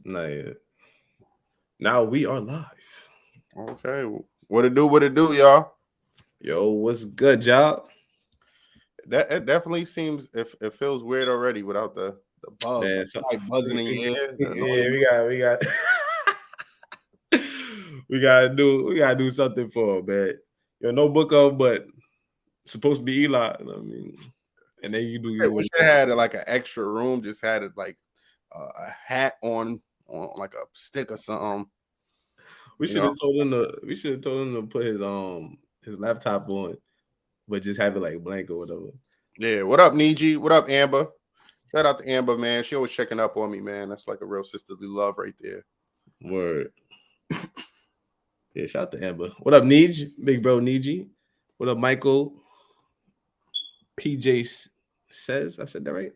Not yet. Now we are live. Okay. What it do, y'all? Yo, what's good, y'all? That it definitely seems it feels weird already without the bug Man, so like buzzing in your ear. yeah, we got we gotta do something for him, man. Yo, no book of, but supposed to be Eli. You know what I mean, and then you do your. We should have had like an extra room. Just had it like a hat on like a stick or something. We should have told him to. We should have told him to put his laptop on, but just have it like blank or whatever. Yeah. What up, Niji? What up, Amber? Shout out to Amber, man. She always checking up on me, man. That's like a real sisterly love right there. Word. Yeah, shout out to Amber. What up, Nij? Big bro Niji. What up, Michael? PJ says, I said that right.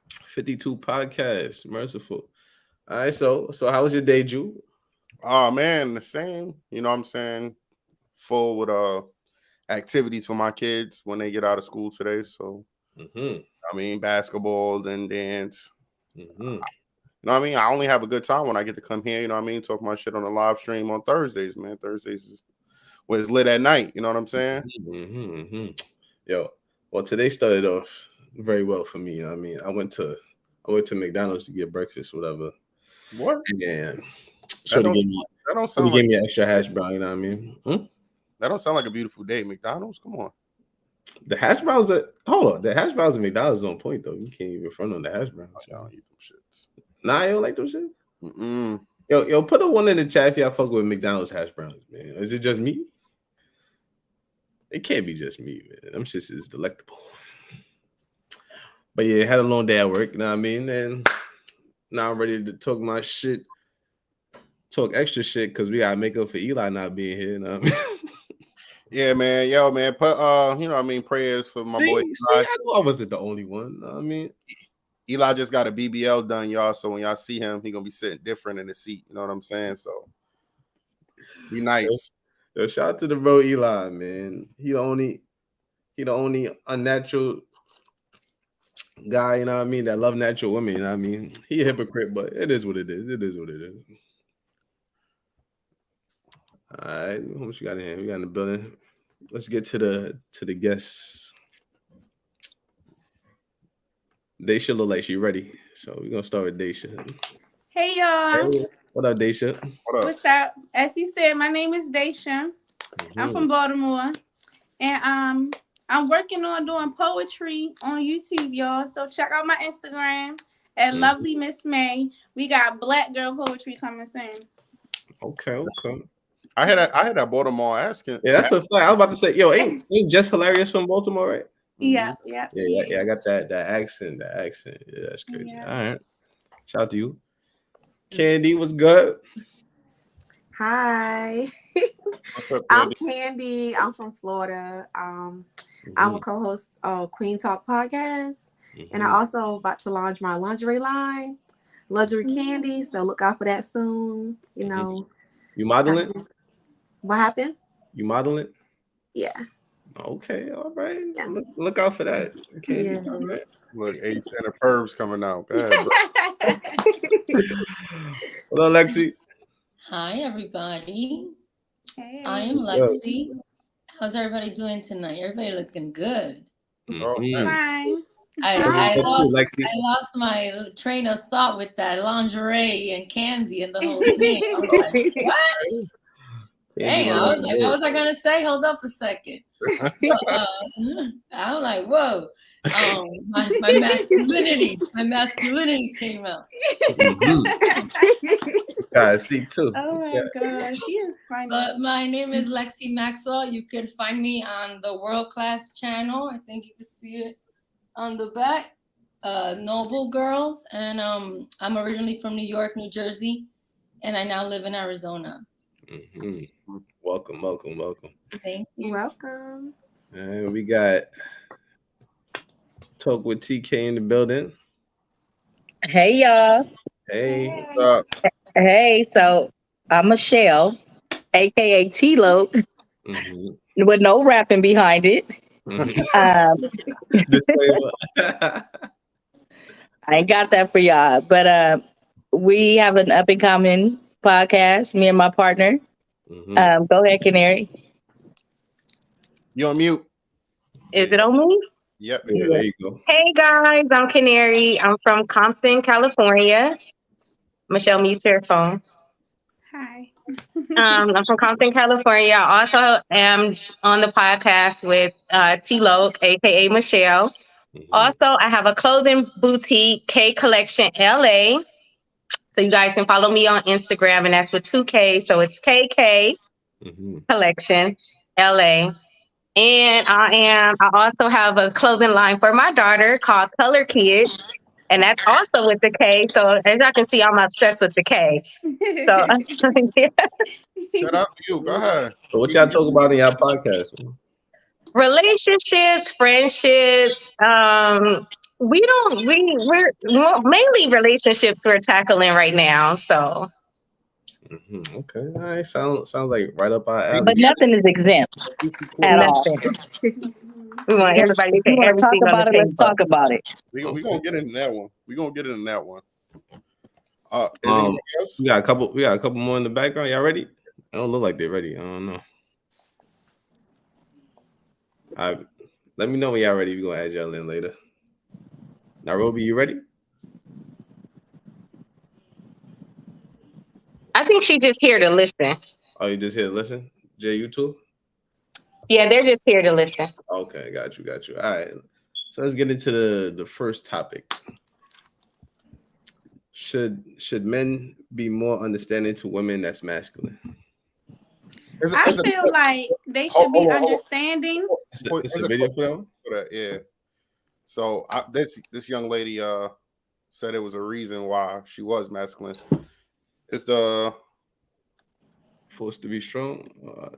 52 podcast. Merciful. All right, so how was your day, Ju? Oh man, the same. You know what I'm saying? Full with activities for my kids when they get out of school today. So I mean basketball, then dance. You know what I mean? I only have a good time when I get to come here, you know what I mean? Talk my shit on the live stream on Thursdays, man. Thursdays is when it's lit at night, you know what I'm saying? Yo, well, today started off very well for me. You know what I mean? I went to McDonald's to get breakfast, whatever. What? And so they gave me an extra hash brown, you know what I mean? That don't sound like a beautiful day, McDonald's. Come on. The hash browns the hash browns at McDonald's is on point though. You can't even front on the hash browns. I don't eat them shits. Nah, you don't like them shit? Yo, put a one in the chat if y'all fuck with McDonald's hash browns, man. Is it just me? It can't be just me, man. Them shits is delectable. But yeah, had a long day at work, you know what I mean? And now I'm ready to talk my shit, talk extra shit, because we gotta make up for Eli not being here, you know what I mean? Yeah, man. Yo, man. Put you know what I mean, prayers for my boy. I know I wasn't the only one. You know what I mean, Eli just got a BBL done, y'all. So when y'all see him, he gonna be sitting different in the seat. You know what I'm saying? So be nice. Yo, shout out to the bro Eli, man. He the only unnatural guy, you know what I mean, that love natural women, you know what I mean? He a hypocrite, but it is what it is. It is what it is. All right, how much you got in here? We got in the building. Let's get to the guests. Daisha look like she ready, so we're gonna start with Daisha. Hey y'all. Hey, what up, Daisha? What's up? As he said, my name is Daisha. I'm from Baltimore, and I'm working on doing poetry on YouTube, y'all. So check out my Instagram at Lovely Miss May. We got Black Girl Poetry coming soon. Okay. I had that Baltimore asking. Yeah, that's a fact. I was about to say, yo, ain't Just Hilarious from Baltimore, right? Yeah. I got that accent. Yeah, that's crazy. Yeah. All right, shout out to you, Candy. What's good? Hi. What's up, I'm Candy. I'm from Florida. I'm a co-host of Queen Talk Podcast, and I also about to launch my lingerie line, Luxury Candy. So look out for that soon. You know. You modeling? What happened? You modeling? Yeah. Okay, all right. Yeah. Look out for that. Okay. Yes. All right. Look, 8 and the Perbs coming out. Go ahead, Hello, Lexi. Hi, everybody. Hey. I am Lexi. How's everybody doing tonight? Everybody looking good. Fine. I lost my train of thought with that lingerie and candy and the whole thing. I was like, what? Dang, I was like, what was I gonna say? Hold up a second. I was like, whoa. My masculinity came out. I see too. Oh my gosh, she is funny. But my name is Lexi Maxwell. You can find me on the World Class channel. I think you can see it on the back. Noble Girls, and I'm originally from New York, New Jersey, and I now live in Arizona. Welcome. Thank you. Welcome. And we got Talk with TK in the building. Hey y'all. Hey. What's up? Hey, so I'm Michelle, aka T-Lo, with no rapping behind it. I ain't got that for y'all, but we have an up and coming podcast, me and my partner. Go ahead, Canary. You on mute. Is it on me? Yep. Yeah, there you go. Hey guys, I'm Canary. I'm from Compton, California. Michelle, mute your phone. Hi. I'm from Compton, California. I also am on the podcast with T-Lo, aka Michelle. Also, I have a clothing boutique, K Collection LA. So you guys can follow me on Instagram, and that's with 2K. So it's KK Collection LA. And I also have a clothing line for my daughter called Color Kids. And that's also with the K. So as y'all can see, I'm obsessed with the K. So yeah. Shut up, you. Go ahead. So what y'all talk about in y'all podcast? Man? Relationships, friendships. We're mainly relationships we're tackling right now. So okay, all right. Sounds like right up our alley. But nothing is exempt at all. We want everybody If to you want to talk everything about it, let's talk about it. We're gonna get into that one. We're gonna get into that one. We got a couple more in the background. Y'all ready? I don't look like they're ready. I don't know. All right. Let me know when y'all ready. We're gonna add y'all in later. Nairobi, you ready? I think she's just here to listen. Oh, you just here to listen? Jay, you too? Yeah, they're just here to listen. Okay, got you. All right. So let's get into the first topic. Should men be more understanding to women that's masculine? I feel like they should be understanding. It's a video for that. Yeah. So this young lady said it was a reason why she was masculine. It's the forced to be strong.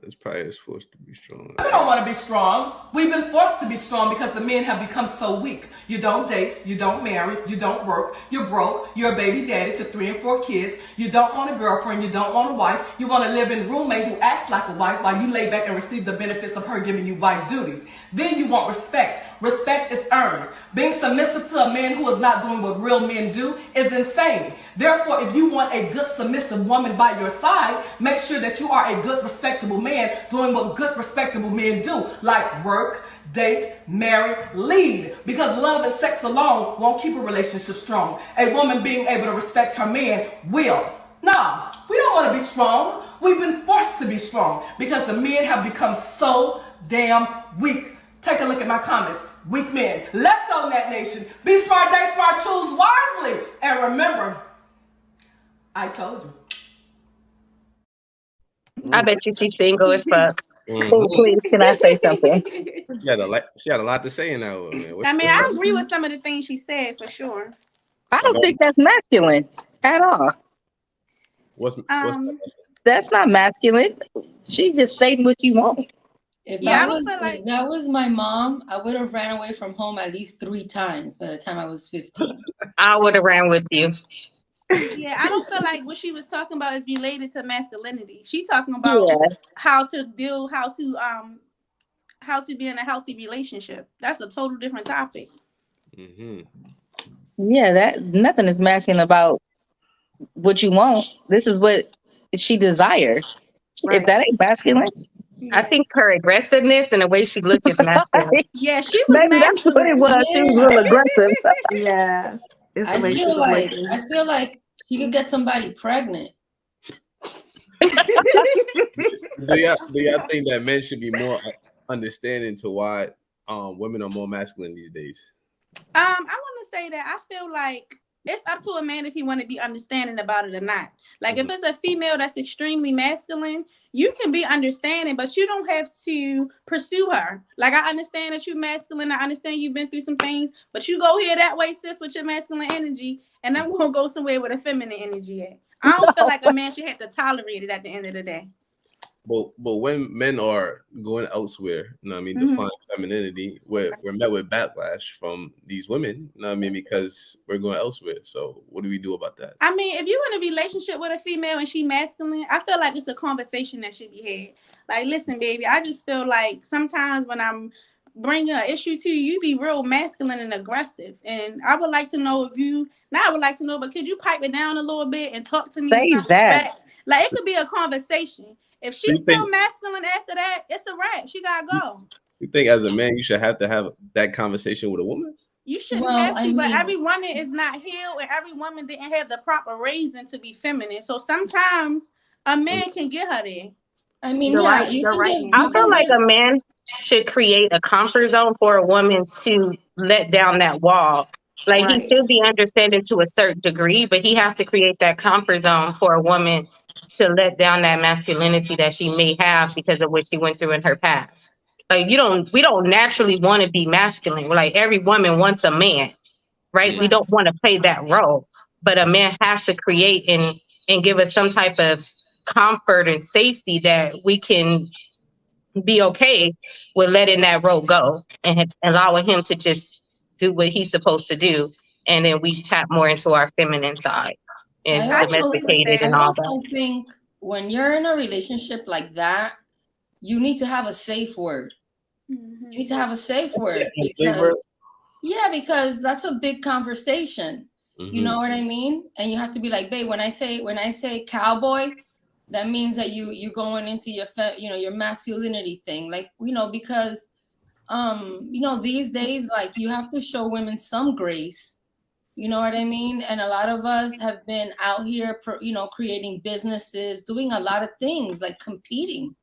It's probably forced to be strong. We don't want to be strong. We've been forced to be strong because the men have become so weak. You don't date, you don't marry, you don't work, you're broke, you're a baby daddy to 3 and 4 kids, you don't want a girlfriend, you don't want a wife, you want to live in a roommate who acts like a wife while you lay back and receive the benefits of her giving you wife duties. Then you want respect. Respect is earned. Being submissive to a man who is not doing what real men do is insane. Therefore, if you want a good submissive woman by your side, make sure that you are a good respectable man doing what good respectable men do, like work, date, marry, lead. Because love and sex alone won't keep a relationship strong. A woman being able to respect her man will. No, we don't want to be strong. We've been forced to be strong because the men have become so damn weak. Take a look at my comments. Weak men. Let's go, Nat Nation. Be smart, date smart, choose wisely. And remember, I told you. I bet you she's single as fuck. Please, can I say something? She had a lot to say in that one, man. I mean, I agree with some of the things she said for sure. I don't think that's masculine at all. What's That's not masculine. She just stating what you want. If that was my mom, I would have ran away from home at least 3 times by the time I was 15. I would have ran with you. Yeah, I don't feel like what she was talking about is related to masculinity. She talking about how to be in a healthy relationship. That's a total different topic. Yeah, that nothing is masculine about what you want. This is what she desires. Right. If that ain't masculine, I think her aggressiveness and the way she looked is masculine. Yeah, she was maybe that's what it was. She was real aggressive. Yeah. It's the I way she feel was like looking. I feel like she could get somebody pregnant. Do y'all think that men should be more understanding to why women are more masculine these days? I want to say that I feel like it's up to a man if he want to be understanding about it or not. Like if it's a female that's extremely masculine, you can be understanding, but you don't have to pursue her. Like I understand that you're masculine. I understand you've been through some things, but you go here that way, sis, with your masculine energy, and I'm gonna go somewhere with a feminine energy at. I don't feel like a man should have to tolerate it at the end of the day. But when men are going elsewhere, you know what I mean, to find femininity, we're met with backlash from these women, you know what I mean, because we're going elsewhere. So what do we do about that? I mean, if you're in a relationship with a female and she masculine, I feel like it's a conversation that should be had. Like, listen, baby, I just feel like sometimes when I'm bring an issue to you, you be real masculine and aggressive. And I would like to know if you, not I would like to know, but could you pipe it down a little bit and talk to me with Say some that. respect? Like, it could be a conversation. If she's still masculine after that, it's a wrap. She gotta go. You think as a man, you should have to have that conversation with a woman? You shouldn't have to, but every woman is not healed, and every woman didn't have the proper raising to be feminine. So sometimes a man can get her there. I mean, I feel like a man should create a comfort zone for a woman to let down that wall. Like, he should be understanding to a certain degree, but he has to create that comfort zone for a woman to let down that masculinity that she may have because of what she went through in her past. Like, we don't naturally want to be masculine. We're like, every woman wants a man, right? We don't want to play that role, but a man has to create and give us some type of comfort and safety that we can be okay with letting that role go and allowing him to just do what he's supposed to do. And then we tap more into our feminine side and domesticated and all that. I also think when you're in a relationship like that, you need to have a safe word. You need to have a safe word because that's a big conversation. You know what I mean? And you have to be like, babe, when I say cowboy, that means that you're going into your masculinity thing. Like, because these days, like, you have to show women some grace. You know what I mean? And a lot of us have been out here, creating businesses, doing a lot of things, like competing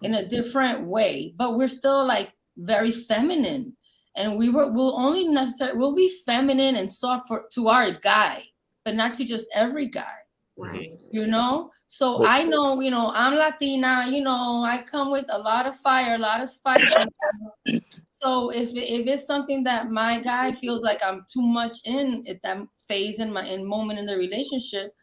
in a different way, but we're still like very feminine, and we'll be feminine and soft to our guy, but not to just every guy. Right. So I know, I'm Latina, I come with a lot of fire, a lot of spice. So if it's something that my guy feels like I'm too much in at that phase in moment in the relationship,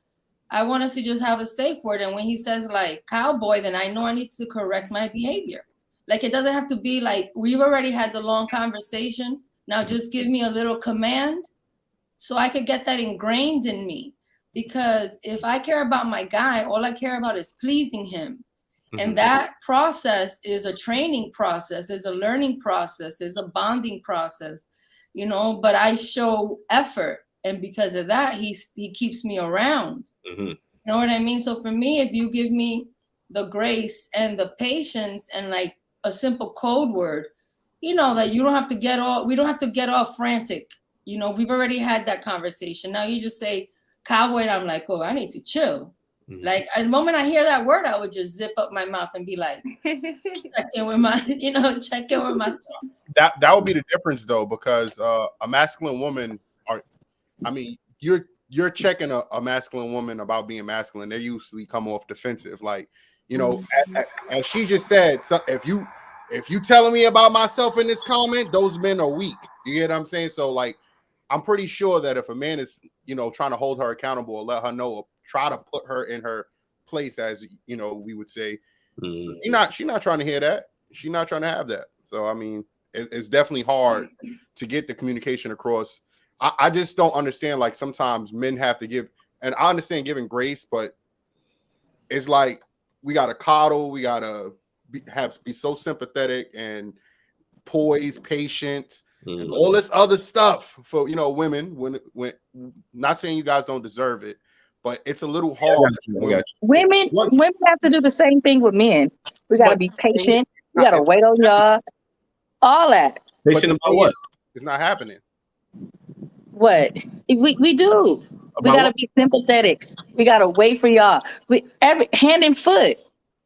I want us to just have a safe word. And when he says like cowboy, then I know I need to correct my behavior. Like, it doesn't have to be like, we've already had the long conversation. Now just give me a little command so I could get that ingrained in me. Because if I care about my guy, all I care about is pleasing him. And that process is a training process, is a learning process, is a bonding process, but I show effort. And because of that, he keeps me around. You know what I mean? So for me, if you give me the grace and the patience and like a simple code word, that we don't have to get all frantic. We've already had that conversation. Now you just say cowboy, and I'm like, oh, I need to chill. Like, the moment I hear that word, I would just zip up my mouth and be like, check in with myself. That would be the difference, though, because a masculine woman, you're checking a masculine woman about being masculine. They usually come off defensive, like, as she just said. So if you telling me about myself in this comment, those men are weak. You get what I'm saying? So like, I'm pretty sure that if a man is trying to hold her accountable or let her know, or try to put her in her place, as we would say, she's not trying to hear that. She's not trying to have that. So I mean, it's definitely hard to get the communication across. I just don't understand. Like, sometimes men have to give, and I understand giving grace, but it's like we gotta coddle, we gotta be so sympathetic and poised, patient, and all this other stuff for women. When not saying you guys don't deserve it, but it's a little hard. Women have to do the same thing with men. We gotta be patient. We gotta wait on y'all. All that. Patient about what? It's not happening. What? We do. We gotta be sympathetic. We gotta wait for y'all. Every hand and foot.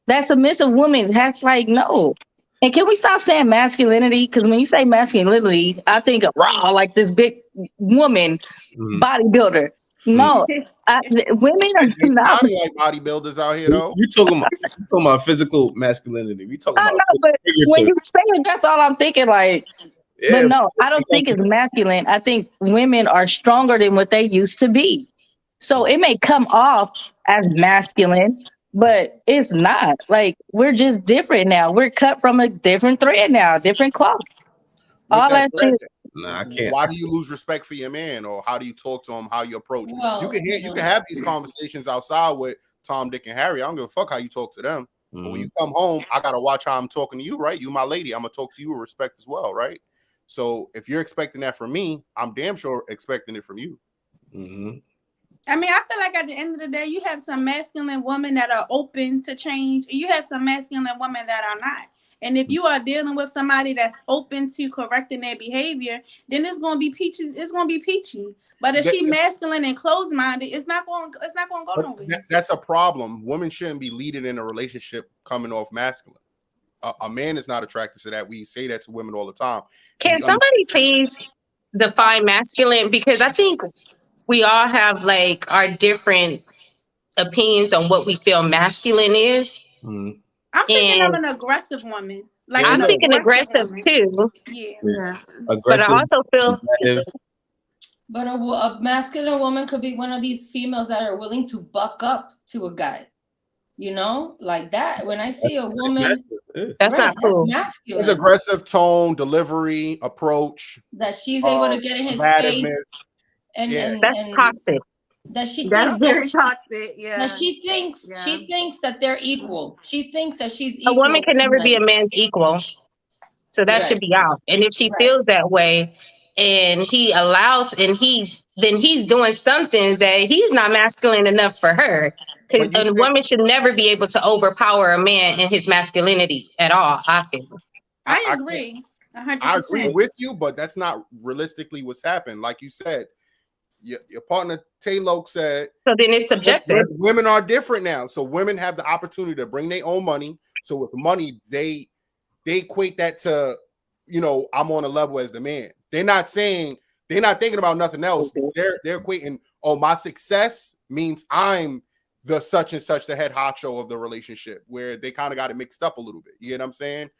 That submissive woman has like no. And can we stop saying masculinity? Because when you say masculinity, I think of raw, like this big woman bodybuilder. No, women are not like bodybuilders out here, though. You talking about physical masculinity? We talking about. I know, but when you say it, that's all I'm thinking. Like, but no, I don't think it's masculine. I think women are stronger than what they used to be. So it may come off as masculine, but it's not. Like, we're just different now. We're cut from a different thread now, different cloth. All that shit. Nah, I can't. Why do you lose respect for your man, or how do you talk to him? How you approach? You can have these conversations outside with Tom, Dick, and Harry. I don't give a fuck how you talk to them. But when you come home, I gotta watch how I'm talking to you, right? You my lady. I'm gonna talk to you with respect as well, right? So if you're expecting that from me, I'm damn sure expecting it from you. I mean, I feel like at the end of the day, you have some masculine women that are open to change, and you have some masculine women that are not. And if you are dealing with somebody that's open to correcting their behavior, then it's gonna be peaches. It's gonna be peachy. But if she masculine and closed-minded, it's not going to go nowhere. That's a problem. Women shouldn't be leading in a relationship coming off masculine. A man is not attracted to that. We say that to women all the time. Can somebody please define masculine? Because I think we all have like our different opinions on what we feel masculine is. I'm thinking of an aggressive woman. Like I'm thinking aggressive too. Yeah. But I also feel. But a masculine woman could be one of these females that are willing to buck up to a guy. You know, like that. When I see a woman, that's not cool. That's masculine. It's aggressive tone, delivery, approach. That she's able to get in his face. And that's toxic. That's very toxic. Yeah. That she thinks that they're equal. She thinks that she's equal. A woman can never be a man's equal. So that should be out. And if she feels that way and he allows and he's doing something that he's not masculine enough for her. Because a woman should never be able to overpower a man in his masculinity at all, I feel. I agree. 100%. I agree with you, but that's not realistically what's happened. Like you said, your partner Taylor said. So then it's subjective. Women are different now. So women have the opportunity to bring their own money. So with money, they equate that to, you know, I'm on a level as the man. They're not thinking about nothing else. They're equating, oh, my success means I'm the such and such, the head honcho of the relationship, where they kind of got it mixed up a little bit. You know what I'm saying?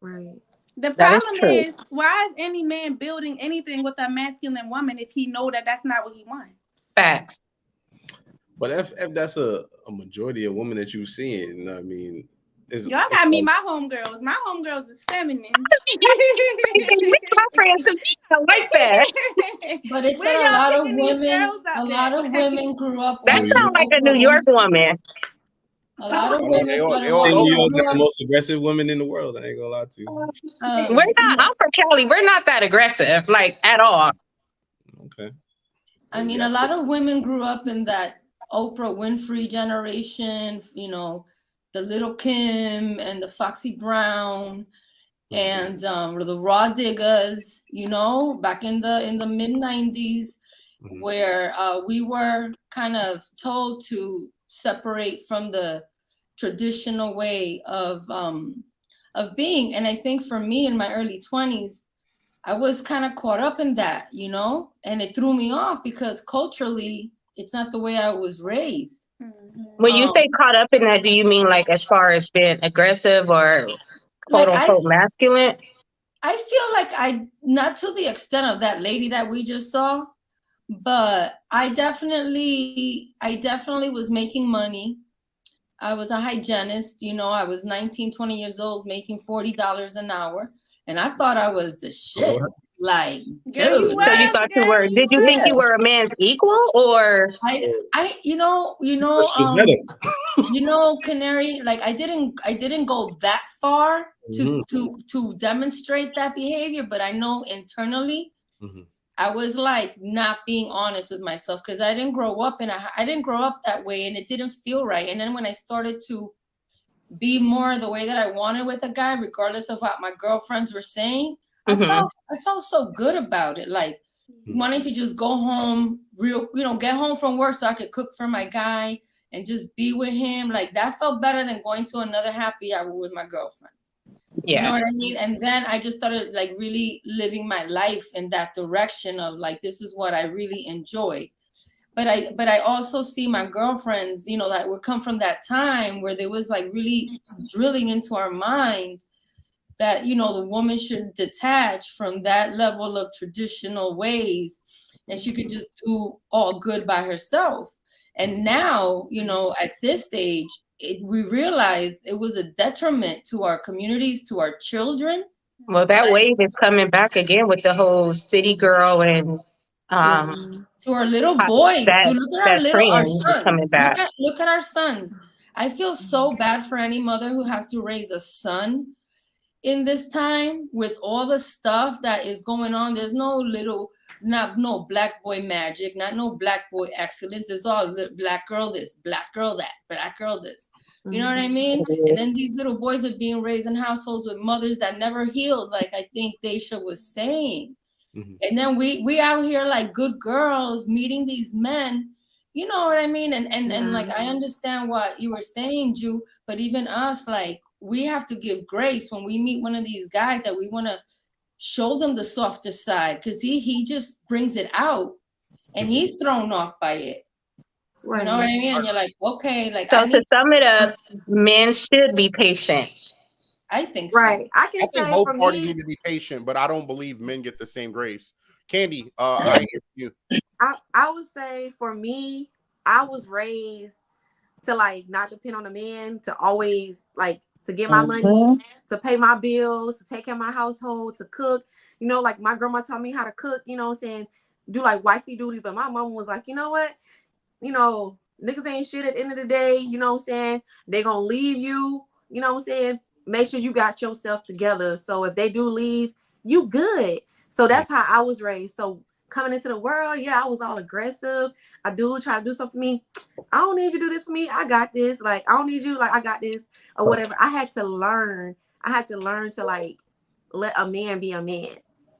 Right. The problem is, why is any man building anything with a masculine woman if he know that that's not what he wants? Facts. But if that's a majority of women that you've seen, you know what I mean? Y'all got me my homegirls. My homegirls is feminine. My friends like that. But it's a lot of women. A lot of women grew up. That sounds like a New York woman. A lot of women. New York got the most aggressive women in the world. I ain't gonna lie to you. We're not. I'm from Cali. We're not that aggressive, like at all. Okay. I mean, a lot of women grew up in that Oprah Winfrey generation. You know, the Little Kim and the Foxy Brown and the Raw Diggers, you know, back in the mid 90s, where we were kind of told to separate from the traditional way of being. And I think for me in my early 20s, I was kind of caught up in that, you know, and it threw me off because culturally it's not the way I was raised. When you say caught up in that, do you mean like as far as being aggressive or quote unquote masculine? I feel like not to the extent of that lady that we just saw, but I definitely was making money. I was a hygienist, you know, I was 19, 20 years old making $40 an hour. And I thought I was the shit. Like, dude. So you thought you were, did you think you were a man's equal or? You know, Canary, like I didn't go that far to demonstrate that behavior, but I know internally I was like not being honest with myself because I didn't grow up and I didn't grow up that way and it didn't feel right. And then when I started to be more the way that I wanted with a guy, regardless of what my girlfriends were saying, I felt so good about it. Like wanting to just go home get home from work so I could cook for my guy and just be with him. Like that felt better than going to another happy hour with my girlfriends. Yeah. You know what I mean? And then I just started like really living my life in that direction of like, this is what I really enjoy. But I also see my girlfriends, you know, that would come from that time where there was like really drilling into our mind that, you know, the woman should detach from that level of traditional ways and she could just do all good by herself. And now, you know, at this stage, we realized it was a detriment to our communities, to our children. Well, that wave is coming back again with the whole city girl and to our little boys. Look at our sons. Coming back. Look at our sons. I feel so bad for any mother who has to raise a son in this time with all the stuff that is going on. There's no black boy magic, not no black boy excellence. It's all black girl this, black girl that, black girl this. You know what I mean? And then these little boys are being raised in households with mothers that never healed, like I think Daisha was saying. And then we out here like good girls meeting these men. You know what I mean? And like I understand what you were saying, Ju, but even us, like, we have to give grace when we meet one of these guys that we want to show them the softer side, because he just brings it out and he's thrown off by it. Right. You know what I mean? And you're like, okay, like, so to sum it up, men should be patient. I think so. Right. I think both parties need to be patient, but I don't believe men get the same grace. Candy, I hear you. I would say for me, I was raised to like not depend on a man, to always like to get my money, to pay my bills, to take care of my household, to cook. You know, like my grandma taught me how to cook, you know what I'm saying? Do like wifey duties. But my mom was like, you know what? You know, niggas ain't shit at the end of the day, you know what I'm saying? They gonna leave you, you know what I'm saying? Make sure you got yourself together. So if they do leave, you good. So that's how I was raised. So coming into the world, yeah, I was all aggressive. I do try to do something for me. I don't need you to do this for me. I got this. Like, I don't need you. Like, I got this or whatever. I had to learn to like let a man be a man.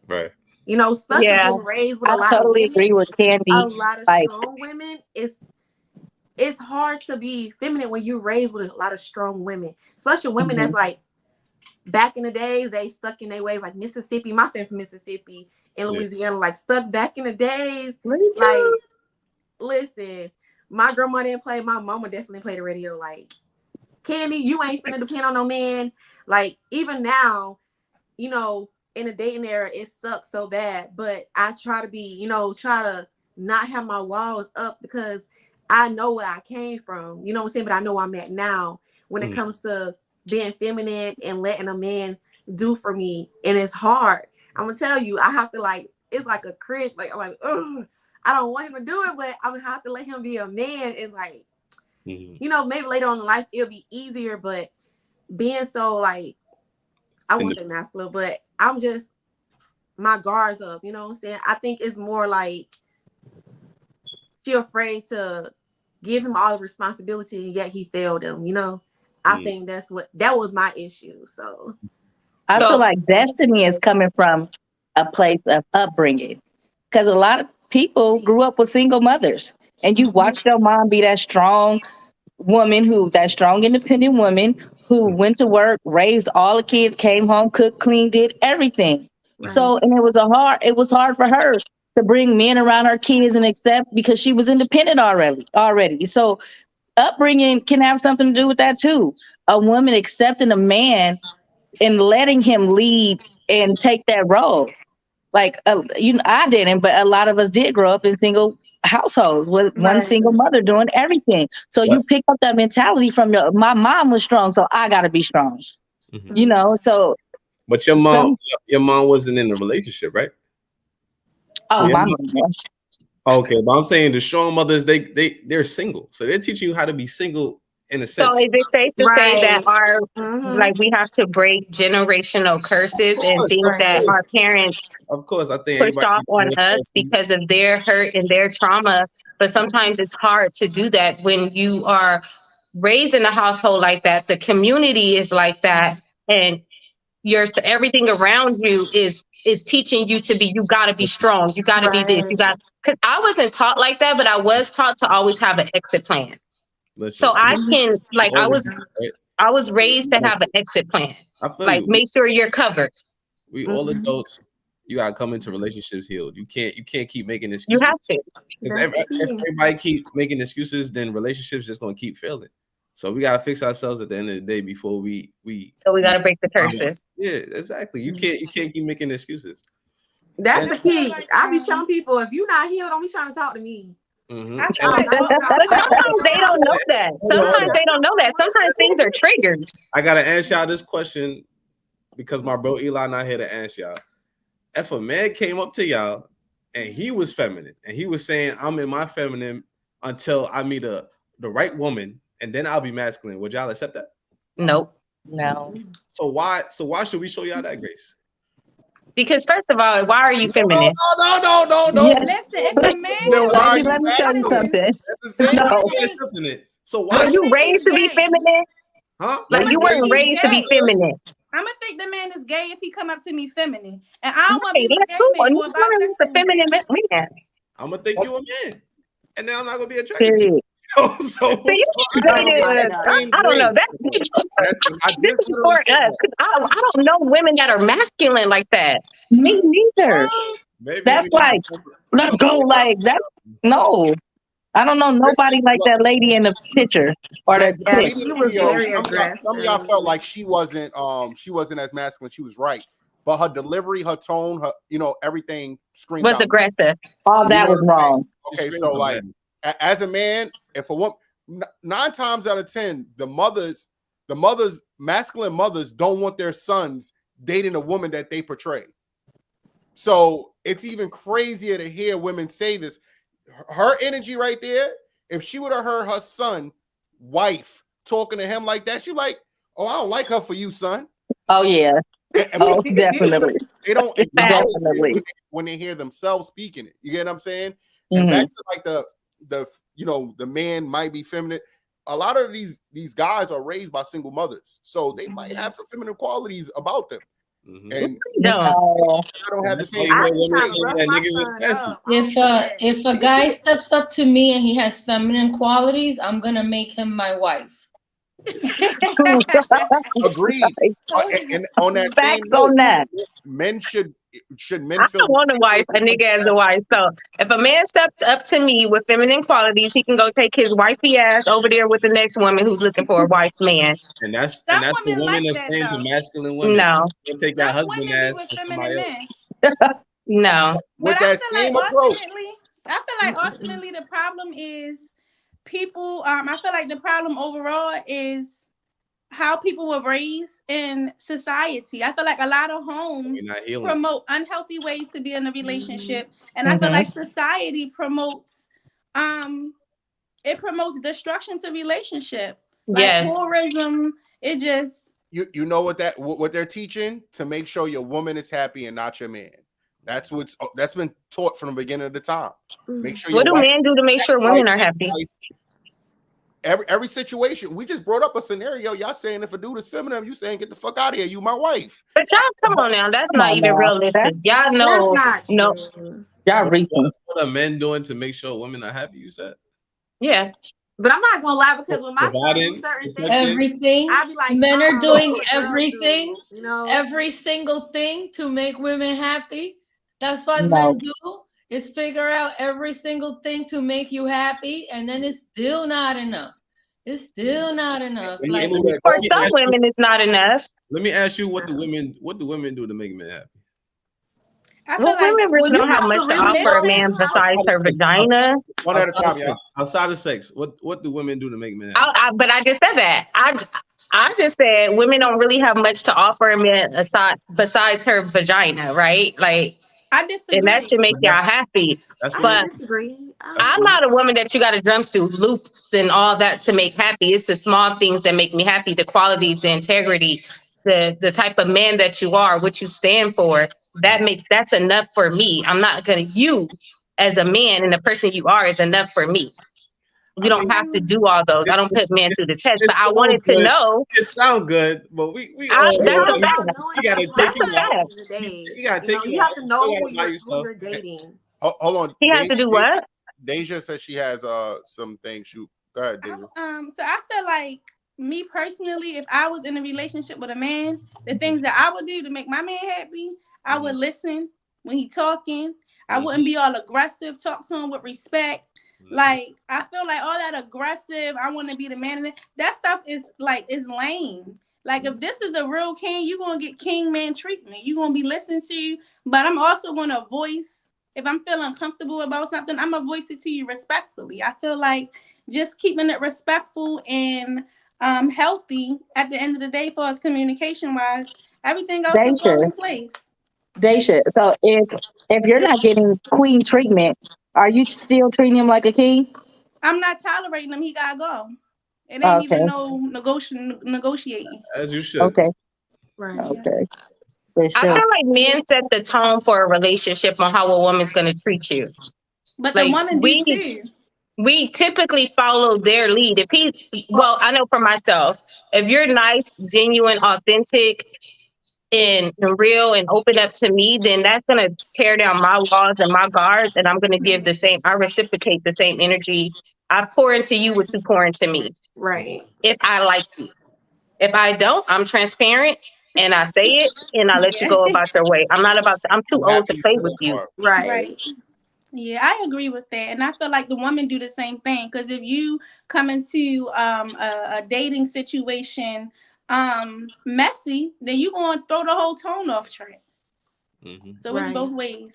Right. You know, especially being raised with a lot of women. I totally agree with Candy. A lot of strong women. It's hard to be feminine when you're raised with a lot of strong women, especially women that's like back in the days, they stuck in their ways, like Mississippi. My family from Mississippi and Louisiana, like stuck back in the days. Like, listen, my grandma didn't play, my mama definitely played the radio. Like, Candy, you ain't finna depend on no man. Like, even now, you know, in the dating era, it sucks so bad. But I try to be, you know, try to not have my walls up because I know where I came from, you know what I'm saying? But I know where I'm at now when it comes to being feminine and letting a man do for me. And it's hard. I'm gonna tell you, I have to like, it's like a cringe. Like, I'm like, ugh, I don't want him to do it, but I'm gonna have to let him be a man. And like, you know, maybe later on in life, it'll be easier, but being so like, I won't say masculine, but I'm just, my guard's up, you know what I'm saying? I think it's more like, she afraid to give him all the responsibility and yet he failed him, you know? I think that was my issue. So I feel like destiny is coming from a place of upbringing, because a lot of people grew up with single mothers, and you watched your mom be that strong woman, that strong independent woman who went to work, raised all the kids, came home, cooked, cleaned, did everything. Right. So, and it was hard for her to bring men around her kids and accept, because she was independent already. So upbringing can have something to do with that too. A woman accepting a man and letting him lead and take that role. Like, you know, I didn't, but a lot of us did grow up in single households with one single mother doing everything. So you pick up that mentality from my mom was strong, so I got to be strong. You know, so. But your mom wasn't in a relationship, right? Oh, so my mom was. Okay, but I'm saying the strong mothers, they're single, so they're teaching you how to be single in a sense. So is it safe to say that like we have to break generational curses and things that our parents, of course, I think pushed off on us because of their hurt and their trauma? But sometimes it's hard to do that when you are raised in a household like that. The community is like that, and everything around you is teaching you to be, you got to be strong, you got to be this, because I wasn't taught like that, but I was taught to always have an exit plan. So I can, like, I was raised to have an exit plan. Like, make sure you're covered. We all adults, you gotta come into relationships healed. You can't keep making excuses. You have to. If everybody keep making excuses, then relationships just gonna keep failing. So we gotta fix ourselves at the end of the day before we. So we gotta break the curses. Yeah, exactly. You can't keep making excuses. That's the key. I be telling people, if you're not healed, don't be trying to talk to me. But sometimes they don't know that. Sometimes they don't know that. Sometimes things are triggers. I gotta answer y'all this question because my bro Eli not here to answer y'all. If a man came up to y'all and he was feminine and he was saying, I'm in my feminine until I meet the right woman, and then I'll be masculine. Would y'all accept that? Nope. No. So why should we show y'all that grace? Because first of all, why are you feminine? No. Yeah. Listen, if a man Then why are Baby, you let me show you masculine? something. That's the same No. thing. Accepting it. So Were why you man raised is to be gay. feminine? huh? Like Were you you weren't raised raised to be gay? feminine. I'm gonna think the man is gay if he come up to me feminine, and I don't want to Right, be with a that's gay cool. man You or a learn with a bisexual feminine man. man. I'm gonna think you a man, and then I'm not gonna be attracted to Period. you. So So you I gotta need get to, that same I don't know. grace. That's this just is literally for us. said that. 'Cause I don't know women that are masculine like that. Me neither. maybe That's we like, let's go like that. No. I don't know nobody like that lady in the picture or that Yeah, chick. she was very aggressive. Some of y'all felt like she wasn't as masculine. She was right, but her delivery, her tone, her everything screamed Was out. aggressive. All You that know was what I'm saying? wrong. Okay, so like as a man, if a woman 9 times out of 10, the masculine mothers don't want their sons dating a woman that they portray. So it's even crazier to hear women say this. Her energy right there, if she would have heard her son wife talking to him like that, she like, oh, I don't like her for you, son. Oh yeah. Oh, definitely. They don't acknowledge Definitely. it when they hear themselves speaking it. You get what I'm saying? And back to like the man might be feminine. A lot of these guys are raised by single mothers, so they might have some feminine qualities about them. And No. I don't have the same. I be trying to rough my son up. If a guy steps up to me and he has feminine qualities, I'm gonna make him my wife. Agreed. And on that same Facts note, on that. men should men I feel don't want a wife, a nigga as a wife. So if a man steps up to me with feminine qualities, he can go take his wifey ass over there with the next woman who's looking for a wife man. And that's Some the women woman like that's that, saying to though. masculine women. No. You'll take that Some husband women be ass with for feminine somebody men. else. No. with But that same approach. I feel like ultimately the problem is people. I feel like the problem overall is how people were raised in society. I feel like a lot of homes promote unhealthy ways to be in a relationship, and I feel like society promotes it promotes destruction to relationship, like tourism. It just you know what they're teaching to make sure your woman is happy and not your man. That's been taught from the beginning of the time. Make sure. What do men do to make sure women are happy? Every situation. We just brought up a scenario. Y'all saying if a dude is feminine, you saying get the fuck out of here. You my wife. But y'all, come on now. That's not even realistic. Y'all know. That's not No. true. Y'all reaching. What are men doing to make sure women are happy? You said. Yeah. But I'm not gonna lie, because when my son do certain things, Everything. I be like, Men are doing everything, do, every single thing to make women happy. That's what men do. Is figure out every single thing to make you happy, and then it's still not enough. It's still not enough. Like for some women, it's not enough. Let me ask you, what do women do to make men happy? Well, women really don't have much to offer a man besides her vagina. One at a time, yeah. Outside of sex, what do women do to make men happy? But I just said that. I just said women don't really have much to offer a man besides her vagina, right? Like, I disagree. And that should make y'all happy. But I'm not a woman that you got to jump through loops and all that to make happy. It's the small things that make me happy, the qualities, the integrity, the type of man that you are, what you stand for. That's enough for me. I'm not going to, you as a man and the person you are is enough for me. You don't have to do all those. I don't put men through the test, but I wanted to know. It sounds good, but we that's a fact. You gotta take you out. You gotta take you have to know who you're dating. Hold on. He has to do what? Deja says she has some things. Go ahead, Deja. So I feel like me personally, if I was in a relationship with a man, the things that I would do to make my man happy, I would listen when he talking. I wouldn't be all aggressive. Talk to him with respect. Like, I feel like all that aggressive, I want to be the man. That stuff is lame. Like, if this is a real king, you're going to get king man treatment. You're going to be listened to. But I'm also going to voice, if I'm feeling uncomfortable about something, I'm going to voice it to you respectfully. I feel like just keeping it respectful and healthy at the end of the day for us communication-wise, everything else will fall in place. Daisha, so if you're not getting queen treatment, are you still treating him like a king? I'm not tolerating him. He gotta go. It ain't Okay. even no negotiating. As you should. Okay. Right. Okay. For I sure. feel like men set the tone for a relationship on how a woman's going to treat you. But the Like woman do too. we typically follow their lead. If he's, well, I know for myself, if you're nice, genuine, authentic, and real and open up to me, then that's going to tear down my walls and my guards. And I'm going to give I reciprocate the same energy. I pour into you what you pour into me. Right. If I like you. If I don't, I'm transparent and I say it and I let you go about your way. I'm too old to play with you. Right. Yeah, I agree with that. And I feel like the women do the same thing. Because if you come into a dating situation messy, then you're going to throw the whole tone off track. So it's both ways.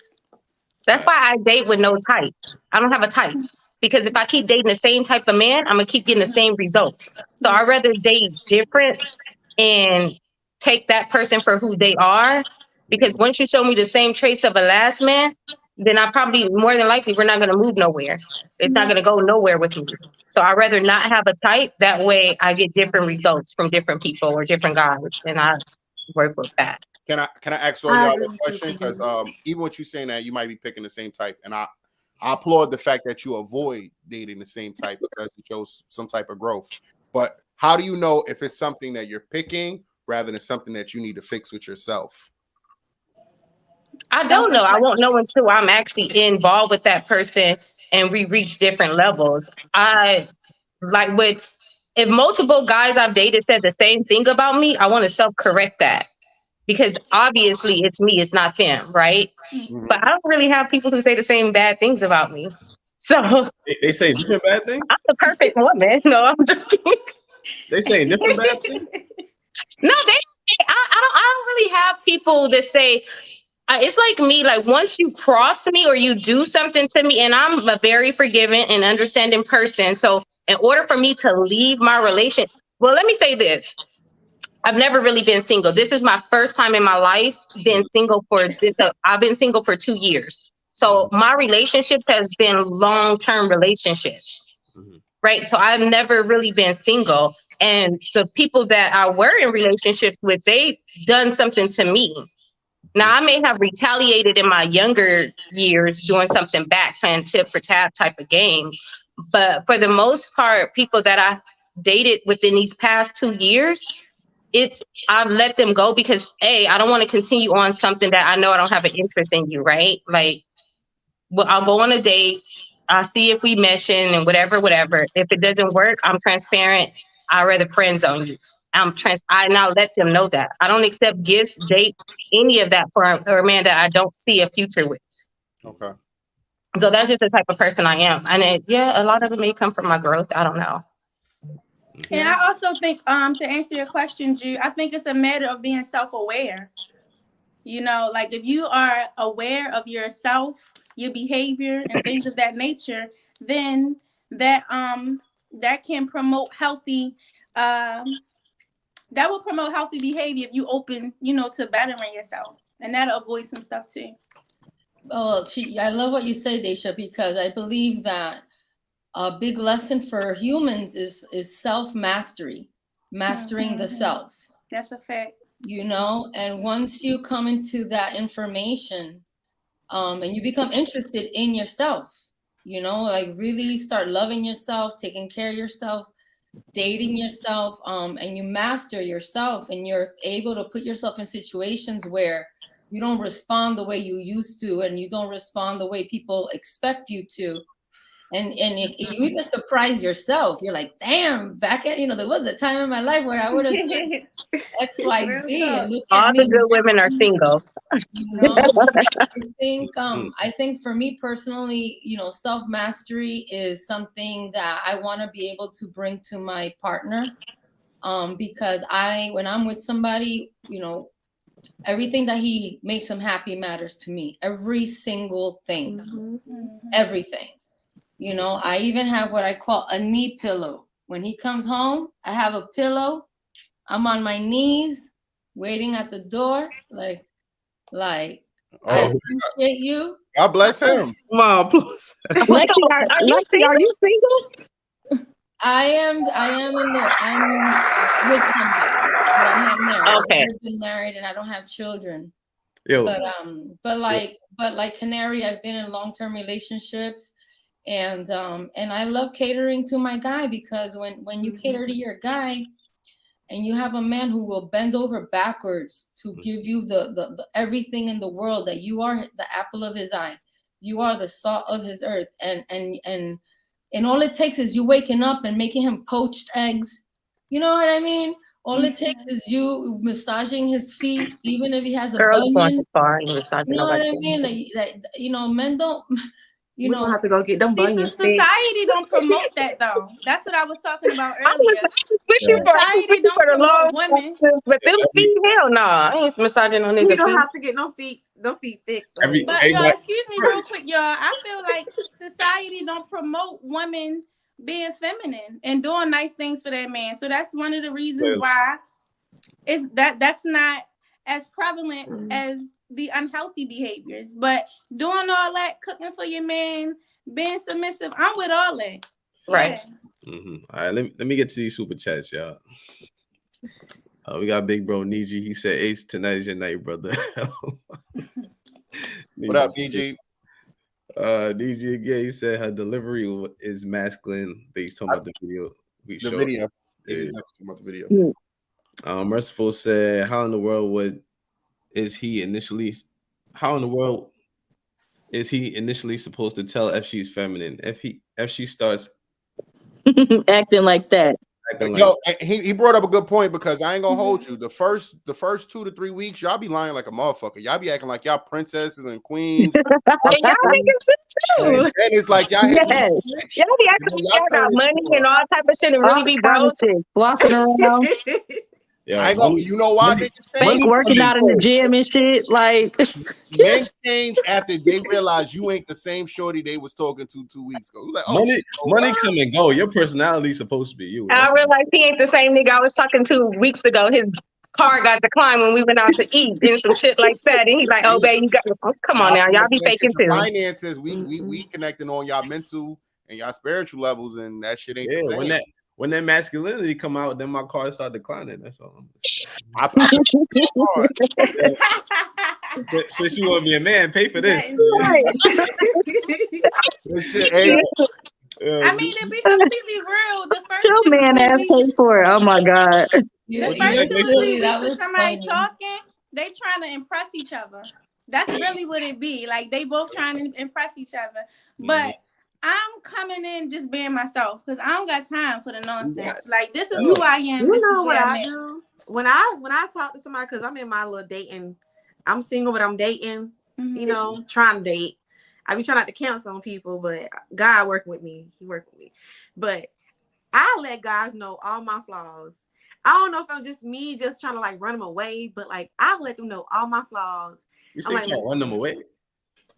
That's why I date with no type. I don't have a type. Because if I keep dating the same type of man, I'm going to keep getting the same results. So I'd rather date different and take that person for who they are. Because once you show me the same traits of a last man, then I probably, more than likely, we're not going to move nowhere. It's not going to go nowhere with me. So I'd rather not have a type. That way I get different results from different people or different guys. And I work with that. Can I ask all y'all a question? Because even with you saying that, you might be picking the same type. And I applaud the fact that you avoid dating the same type because it shows some type of growth. But how do you know if it's something that you're picking rather than something that you need to fix with yourself? I don't know. I won't know until I'm actually involved with that person and we reach different levels. If multiple guys I've dated said the same thing about me, I want to self-correct that. Because obviously it's me, it's not them, right? Mm-hmm. But I don't really have people who say the same bad things about me. So they say different bad things? I'm the perfect woman. No, I'm joking. They say different bad things? No, I don't really have people that say, it's like me, like once you cross me or you do something to me, and I'm a very forgiving and understanding person. So in order for me to leave my relation, well, let me say this. I've never really been single. This is my first time in my life being single I've been single for 2 years. So my relationship has been long-term relationships, right? So I've never really been single. And the people that I were in relationships with, they've done something to me. Now, I may have retaliated in my younger years doing something back, playing tit for tat type of games. But for the most part, people that I dated within these past 2 years, I've let them go because I don't want to continue on something that I know I don't have an interest in you, right? Like, well, I'll go on a date, I'll see if we meshing and whatever. If it doesn't work, I'm transparent. I'd rather friend zone you. I now let them know that. I don't accept gifts, date, any of that for a man that I don't see a future with. Okay. So that's just the type of person I am. And a lot of it may come from my growth. I don't know. And I also think, to answer your question, Ju, I think it's a matter of being self-aware. You know, like if you are aware of yourself, your behavior, and things of that nature, then that can promote healthy. That will promote healthy behavior if you open, to bettering yourself, and that'll avoid some stuff too. Oh, I love what you say, Daisha, because I believe that a big lesson for humans is self-mastery, mastering the self. That's a fact. And once you come into that information, and you become interested in yourself, like really start loving yourself, taking care of yourself, dating yourself, and you master yourself, and you're able to put yourself in situations where you don't respond the way you used to, and you don't respond the way people expect you to. And you even surprise yourself. You're like, damn, back at, there was a time in my life where I would have done X, Y, Z. And look all at the me. good women are single. I think for me personally, self-mastery is something that I want to be able to bring to my partner. Because when I'm with somebody, everything that he makes him happy matters to me. Every single thing, everything. I even have what I call a knee pillow. When he comes home, I have a pillow. I'm on my knees, waiting at the door, like I appreciate you. God bless him. Come on, plus. Lexi, are you single? I'm with somebody, but I'm not married. Okay. I've never been married and I don't have children. Yo. But like Canary, I've been in long-term relationships, and I love catering to my guy, because when you cater to your guy and you have a man who will bend over backwards to give you the everything in the world, that you are the apple of his eye, you are the salt of his earth, and all it takes is you waking up and making him poached eggs. You know what I mean? All it takes is you massaging his feet, even if he has a Girls going bunion. too far and massaging You know what I nobody. mean? Like, men don't, We're gonna have to go get them bunions fixed. Society don't promote that though. That's what I was talking about I was earlier. with you for the long women. but them feet, hell no. I ain't massaging no nigga You don't feet. have to get no feet fixed. But y'all, excuse me real quick, y'all. I feel like society don't promote women being feminine and doing nice things for their man. So that's one of the reasons why that's not as prevalent as the unhealthy behaviors. But doing all that, cooking for your man, being submissive, I'm with all that. Right. Yeah. All right, let me get to these super chats, y'all. We got big bro Niji. He said, "Ace, tonight is your night, brother." What up, DG? DG again. He said her delivery is masculine. They talking about the video. Video. Yeah. Talking about the video. Merciful said, "How in the world is he initially supposed to tell if she's feminine? If she starts acting like that." Yo, he brought up a good point, because I ain't gonna hold you. The first 2 to 3 weeks, y'all be lying like a motherfucker. Y'all be acting like y'all princesses and queens. And y'all niggas too. And it's like y'all Y'all be acting like y'all got money and all type of shit and really be broke. Walking around. Yeah, you know why niggas Fake working out in the gym and shit. Like men change after they realize you ain't the same shorty they was talking to 2 weeks ago. Like, money come and go. Your personality is supposed to be you. I realized he ain't the same nigga I was talking to weeks ago. His car got declined when we went out to eat and some shit like that. And he's like, "Oh, babe, you got come on now, y'all be faking too." Finances, we connecting on y'all mental and y'all spiritual levels, and that shit ain't the same. When that masculinity come out, then my car start declining. That's all I'm saying. Since you want to be a man, pay for this. I mean, to be completely real, the first your man ass paid for it. Oh my god. The first 2 to 3 weeks of somebody talking, they trying to impress each other. That's really what it be. Like, they both trying to impress each other. But I'm coming in just being myself, because I don't got time for the nonsense. Like, this is who I am. You know what I do? When I talk to somebody, because I'm in my little dating, I'm single, but I'm dating, you know, trying to date. I be trying not to cancel on people, but God working with me. He working with me. But I let guys know all my flaws. I don't know if I'm just me just trying to like run them away, but like I let them know all my flaws. You say you can't run them away?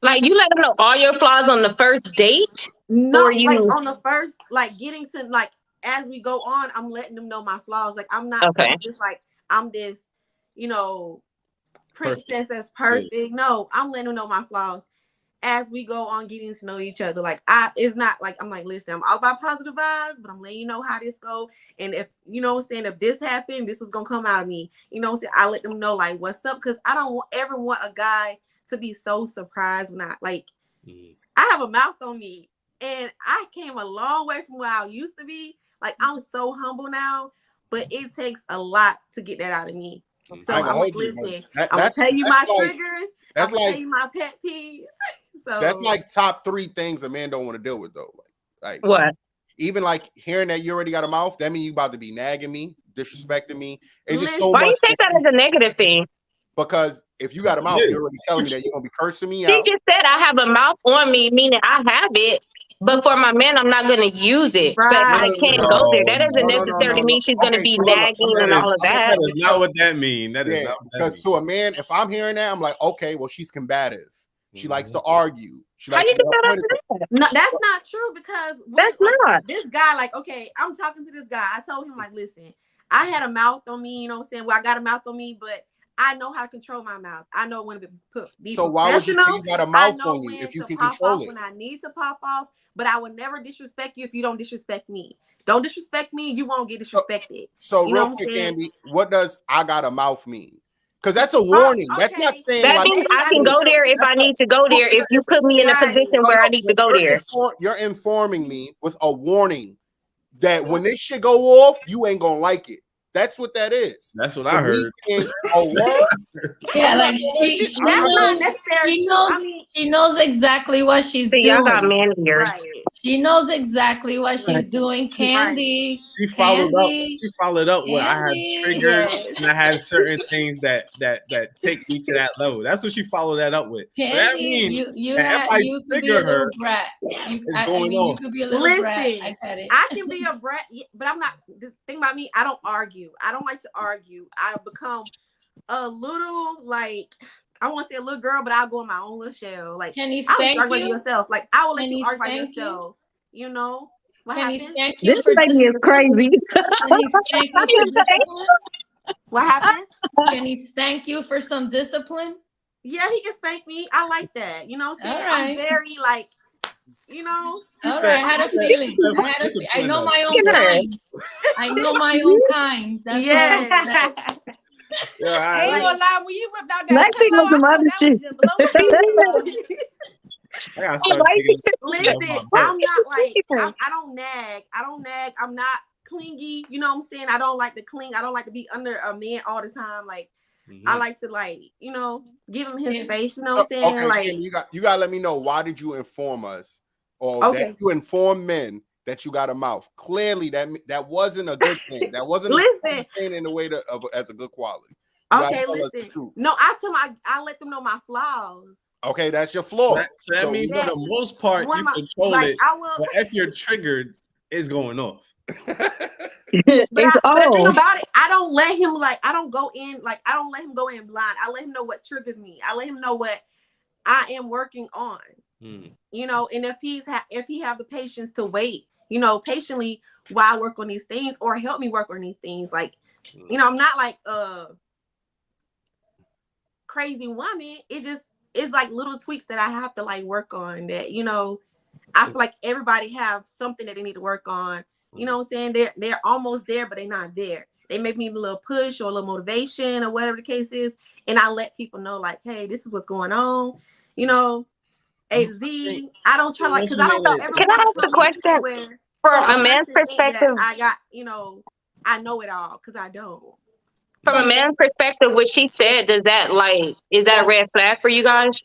Like, you let them know all your flaws on the first date? No, or you... like on the first, like getting to like as we go on, I'm letting them know my flaws. Like I'm not just like I'm this, you know, princess that's perfect. Yeah. No, I'm letting them know my flaws as we go on getting to know each other. Like it's not like I'm like, listen, I'm all about positive vibes, but I'm letting you know how this go. And if you know what I'm saying, if this happened, this was gonna come out of me. You know what I'm saying? I let them know like what's up, because I don't ever want a guy to be so surprised when I have a mouth on me, and I came a long way from where I used to be. Like I'm so humble now, but it takes a lot to get that out of me. So I'm like, listen, I'm gonna tell you my triggers. I'm gonna tell you my pet peeves. So that's like top 3 things a man don't want to deal with though. Like what? Even like hearing that you already got a mouth, that means you about to be nagging me, disrespecting me. It's just so Why much. you take that as a negative thing? Because if you got a mouth, you're already telling me that you're gonna be cursing me out. She just said I have a mouth on me, meaning I have it. But for my man, I'm not going to use it. Right. But I can't go there. That doesn't necessarily mean she's going to be nagging and all of that. That is not what that means. That is not what that because to a man, if I'm hearing that, I'm like, okay, well, she's combative. She likes to argue. She likes to No, that's not true, because that's not. This guy, like, okay, I'm talking to this guy. I told him, like, listen, I had a mouth on me, you know what I'm saying? Well, I got a mouth on me, but I know how to control my mouth. I know when to be So why would you say professional. you got a I mouth know on you when if you to can pop control off it? when I need to pop off, but I will never disrespect you if you don't disrespect me. Don't disrespect me, you won't get disrespected. So You know real what I'm quick, saying? Andy, what does I got a mouth mean? Because that's a warning. That's not Okay. saying That like means Maybe I I can need go to- there if I need to go there. If you put me in a Right. position where I need to go there. You're informing me with a warning that when this shit go off, you ain't gonna like it. That's what that is. That's what I heard. Oh, word? Yeah, like That's not necessary. She knows exactly what she's See, y'all got doing. man ears. Right. She knows exactly what she's Right. doing. Candy. She followed up. Candy. She followed up where I have Candy. triggers Yes. and I had certain things that take me to that level. That's what she followed that up with. So that Candy, means you that if I could be a trigger little her, brat. it's going You on. could be a little brat. Listen, I got it. I can be a brat, but I'm not. The thing about me, I don't argue. I don't like to argue. I become a little like, I want to say a little girl, but I'll go in my own little shell. Like, Can he I'll let spank you argue by you? yourself. Like, I will let Can you he argue by spank you? yourself. You know what Can he happened? spank you This for lady is crazy. Can he spank you for discipline? What happened? Can he spank you for some discipline? Yeah, he can spank me. I like that. You know what I'm saying? All right. I'm very like, you know. All right, I had a feeling. I know my own kind. I know my own kind. That's Yeah. all. Yeah, I ain't gonna lie, when you whipped out that Lexi pillow, was some I other thought that was shit. just low-key. I gotta start thinking Listen, about my I'm not like I don't nag. I'm not clingy. You know what I'm saying? I don't like to cling. I don't like to be under a man all the time. Like I like to give him his space. You know what I'm saying? Okay, like Kim, you got to let me know, why did you inform us, or Okay. that you inform men that you got a mouth? Clearly, that wasn't a good thing. That wasn't Listen. saying in a way as a good quality. You Okay, tell us the listen. truth. No, I let them know my flaws. Okay, that's your flaw. So that means for the most part you control it. But if you're triggered, it's going off. But the thing about it, I don't let him I don't go in I don't let him go in blind. I let him know what triggers me. I let him know what I am working on. You know, and if he have the patience to wait, you know, patiently while I work on these things, or help me work on these things. Like, you know, I'm not like a crazy woman. It's like little tweaks that I have to work on, that, you know, I feel like everybody have something that they need to work on. You know what I'm saying? They're almost there, but they're not there. They make me a little push or a little motivation or whatever the case is. And I let people know, like, hey, this is what's going on. You know, A to Z. I don't try because I don't ever Can I want ask to a question where from a person man's think that perspective? I got, you know, I know it all, because I don't. From a man's perspective, what she said, is that a red flag for you guys?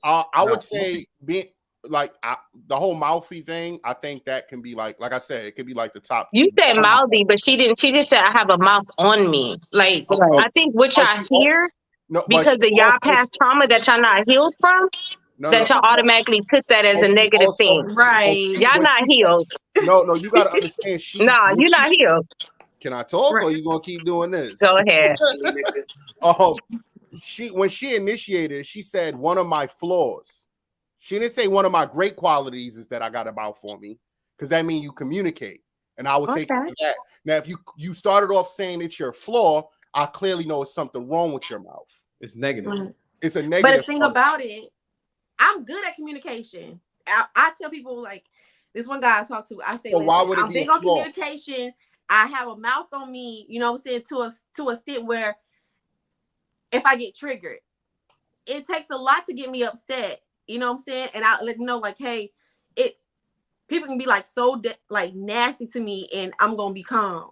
I would say being the whole mouthy thing. I think that can be like I said, it could be like the top. You said mouthy, but she didn't. She just said I have a mouth on me. Like, I think what y'all hear, because of y'all past trauma that y'all not healed from, that y'all automatically put that as a negative thing. Right. Y'all not healed. No, you got to understand. Nah, you're not healed. Can I talk, or you gonna keep doing this? Go ahead. When she initiated, she said one of my flaws. She didn't say one of my great qualities is that I got a mouth for me, because that means you communicate, and I would take it to that. Now, if you started off saying it's your flaw, I clearly know it's something wrong with your mouth. It's negative. It's a negative. But the thing about it, I'm good at communication. I tell people, like, this one guy I talk to, I say, So why would it I'm be big a on flaw? communication. I have a mouth on me, you know what I'm saying, to a extent where if I get triggered, it takes a lot to get me upset. You know what I'm saying? And I let them know, like, hey, people can be like so nasty to me, and I'm gonna be calm.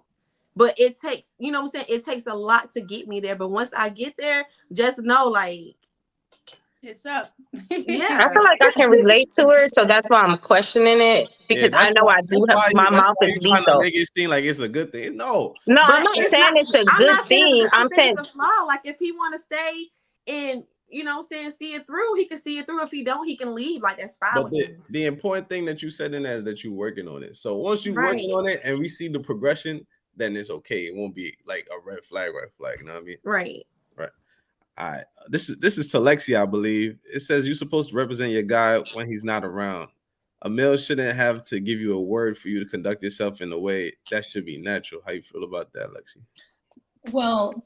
But it takes, you know what I'm saying? It takes a lot to get me there. But once I get there, just know, like, it's up. Yeah. I feel like I can relate to her, so that's why I'm questioning it, because I know I do have my mouth is trying to lethal. make it seem like it's a good thing. No, No, But I'm not saying it's a I'm good not saying thing. I'm saying it's a flaw. Like, if he want to stay and, you know what I'm saying, see it through, he can see it through. If he don't, he can leave. Like, that's fine. but the important thing that you said in that is that you're working on it. So once you're working on it and we see the progression, then it's okay. It won't be like a red flag. You know what I mean? Right. All right. This is to Lexi, I believe. It says you're supposed to represent your guy when he's not around. A male shouldn't have to give you a word for you to conduct yourself in a way that should be natural. How you feel about that, Lexi? Well,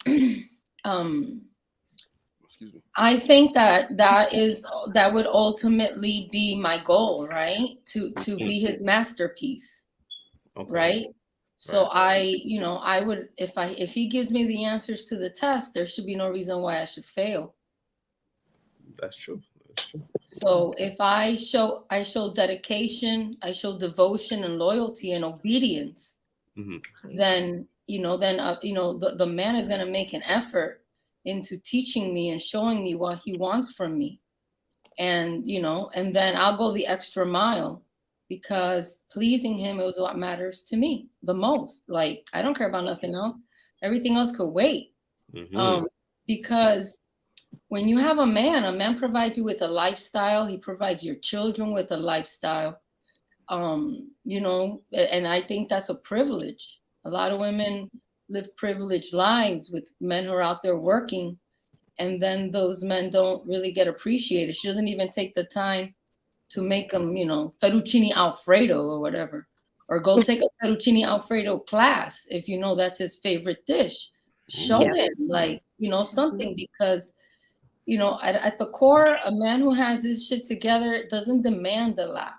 Excuse me. I think that would ultimately be my goal, right? To be his masterpiece, right? So I would, if he gives me the answers to the test, there should be no reason why I should fail. That's true. So if I show dedication, I show devotion and loyalty and obedience, then the man is going to make an effort into teaching me and showing me what he wants from me. And, and then I'll go the extra mile, because pleasing him is what matters to me the most. Like, I don't care about nothing else. Everything else could wait. Because when you have a man provides you with a lifestyle. He provides your children with a lifestyle. And I think that's a privilege. A lot of women live privileged lives with men who are out there working, and then those men don't really get appreciated. She doesn't even take the time to make them, fettuccine Alfredo or whatever, or go take a fettuccine Alfredo class if that's his favorite dish. Show him, like, something, because at the core, a man who has his shit together doesn't demand a lot.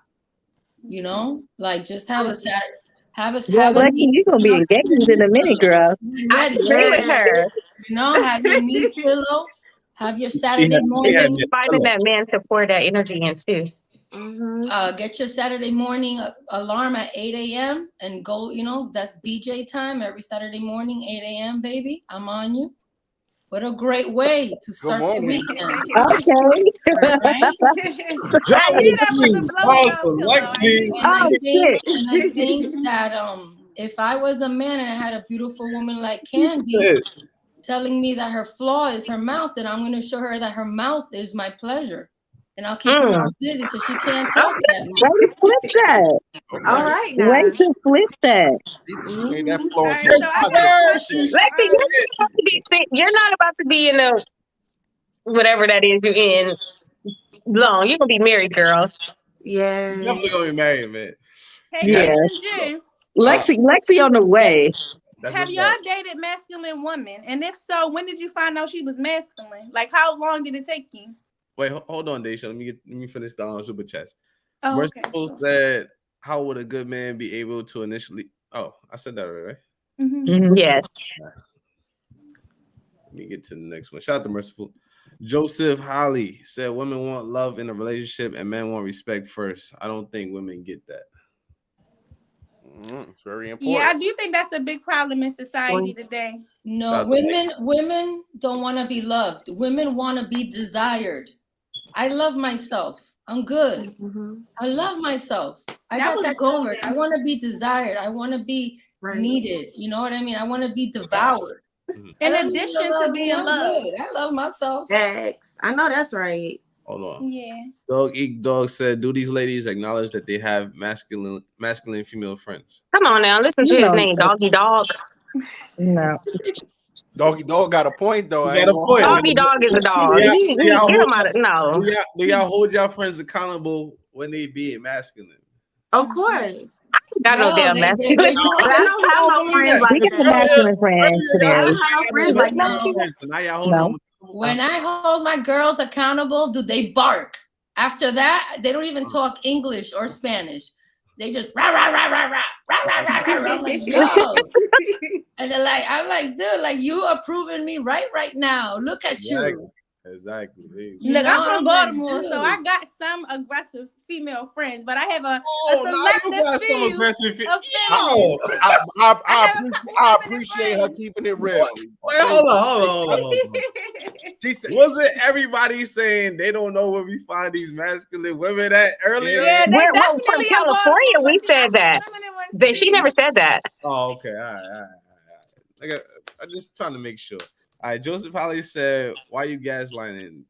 Like, just have a Saturday. Lexi, you're gonna be engaged in a minute, girl. I agree with her. Have your knee pillow. Have your Saturday morning. Finding that man to pour that energy in too. Get your Saturday morning alarm at 8 a.m. and go. That's BJ time every Saturday morning, 8 a.m. Baby, I'm on you. What a great way to start the weekend. Okay. And I think that if I was a man and I had a beautiful woman like Candy telling me that her flaw is her mouth, then I'm going to show her that her mouth is my pleasure. And I'll keep her mouth busy so she can't talk that much. Way to flip that. All right, now. Way to flip that. You're not about to be in the whatever that is you're in long. You're gonna be married, girl. Yeah. You're definitely gonna be married, man. Hey, Jen. Lexi on the way. Have y'all dated masculine women? And if so, when did you find out she was masculine? Like, how long did it take you? Wait, hold on, Daisha. Let me finish the super chat. Oh, Merciful said, "How would a good man be able to initially?" Oh, I said that right? Yes. Let me get to the next one. Shout out to Merciful. Joseph Holly said, "Women want love in a relationship, and men want respect first. I don't think women get that." It's very important. Yeah, I do think that's a big problem in society today. No, women don't want to be loved. Women want to be desired. I love myself. I'm good. I love myself. I got that covered. I want to be desired. I want to be needed. You know what I mean? I want to be devoured. In addition to being loved. I love myself. Thanks. I know that's right. Hold on. Yeah. Dog Eat Dog said, "Do these ladies acknowledge that they have masculine female friends?" Come on now, listen to his name, Doggy Dog. No. Doggy Dog got a point though. Doggy Dog is a dog. Do y'all hold y'all friends accountable when they being masculine? Of course. I got no damn masculine. I don't have no friends like that. We got masculine friends today. I don't have no friends like that. So now y'all hold them. When I hold my girls accountable, do they bark? After that, they don't even talk English or Spanish. They just rah rah rah rah rah rah rah rah rah. I'm like, yo. And they're like, I'm like, dude, like, you are proving me right now. Look at you. Exactly. Look, I'm from Baltimore, so I got some aggressive female friends, but I have a selective few of feminine. I appreciate her keeping it real. Wait, hold on. Was it everybody saying they don't know where we find these masculine women at earlier? Yeah, well, from California, we said that. She never said that. Oh, okay. All right. I'm just trying to make sure. All right, Joseph Holly said, "Why you gaslighting?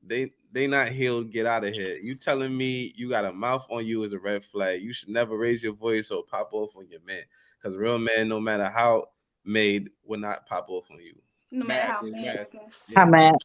They not healed. Get out of here. You telling me you got a mouth on you is a red flag. You should never raise your voice or pop off on your man. Because real man, no matter how made, will not pop off on you." No matter how mad. I'm mad.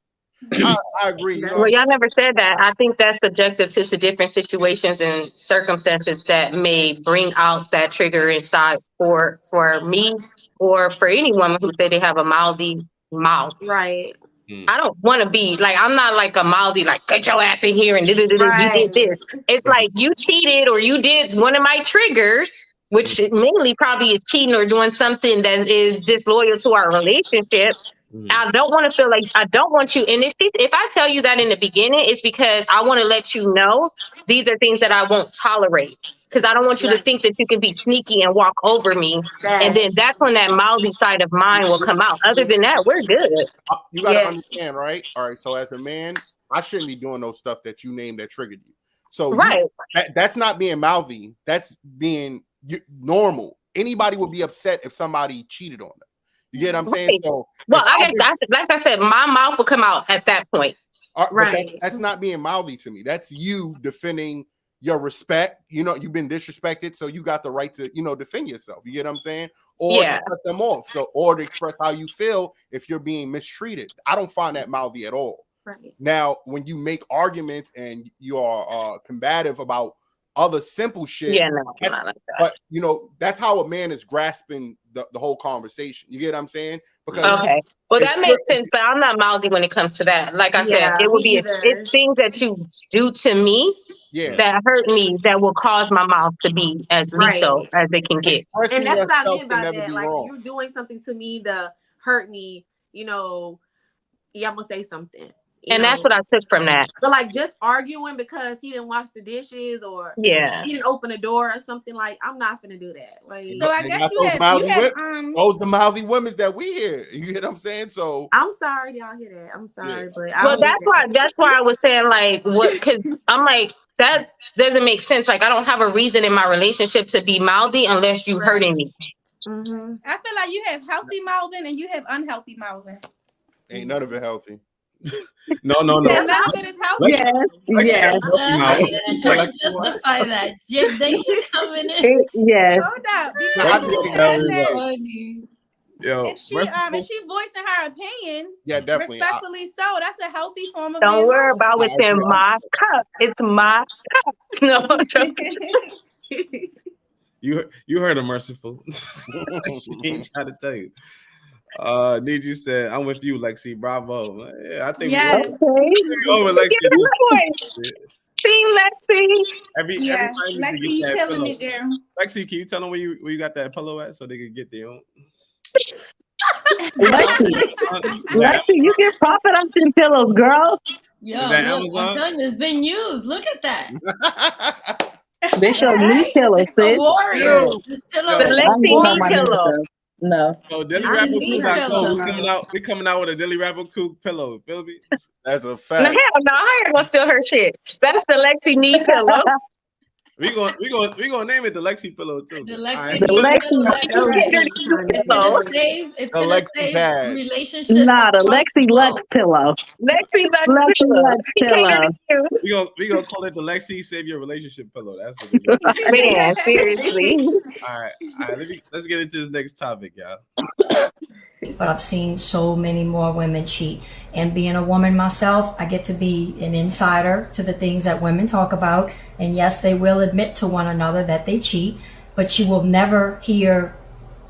I agree. Well, y'all never said that. I think that's subjective to different situations and circumstances that may bring out that trigger inside for me or for any woman who say they have a mouthy mouth. Right. I don't want to be like, I'm not like a mouthy, like, get your ass in here and you did this. It's like you cheated or you did one of my triggers, which mainly probably is cheating or doing something that is disloyal to our relationship. I don't want to feel like I don't want you. And if I tell you that in the beginning, it's because I want to let you know these are things that I won't tolerate. Because I don't want you to think that you can be sneaky and walk over me. And then that's when that mouthy side of mine will come out. Other than that, we're good. You got to understand, right? All right. So as a man, I shouldn't be doing those stuff that you named that triggered you. So that's not being mouthy. That's being normal. Anybody would be upset if somebody cheated on them. You get what I'm saying? So, well, I guess like I said, my mouth will come out at that point. But that's not being mouthy to me. That's you defending your respect. You know, you've been disrespected, so you got the right to, defend yourself. You get what I'm saying? Or to cut them off. So, or to express how you feel if you're being mistreated. I don't find that mouthy at all. Right. Now, when you make arguments and you are combative about other simple shit, but that's how a man is grasping the whole conversation. You get what I'm saying? Because well, that makes sense, but I'm not mouthy when it comes to that. Like I said, it would be it's things that you do to me that hurt me that will cause my mouth to be as lethal as it can get. And that's what I mean by that. Like, you're doing something to me to hurt me, I'm gonna say something. And that's what I took from that. So like just arguing because he didn't wash the dishes or he didn't open the door or something, like I'm not gonna do that. Like, so I guess those the mouthy women that we hear. You get what I'm saying? So I'm sorry y'all hear that. I'm sorry, but that's why I was saying like what, because I'm like, that doesn't make sense. Like I don't have a reason in my relationship to be mouthy unless you hurting me. Mm-hmm. I feel like you have healthy mouthing and you have unhealthy mouthing. Ain't none of it healthy. No. None of it is healthy. Yes. Justify that. They should come in. Yes. If she voicing her opinion, definitely, respectfully so, that's a healthy form of. Don't worry about what's in my cup. It's my cup. No, I'm joking. You heard her, Merciful. She ain't trying to tell you. Niju said, "I'm with you, Lexi. Bravo." Yeah, I think we're over, Lexi. Team Lexi. Every time Lexi, you killing me, girl. Lexi, can you tell them where you got that pillow at so they can get their own? Lexi, you get profit off them pillows, girl. Yo, I'm telling you, it's been used. Look at that. This your new pillow, sis. Warrior. This pillow is Lexi knee pillow. No. So Dailyrapupcrew, we coming out with a Dailyrapupcrew pillow. Feel me? That's a fact. No, hell no, I ain't gonna steal her shit. That's the Lexi knee pillow. We gonna name it the Lexi pillow too. The Lexi. It's gonna save relationship. Nah, the Lexi Lux pillow. Lexi Lux pillow. We gonna call it the Lexi Save Your Relationship pillow. That's what it is. Man, seriously. All right. Let's get into this next topic, y'all. But I've seen so many more women cheat. And being a woman myself, I get to be an insider to the things that women talk about. And yes, they will admit to one another that they cheat, but you will never hear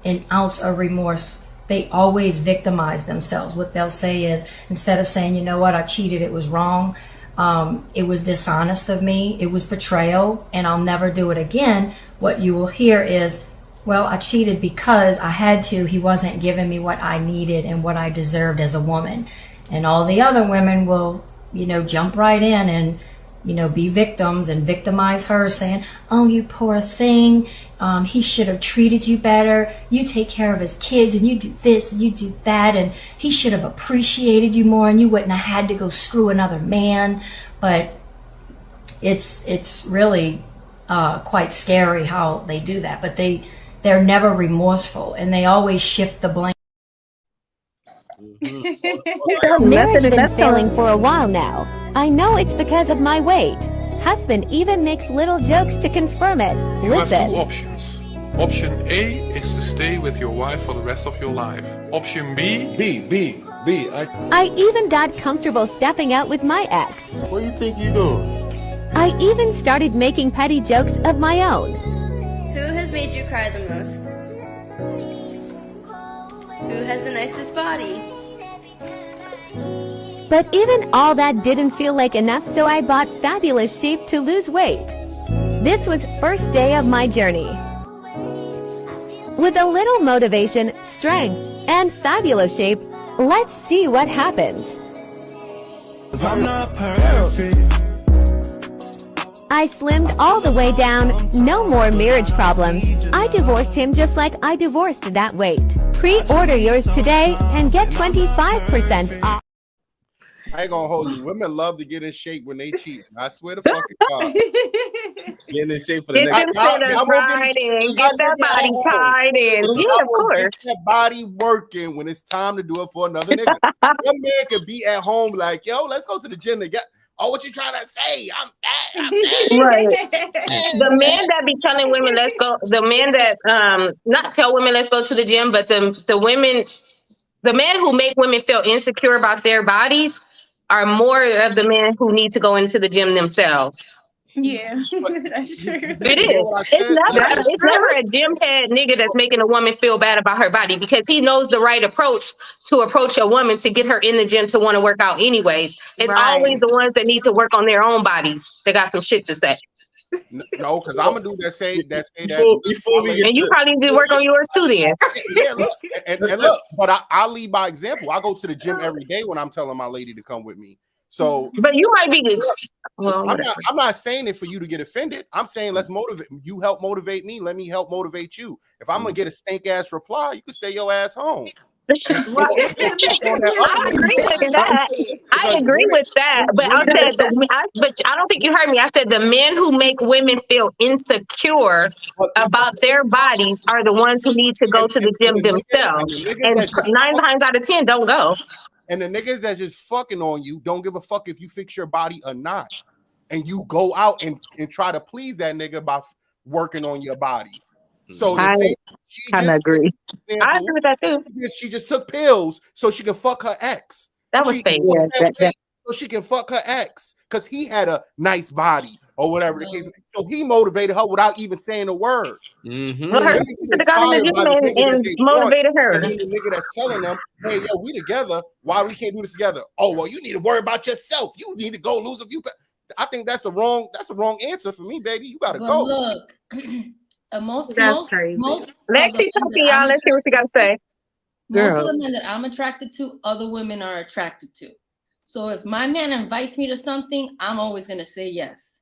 an ounce of remorse. They always victimize themselves. What they'll say is, instead of saying, you know what, I cheated, it was wrong, it was dishonest of me, it was betrayal, and I'll never do it again, what you will hear is, well, I cheated because I had to. He wasn't giving me what I needed and what I deserved as a woman. And all the other women will, jump right in and, be victims and victimize her, saying, oh, you poor thing. He should have treated you better. You take care of his kids and you do this and you do that. And he should have appreciated you more and you wouldn't have had to go screw another man. But it's really quite scary how they do that. But they're never remorseful, and they always shift the blame. Our marriage has been failing for a while now. I know it's because of my weight. Husband even makes little jokes to confirm it. You have two options. Option A is to stay with your wife for the rest of your life. Option B. I even got comfortable stepping out with my ex. What do you think you're doing? I even started making petty jokes of my own. Who has made you cry the most? Who has the nicest body? But even all that didn't feel like enough, so I bought Fabulous Shape to lose weight. This was first day of my journey. With a little motivation, strength, and Fabulous Shape, let's see what happens. I'm not perfect. I slimmed all the way down, no more marriage problems. I divorced him just like I divorced that weight. Pre-order yours today and get 25% off. I ain't gonna hold you. Women love to get in shape when they cheat. I swear to fucking God. Getting in shape for the Get next. them sinners right in. Get that body tied in. Yeah, of course. Get that body working when it's time to do it for another nigga. Your man could be at home like, yo, let's go to the gym to get. Oh, what you trying to say? I'm fat. I'm fat. Right. The men that be telling women let's go, the men that not tell women let's go to the gym, but the men who make women feel insecure about their bodies are more of the men who need to go into the gym themselves. Yeah, that's true. It is. It's never a gym head nigga that's making a woman feel bad about her body, because he knows the right approach to approach a woman to get her in the gym to want to work out anyways. It's always the ones that need to work on their own bodies. They got some shit to say. No, because I'm gonna do that. Before we get and you probably need to work on yours too then. Yeah, look, and look, but I lead by example. I go to the gym every day when I'm telling my lady to come with me. So, but you might be. Well, I'm not saying it for you to get offended. I'm saying let's motivate. You help motivate me. Let me help motivate you. If I'm gonna get a stink ass reply, you can stay your ass home. I agree with that. I agree with that. But I said, but I don't think you heard me. I said the men who make women feel insecure about their bodies are the ones who need to go to the gym themselves. And 9 times out of 10 don't go. And the niggas that's just fucking on you don't give a fuck if you fix your body or not. And you go out and try to please that nigga by working on your body. So I kind of agree. I agree with that too. She just took pills so she can fuck her ex. That was fake. So she can fuck her ex because he had a nice body or whatever the case. So he motivated her without even saying a word. Mm-hmm. Well, her sister got in the gym and motivated her. And then the nigga that's telling them, hey, yo, we together. Why we can't do this together? Oh, well, you need to worry about yourself. You need to go lose a few. I think that's the wrong answer for me, baby. You gotta go. Look. Most Lexi talking, y'all. Let's see what you got to say. Most of the men that I'm attracted to, other women are attracted to. So if my man invites me to something, I'm always gonna say yes.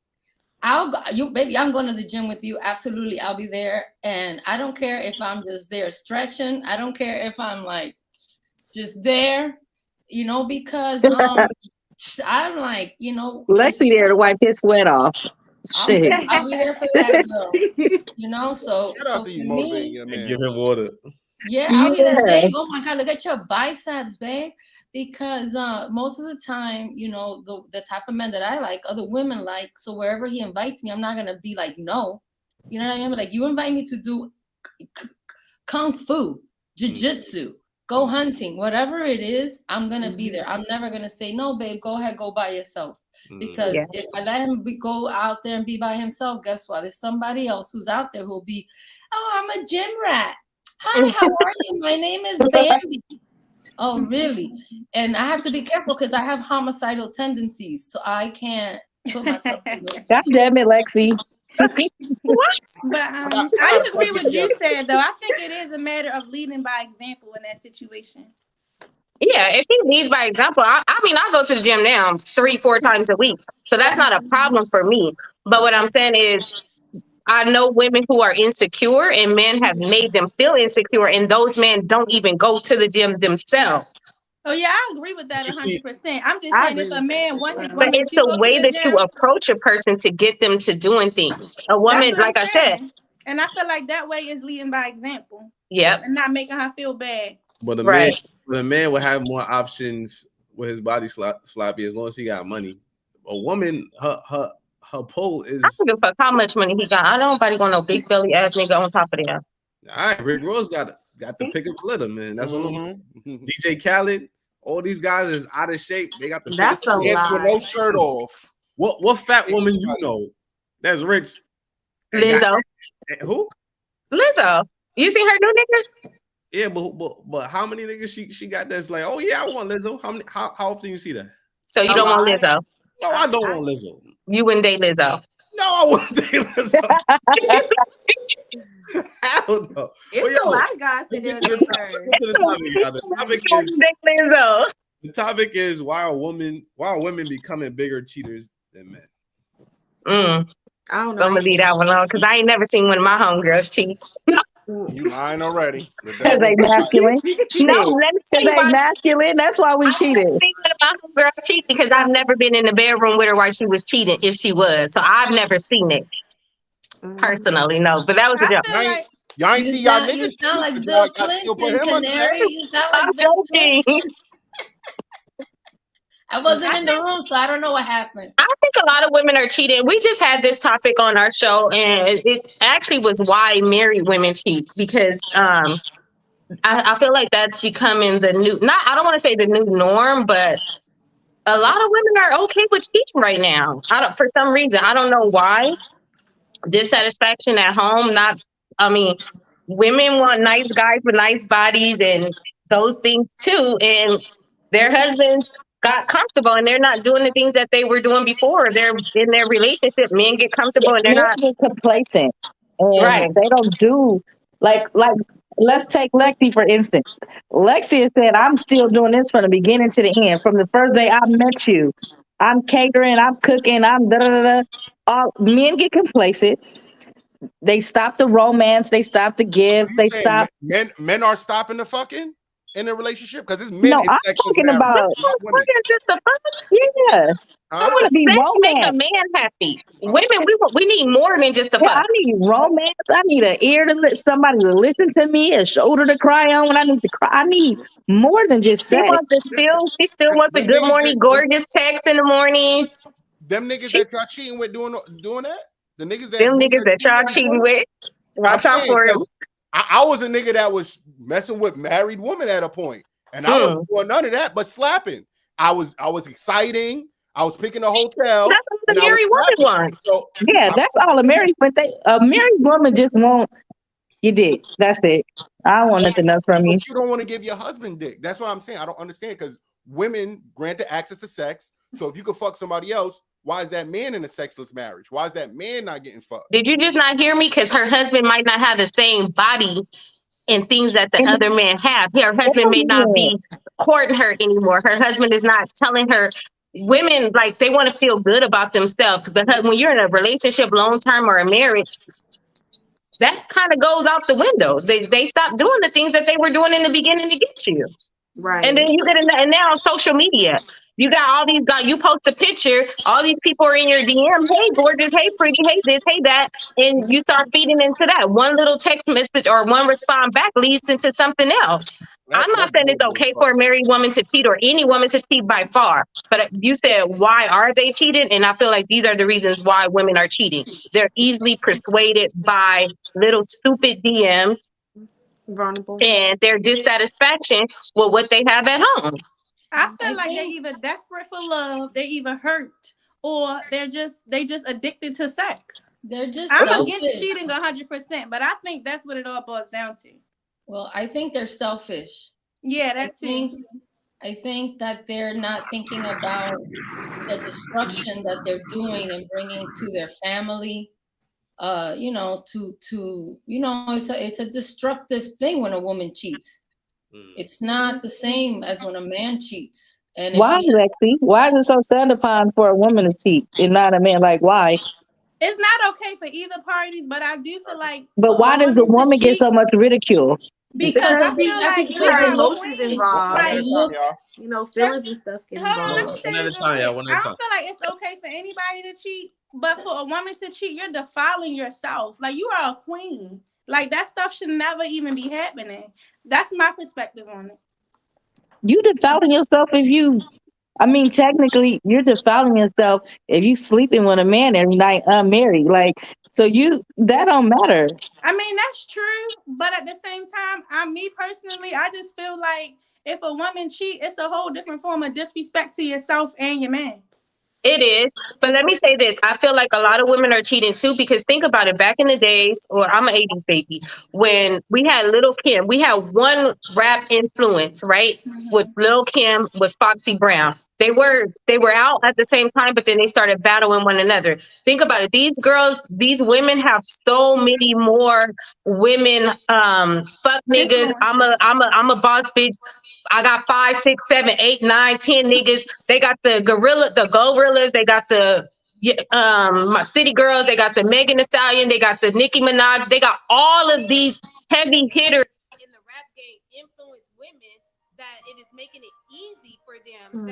I'm going to the gym with you. Absolutely, I'll be there. And I don't care if I'm just there stretching. I don't care if I'm like just there, because I'm like, Lexi there to wipe his sweat off. I'll be there for that girl, so for me, and give him water. Yeah, I'll be there, babe. Oh my God, look at your biceps, babe. Because most of the time, the type of men that I like, other women like. So wherever he invites me, I'm not gonna be like, no. You know what I mean? But like, you invite me to do kung fu, jiu-jitsu, go hunting, whatever it is, I'm gonna be there. I'm never gonna say, no, babe, go ahead, go by yourself. Because if I let him go out there and be by himself, guess what? There's somebody else who's out there who'll be, oh, I'm a gym rat. Hi, how are you? My name is Bambi. Oh, really? And I have to be careful because I have homicidal tendencies, so I can't put myself in those. God damn it, Lexi. What? But I agree with what you said, though. I think it is a matter of leading by example in that situation. Yeah, if he leads by example, I go to the gym now 3-4 times a week. So that's not a problem for me. But what I'm saying is I know women who are insecure and men have made them feel insecure, and those men don't even go to the gym themselves. Oh yeah, I agree with that 100%. I'm just saying if a man wants his woman but it's to the go way to the that gym, you approach a person to get them to doing things. A woman, like I said. And I feel like that way is leading by example. Yep. And not making her feel bad. But the man will have more options with his body sloppy as long as he got money. A woman, her pull is. I don't give a fuck how much money he got. I don't nobody want no big belly ass nigga on top of them. All right, Rick Ross got the pick up litter, man. That's what I'm DJ Khaled. All these guys is out of shape. They got the that's a lie. With no shirt off. What fat woman you know that's rich? Lizzo. Who? Lizzo. You seen her new niggas? Yeah, but how many niggas she got that's like, oh yeah, I want Lizzo. How often you see that? So you don't want Lizzo? No, I don't want Lizzo. You wouldn't date Lizzo? No, I wouldn't date Lizzo. Hell no. It's a lot of guys that don't date her. The topic is why are women becoming bigger cheaters than men? I don't know. I'm gonna leave that one alone because I ain't never seen one of my homegirls cheat. You lying already. Because they masculine. No, let me tell you why. Masculine. That's why we cheated. I don't think one of my homegirls cheat because I've never been in the bedroom with her while she was cheating. If she was, so I've never seen it personally. No, but that was a joke. Y'all ain't see y'all niggas. You sound like Bill Clinton, Canary. You sound like Bill Clinton. I wasn't in the room, so I don't know what happened. I think a lot of women are cheating. We just had this topic on our show, and it actually was why married women cheat because I feel like that's becoming the new. I don't want to say the new norm, but a lot of women are okay with cheating right now. For some reason, I don't know why. Dissatisfaction at home. Women want nice guys with nice bodies and those things too, and their husbands got comfortable and they're not doing the things that they were doing before. They're in their relationship. Men get comfortable and they're not get complacent. And right. They don't do like let's take Lexi for instance. Lexi has said, I'm still doing this from the beginning to the end. From the first day I met you, I'm catering, I'm cooking, I'm da da da. All men get complacent. They stop the romance. They stop the give. They stop. Men are stopping the fucking in a relationship because it's men. No, I'm talking about just a yeah. I want to be romance. Make a man happy. Women, we need more than just a fuck. I need romance. I need an ear to somebody to listen to me, a shoulder to cry on when I need to cry. I need more than just she sex. She still wants a good morning, gorgeous text in the morning. Them niggas that y'all cheating with doing that. The niggas that y'all cheating with. Watch out for it. I was a nigga that was messing with married women at a point, and I wasn't doing none of that but slapping. I was exciting. I was picking a hotel. That's what the married woman wants. So yeah, that's all a married. But a married woman just won't. You dick. That's it. I don't want nothing else from you. But you don't want to give your husband dick. That's what I'm saying. I don't understand because women granted access to sex. So if you could fuck somebody else, why is that man in a sexless marriage? Why is that man not getting fucked? Did you just not hear me? Because her husband might not have the same body and things that the other man have. Her husband may not be courting her anymore. Her husband is not telling her. Women, like, they want to feel good about themselves. Because when you're in a relationship, long term or a marriage, that kind of goes out the window. They stop doing the things that they were doing in the beginning to get you. Right. And then you get and now on social media, you got all these guys, you post a picture, all these people are in your DM, hey gorgeous, hey pretty, hey this, hey that, and you start feeding into that. One little text message or one respond back leads into something else. I'm not saying it's okay for a married woman to cheat or any woman to cheat by far, but you said, why are they cheating? And I feel like these are the reasons why women are cheating. They're easily persuaded by little stupid DMs, vulnerable, and their dissatisfaction with what they have at home. I feel like they're either desperate for love, they either hurt, or they just addicted to sex. They're just I'm against cheating 100%, but I think that's what it all boils down to. Well, I think they're selfish. Yeah, that's it. I think that they're not thinking about the destruction that they're doing and bringing to their family. It's a destructive thing when a woman cheats. It's not the same as when a man cheats. And why, Lexi? Why is it so frowned upon for a woman to cheat and not a man? Like, why? It's not okay for either parties, but I do feel like. But why does the woman get so much ridicule? Because I feel like her emotions involved. Like, feelings and stuff get involved. Hold on, let me say this real quick. I don't feel like it's okay for anybody to cheat, but for a woman to cheat, you're defiling yourself. Like, you are a queen. Like, that stuff should never even be happening. That's my perspective on it. You defiling yourself if you, technically, you're defiling yourself if you sleeping with a man every night unmarried. Like, so that don't matter. That's true. But at the same time, me personally, I just feel like if a woman cheat, it's a whole different form of disrespect to yourself and your man. It is. But let me say this. I feel like a lot of women are cheating too because think about it. Back in the days, or I'm an 80s baby, when we had Little Kim, we had one rap influence, right? With Lil Kim was Foxy Brown. They were out at the same time, but then they started battling one another. Think about it. These women have so many more women fuck niggas. I'm a boss bitch. I got 5, 6, 7, 8, 9, 10 niggas. They got the gorillas. They got the my city girls. They got the Megan Thee Stallion. They got the Nicki Minaj. They got all of these heavy hitters in the rap game influence women that it is making it easy for them.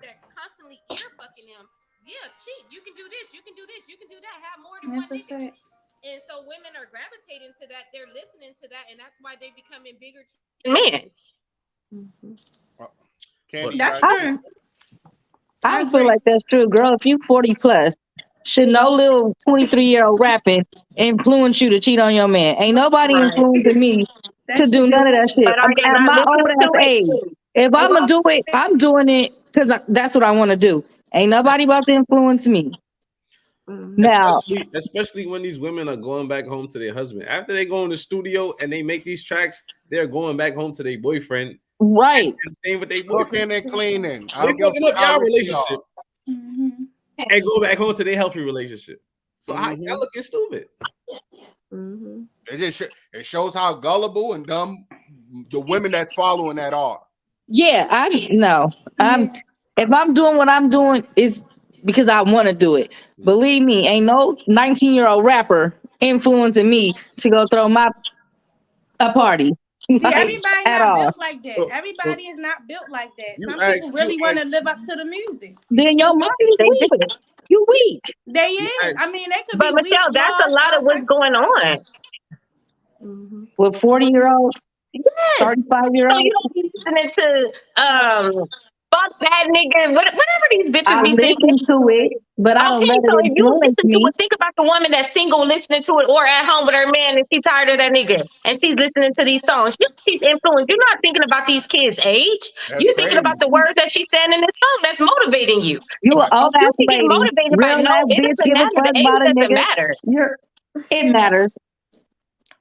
That's constantly ear fucking them. Yeah, cheat. You can do this. You can do this. You can do that. Have more than one nigga. And so women are gravitating to that. They're listening to that, and that's why they're becoming bigger men. That's true. I feel like that's true, girl. If you 40 plus, should no little 23-year-old rapping influence you to cheat on your man? Ain't nobody influencing me to do none of that shit. At my old ass age, if I'm gonna do it, I'm doing it because that's what I want to do. Ain't nobody about to influence me. Now, especially when these women are going back home to their husband after they go in the studio and they make these tracks, they're going back home to their boyfriend, right? And staying with their boyfriend, cooking and cleaning. They fucking up y'all relationship, and go back home to their healthy relationship. So y'all looking stupid. It shows how gullible and dumb the women that's following that are. Yeah, if I'm doing what I'm doing, is because I want to do it. Believe me, ain't no 19-year-old rapper influencing me to go throw a party. Everybody not built like that. Everybody is not built like that. Some people really want to live up to the music. Then your mind is weak. You weak. They is. I mean, they could but be Michelle, weak. That's a lot of what's going on. With 40-year-olds, yes. 35-year-olds. So you don't be listening to fuck that nigga, whatever these bitches I be listen singing. to it, but I don't let it if you influence listen me. to it, think about the woman that's single listening to it or at home with her man and she's tired of that nigga and she's listening to these songs. She's influenced. You're not thinking about these kids' age. You're thinking about the words that she's saying in this song that's motivating you. You an old ass You get lady, motivated by real ass it bitch, doesn't give a matter. fuck The age about a doesn't nigga. matter. It matters.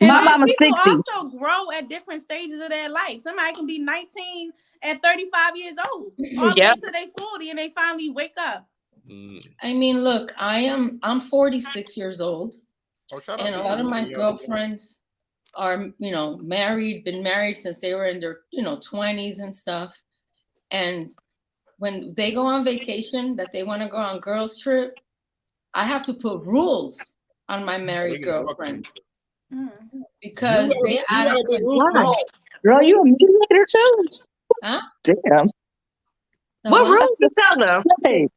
And My mama's people 60. also grow at different stages of their life. Somebody can be 19 at 35 years old, all the way to they 40, and they finally wake up. I mean, look, I'm 46 years old, and a lot of my girlfriends are, been married since they were in their, 20s and stuff. And when they go on vacation, that they want to go on girls' trip, I have to put rules on my married girlfriend. Because they out of control. Girl, you a mediator too? Huh? Damn. What rules you tell them? Hey.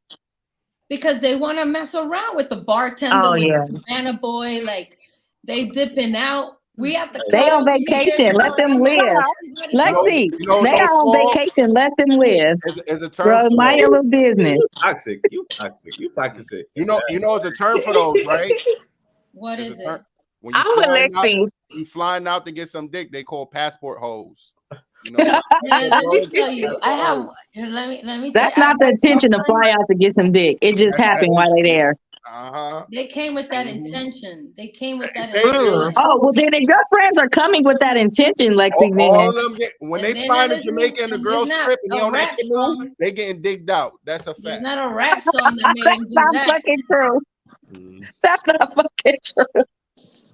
Because they want to mess around with the bartender, with the cabana boy, like they dipping out. We have to. They on vacation. Let them live. Lexi, they are on vacation. Let them live. It's a term. Bro, mind your little business. You toxic. You toxic. You know, it's a term for those, right? What is it? When you flying out to get some dick, they call passport hoes. Let me tell you, I have. Let me. That's not the intention to fly out to get some dick. It just happened while they're there. They came with that intention. They came with that intention. Oh, well, then your friends are coming with that intention, Lexi. All of them when they fly to Jamaica and the girls trip and they on that canoe, they getting digged out. That's a fact. There's not a rap song that made them do that. That's not fucking true. That's not fucking true.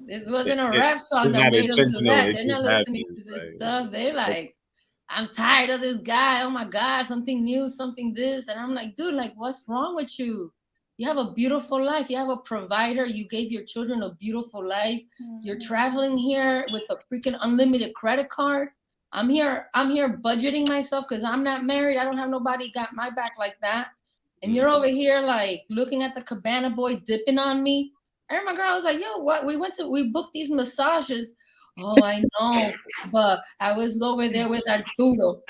It wasn't a rap song that made them do that. They're not listening to this stuff. They like, I'm tired of this guy. Oh my God, something new, something this. And I'm like, dude, like, what's wrong with you? You have a beautiful life. You have a provider. You gave your children a beautiful life. You're traveling here with a freaking unlimited credit card. I'm here budgeting myself because I'm not married. I don't have nobody got my back like that. And you're over here like looking at the cabana boy dipping on me. I remember my girl was like, yo, what? We booked these massages. Oh, I know. But I was over there with Arturo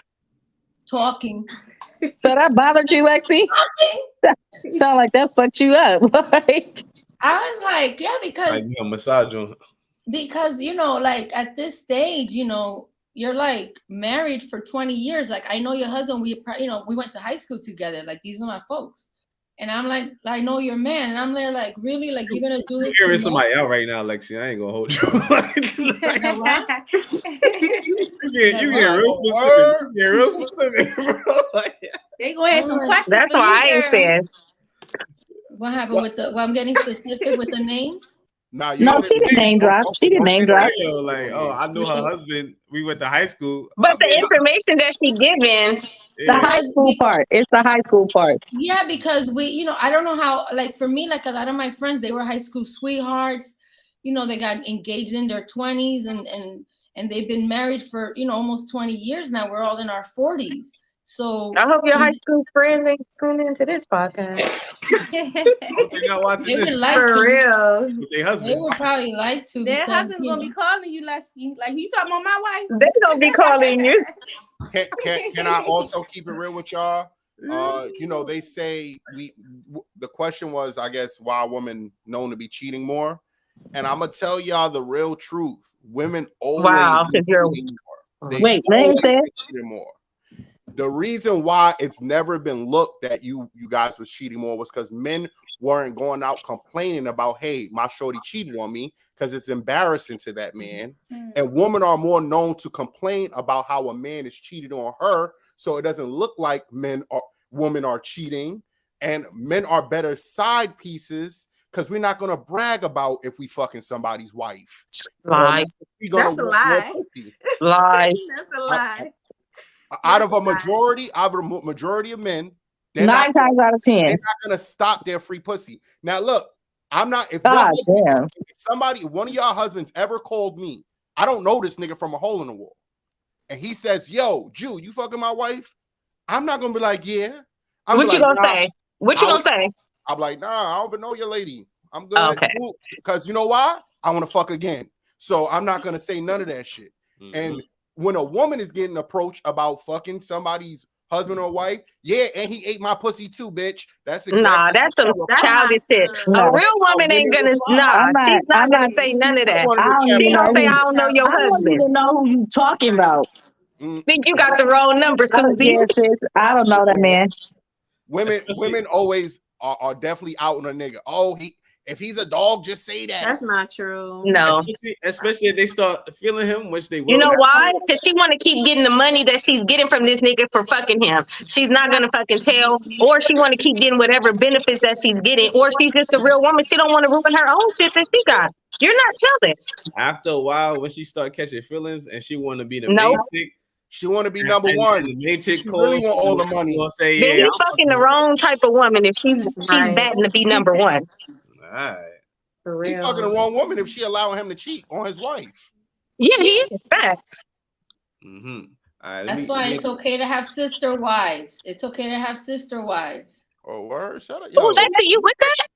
talking. So that bothered you, Lexi? Sound like that fucked you up. I was like, yeah, because like, massage on. Because like at this stage, you're like married for 20 years. Like I know your husband. We went to high school together. Like these are my folks. And I'm like, I know your man. And I'm there like, really? Like, you're going to do this? You're hearing somebody out right now, Lexi. I ain't going to hold you. You get real specific. You get real specific, bro. They go ahead some questions. That's why I ain't saying. What happened with the? Well, I'm getting specific with the names. Nah, No, she didn't name drop. She didn't name drop. Like, oh, I knew her husband. We went to high school. But the information that she given, the high school part. It's the high school part. Yeah, because I don't know how. Like for me, like a lot of my friends, they were high school sweethearts. They got engaged in their 20s and they've been married for almost 20 years now. We're all in our 40s. So I hope your high school friends ain't tuning into this podcast. They would like for to. real. They would probably like to. Their husband's gonna be calling you, Lexi. Like, you talking about my wife? They gonna be calling you. Can I also keep it real with y'all? They say the question was, I guess, why women known to be cheating more. And I'm gonna tell y'all the real truth. Women always cheating more. Wait, let me say cheating more. The reason why it's never been looked that you guys was cheating more was because men weren't going out complaining about, hey, my shorty cheated on me, because it's embarrassing to that man. And women are more known to complain about how a man is cheated on her, so it doesn't look like women are cheating, and men are better side pieces because we're not gonna brag about if we fucking somebody's wife. Lies. That's a lie. Lies. That's a lie. Out of a majority of men, 9 times out of 10, they're not gonna stop their free pussy. Now, look, I'm not. If one of y'all husbands ever called me, I don't know this nigga from a hole in the wall, and he says, "Yo, Jew, you fucking my wife," I'm not gonna be like, "Yeah." What you gonna say? What you gonna say? I'm like, "Nah, I don't even know your lady. I'm good." Okay. Because you know why? I want to fuck again, so I'm not gonna say none of that shit. And when a woman is getting approached about fucking somebody's husband or wife, yeah, and he ate my pussy too, bitch. That's exactly that's some childish shit. A real woman ain't gonna. She's not gonna say none of that. She gonna say, "I don't know your husband." I don't even know who you talking about. Think you got the wrong number, Susie? Yes, I don't know that man. Women always are definitely out on a nigga. Oh, if he's a dog, just say that. That's not true. No. Especially if they start feeling him, which they will. You know why? Because she want to keep getting the money that she's getting from this nigga for fucking him. She's not going to fucking tell, or she want to keep getting whatever benefits that she's getting, or she's just a real woman. She don't want to ruin her own shit that she got. You're not telling. After a while, when she start catching feelings and she want to be the Nope. main chick, she want to be number one. The main chick really want all the money. Say, then yeah, you fucking the wrong type of woman if she's batting to be number one. All right. He's fucking the wrong woman if she allowing him to cheat on his wife. Yeah, he is. Facts. That's why it's okay to have sister wives. It's okay to have sister wives. Oh, word. Shut up. Oh, Lexi, you with that?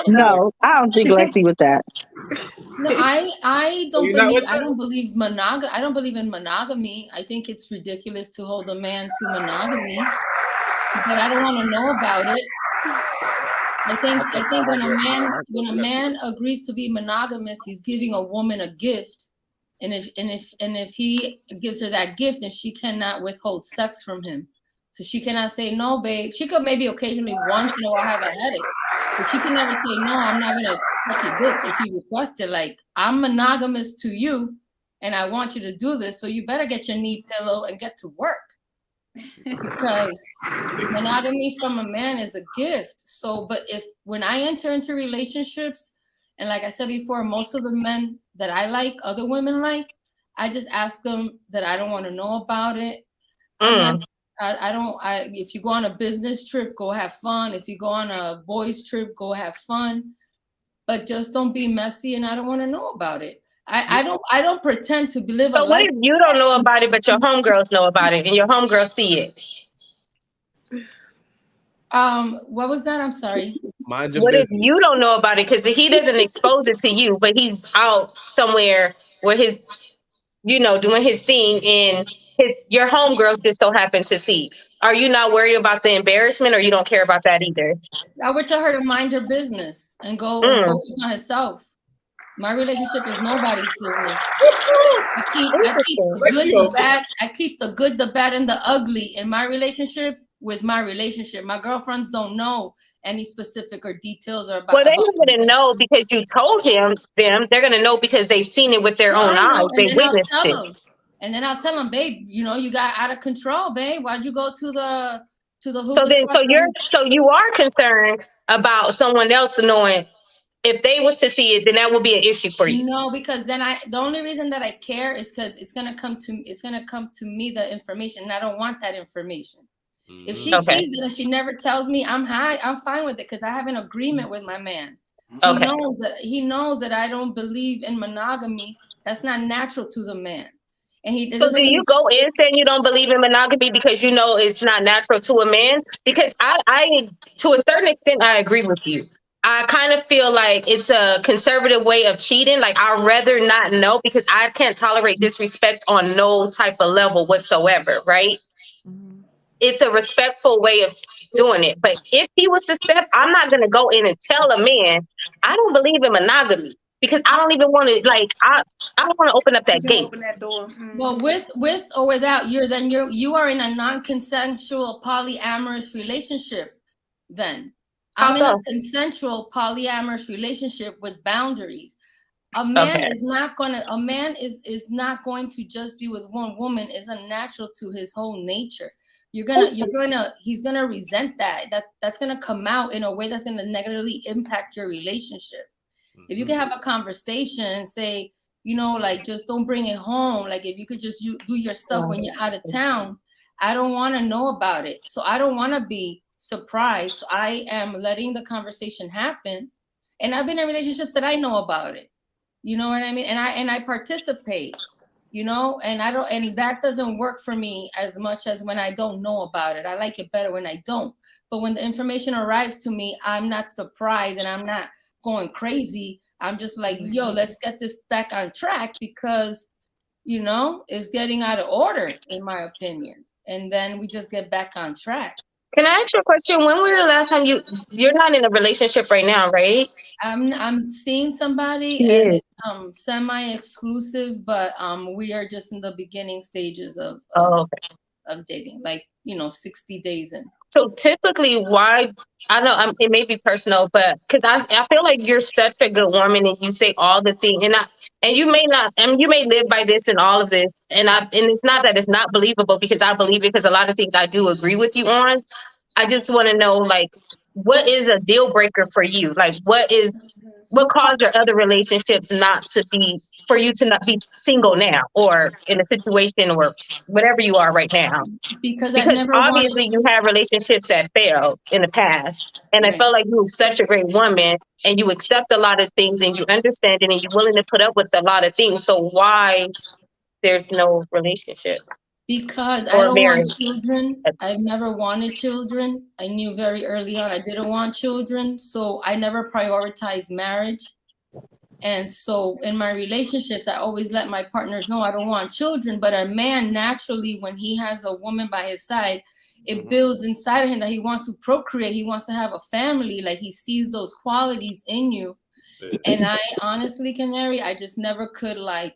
No, I don't think Lexi with that. No, I don't believe monogamy. I don't believe in monogamy. I think it's ridiculous to hold a man to monogamy, but I don't want to know about it. I think when a man agrees to be monogamous, he's giving a woman a gift, and if he gives her that gift, then she cannot withhold sex from him. So she cannot say, "No, babe." She could maybe occasionally once in a while have a headache, but she can never say, "No, I'm not gonna fuck your dick." If you request it, like, "I'm monogamous to you, and I want you to do this, so you better get your knee pillow and get to work." Because monogamy from a man is a gift. So, but when I enter into relationships, and like I said before, most of the men that I like, other women like, I just ask them that I don't want to know about it. If you go on a business trip, go have fun. If you go on a boys trip, go have fun. But just don't be messy, and I don't want to know about it. I don't pretend to live a life. So what if you don't know about it, but your homegirls know about it, and your homegirls see it? What was that? I'm sorry. What if you don't know about it because he doesn't expose it to you, but he's out somewhere where his, doing his thing, and your homegirls just so happen to see? Are you not worried about the embarrassment, or you don't care about that either? I would tell her to mind her business and go and focus on herself. My relationship is nobody's business. I keep the good, the bad, and the ugly in my relationship, with my relationship. My girlfriends don't know any specific or details or about. Well, they're not gonna know because you told them. They're gonna know because they've seen it with their own eyes. They witnessed it. And then I'll tell them, babe, you know, you got out of control, babe. Why'd you go to the So you are concerned about someone else knowing. If they was to see it, then that would be an issue for you. No, because then the only reason that I care is because it's gonna come to me the information, and I don't want that information. If she sees it and she never tells me, I'm fine with it because I have an agreement with my man. He knows that I don't believe in monogamy. That's not natural to the man. And so do you go in saying you don't believe in monogamy because you know it's not natural to a man? Because I to a certain extent, I agree with you. I kind of feel like it's a conservative way of cheating. Like, I'd rather not know because I can't tolerate disrespect on no type of level whatsoever, right? It's a respectful way of doing it. But if he was to step, I'm not going to go in and tell a man, I don't believe in monogamy because I don't even want to, like, I don't want to open up that gate. Open that door. Well, with or without, you are in a non-consensual polyamorous relationship then. I'm in a consensual polyamorous relationship with boundaries. A man is not going to just be with one woman. Is unnatural to his whole nature. He's gonna resent that. That's gonna come out in a way that's gonna negatively impact your relationship. If you can have a conversation and say, you know, like, just don't bring it home. Like, if you could just do your stuff when you're out of town. I don't want to know about it. So I don't want to be surprised. So I am letting the conversation happen. And I've been in relationships that I know about it. You know what I mean? And I participate, you know, and that doesn't work for me as much as when I don't know about it. I like it better when I don't. But when the information arrives to me, I'm not surprised and I'm not going crazy. I'm just like, yo, let's get this back on track because, you know, it's getting out of order, in my opinion. And then we just get back on track. Can I ask you a question? When was the last time you're not in a relationship right now, right? I'm seeing somebody and it's semi-exclusive, but we are just in the beginning stages of dating, like, you know, 60 days in. So typically, why? I know it may be personal, but because I feel like you're such a good woman and you say all the things, and you may not, and you may live by this and all of this, and it's not that it's not believable because I believe it because a lot of things I do agree with you on. I just want to know, like, what is a deal breaker for you? Like, what caused your other relationships for you to not be single now or in a situation or whatever you are right now? Because obviously you have relationships that failed in the past. And I felt like you were such a great woman and you accept a lot of things and you understand it and you're willing to put up with a lot of things. So why there's no relationship? Because I don't want children. I've never wanted children. I knew very early on I didn't want children. So I never prioritized marriage. And so in my relationships, I always let my partners know I don't want children. But a man, naturally, when he has a woman by his side, it builds inside of him that he wants to procreate. He wants to have a family. Like, he sees those qualities in you. And I honestly, Canary, I just never could, like,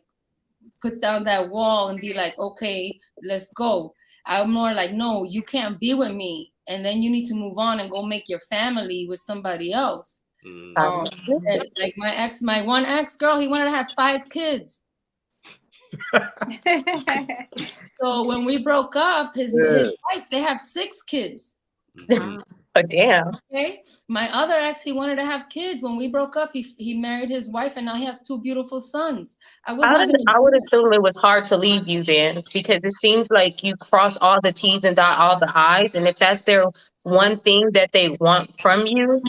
put down that wall and be like, okay, let's go. I'm more like, no, you can't be with me. And then you need to move on and go make your family with somebody else. And like my one ex girl, he wanted to have 5 kids. So when we broke up, his wife, they have 6 kids. Oh, damn. Okay. My other ex, he wanted to have kids. When we broke up, he married his wife and now he has 2 beautiful sons. I would assume it was hard to leave you then because it seems like you cross all the T's and dot all the I's. And if that's their one thing that they want from you,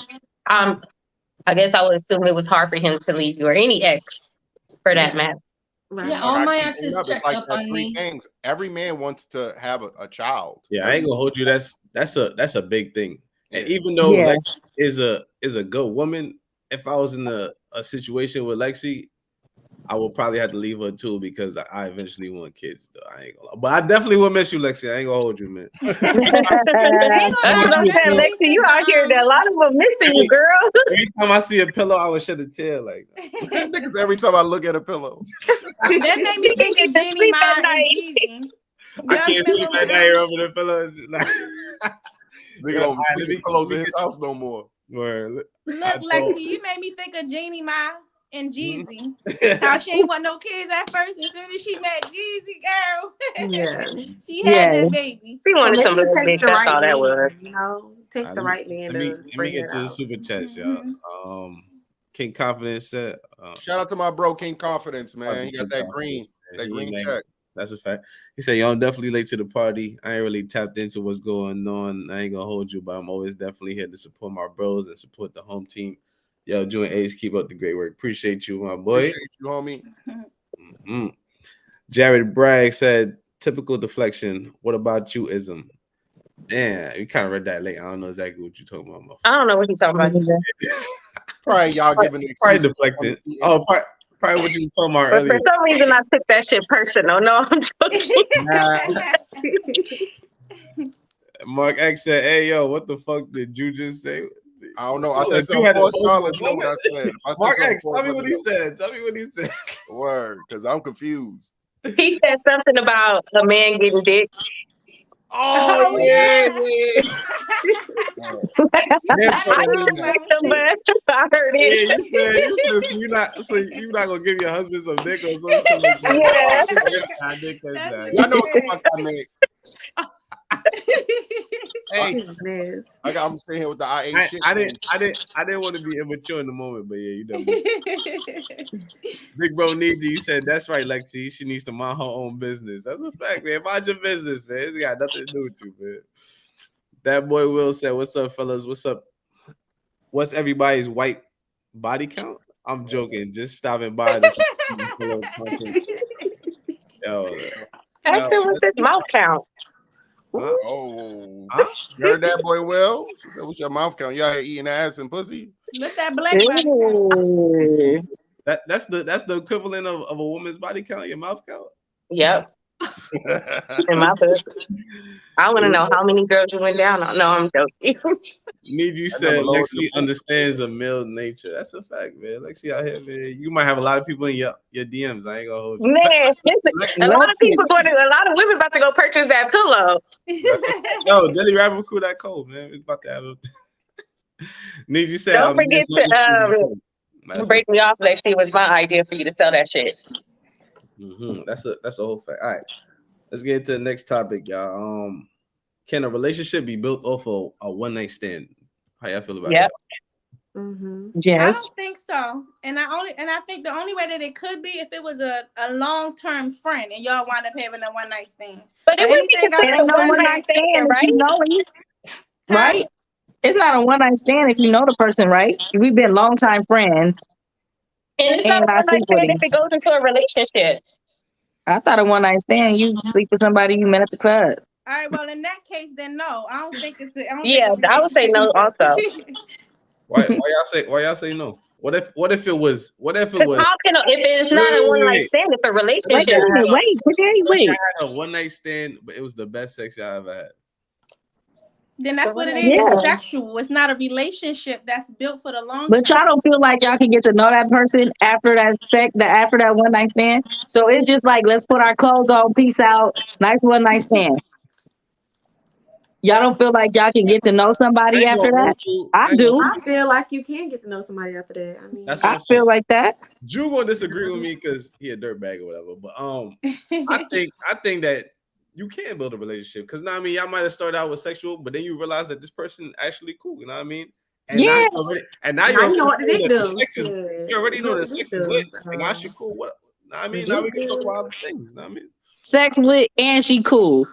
I guess I would assume it was hard for him to leave you or any ex for that matter. Right. Yeah, all my exes checked up on me. Every man wants to have a child. Yeah, I ain't gonna hold you. That's a big thing. And even though Lexi is a good woman, if I was in a situation with Lexi, I would probably have to leave her too because I eventually want kids. Though I ain't gonna lie. But I definitely will miss you, Lexi. I ain't gonna hold you, man. That's what I'm saying, Lexi. You out here, a lot of them missing you, girl. Every time I see a pillow, I would shed a tear. Like, niggas, every time I look at a pillow. That made me think of Jenny, Mine, and Jeezy. I can't sleep at night over the pillow. Nigga don't be close to his house no more. Look, Lexi, you made me think of Jeannie Ma and Jeezy. How she ain't want no kids at first. As soon as she met Jeezy, girl, she had that baby. She wanted some takes big. the That's right all that was. man, you know, takes the right man to Let me get to the super chats, y'all. King Confidence said, shout out to my bro King Confidence, man. He got that green check. That's a fact. He said, y'all definitely late to the party. I ain't really tapped into what's going on. I ain't gonna hold you, but I'm always definitely here to support my bros and support the home team. Yo, Drew and Ace, keep up the great work. Appreciate you, my boy. Appreciate you, homie. Jared Bragg said, typical deflection. What about you, ism? Damn, you kind of read that late. I don't know exactly what you're talking about. I don't know what you're talking about either. Probably y'all giving it. Probably deflected. Oh, probably what you were talking about earlier. For some reason, I took that shit personal. No, I'm joking. Mark X said, hey, yo, what the fuck did you just say? I don't know. I said something for Charlotte. You know what I said. Mark X, tell me what he said. Word, because I'm confused. He said something about a man getting dick. Oh, yeah. I heard it. Yeah, you said you're not gonna give your husband some dick or something. I know what the fuck I meant. Hey, I'm sitting here with the I shit. I didn't want to be immature in the moment, but yeah, you know. Big bro needs you. You said that's right, Lexi. She needs to mind her own business. That's a fact, man. Mind your business, man. It's got nothing to do with you, man. That boy Will said, "What's up, fellas? What's up? What's everybody's white body count?" I'm joking. Just stopping by. Actually, what's his mouth count? You heard that, boy? Will? She said, what's your mouth count? You out here eating ass and pussy? What's that black body? That's the equivalent of a woman's body count. Your mouth count. Yep. In my book, I want to know how many girls you went down on. No, I'm joking. Need you said Lexi understands a male nature. That's a fact, man. Lexi out here, man. You might have a lot of people in your DMs. I ain't gonna hold you. Man, a lot of women about to go purchase that pillow. Yo, Dailyrapupcrew that cold, man. It's about to have a. Need you said. Don't forget to break me off, Lexi. It was my idea for you to sell that shit. That's a whole fact. All right, let's get into the next topic, y'all. Can a relationship be built off of a one night stand? How y'all feel about that? Yes. I don't think so. And I think the only way that it could be if it was a long-term friend and y'all wind up having a one night stand. But it wouldn't be considered no one night stand, right? Right? It's not a one night stand if you know the person, right? We've been longtime friends. And it's not a one night stand if it goes into a relationship. I thought a one night stand, you sleep with somebody you met at the club. All right, well, in that case, then no. I don't think it's. I would say no also. Why y'all say no? What if it was? How can if it's not a one night stand, it's a relationship? Wait. I had a one night stand, but it was the best sex y'all ever had. Then that's what it is. Yeah. It's sexual. It's not a relationship that's built for the long term. But y'all don't feel like y'all can get to know that person after that after that one night stand. So it's just like, let's put our clothes on, peace out, nice one night stand. Y'all don't feel like y'all can get to know somebody after that? I do. I feel like you can get to know somebody after that. I mean, I feel like that. Drew gonna disagree with me because he a dirtbag or whatever. But I think that you can build a relationship because I mean, y'all might have started out with sexual, but then you realize that this person actually cool. You know what I mean? And yeah. Now you know what they do. You already know the sex is lit. And now she cool. What? I mean, now we can talk about other things. You know what I mean? Sex lit and she cool.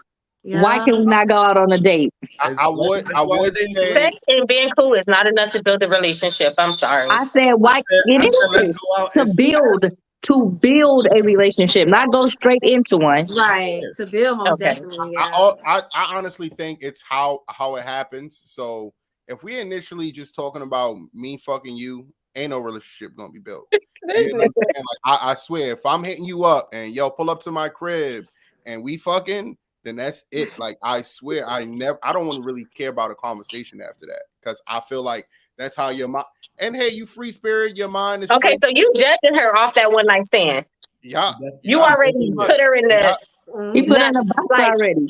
Yeah. Why can we not go out on a date? I would say sex and being cool is not enough to build a relationship. I'm sorry. I said to build a relationship, not go straight into one. Right. To build most definitely. Yeah. I honestly think it's how it happens. So if we initially just talking about me fucking you, ain't no relationship gonna be built. You know what I'm saying? Like, I swear, if I'm hitting you up and yo pull up to my crib and we fucking, then that's it. Like, I swear, I don't want to really care about a conversation after that because I feel like that's how your mind. And hey, you free spirit, your mind is okay. free. So you judging her off that one night stand? Yeah, you already put her in the He put her in a box already.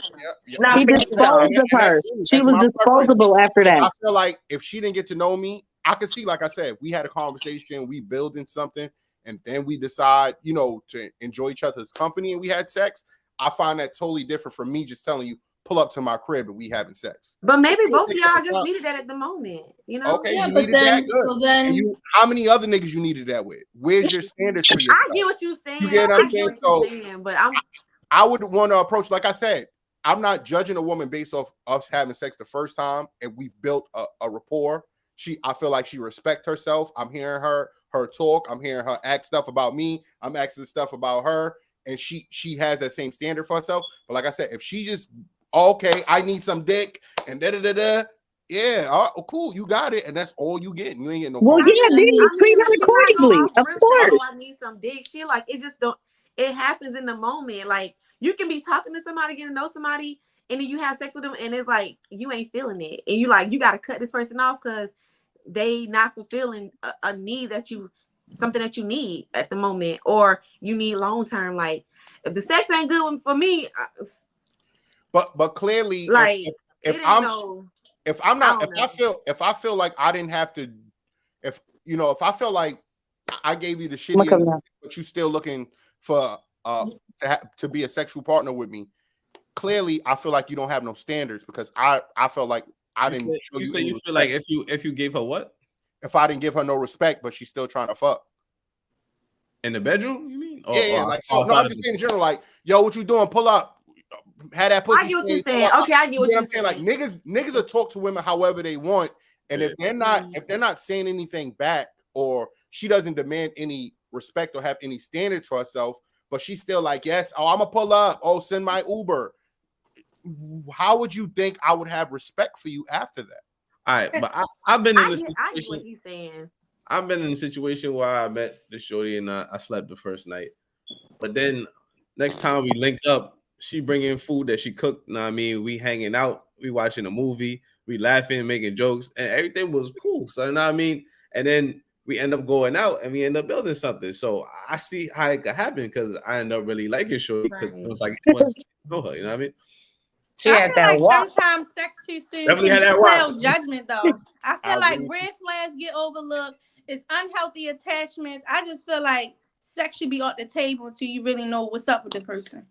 Not He disposed of her. She was disposable after that. I feel like if she didn't get to know me, I could see, like I said, we had a conversation, we building something, and then we decide, to enjoy each other's company and we had sex. I find that totally different from me just telling you, pull up to my crib and we having sex. But maybe both of y'all just needed that at the moment, Okay, yeah, you but needed then, that. Good. so then, And how many other niggas you needed that with? Where's your standards for yourself? I get what you're saying. You get what I'm saying? So but I would want to approach, like I said, I'm not judging a woman based off us having sex the first time and we built a rapport. I feel like she respects herself. I'm hearing her talk. I'm hearing her ask stuff about me. I'm asking stuff about her. And she has that same standard for herself. But like I said, if she just, okay, I need some dick and da-da-da-da, yeah, cool, you got it. And that's all you get. You ain't getting no well, problem. yeah, then you treat her accordingly. Of course. I need some dick. She like, it just don't, it happens in the moment. Like, you can be talking to somebody, getting to know somebody, and then you have sex with them, and it's like, you ain't feeling it. And you like, you got to cut this person off because they not fulfilling a need something that you need at the moment, or you need long term. Like, if the sex ain't good for me, but clearly, like, if I feel like I didn't have to, if I feel like I gave you the shitty, but you still looking for to be a sexual partner with me, clearly I feel like you don't have no standards because I felt like I didn't. You say you feel like if you gave her what? If I didn't give her no respect, but she's still trying to fuck in the bedroom, you mean? Yeah. Like, so, no, I'm just saying in general. Like, yo, what you doing? Pull up. Had that pussy. I get what you're saying. Okay, I get what you're saying. Like niggas will talk to women however they want, and if they're not saying anything back, or she doesn't demand any respect or have any standards for herself, but she's still like, yes, I'm gonna pull up. Oh, send my Uber. How would you think I would have respect for you after that? All right, but I've been in this situation. I get what he's saying. I've been in a situation where I met the shorty and I slept the first night, but then next time we linked up, she bringing food that she cooked. Know what I mean, we hanging out, we watching a movie, we laughing, making jokes, and everything was cool. So you know what I mean, and then we end up going out and we end up building something. So I see how it could happen because I end up really liking shorty because it was like once know her. You know what I mean? She had that walk. Sometimes sex too soon Definitely can had that quell walk. judgment, though. I feel like red flags get overlooked. It's unhealthy attachments. I just feel like sex should be off the table until you really know what's up with the person.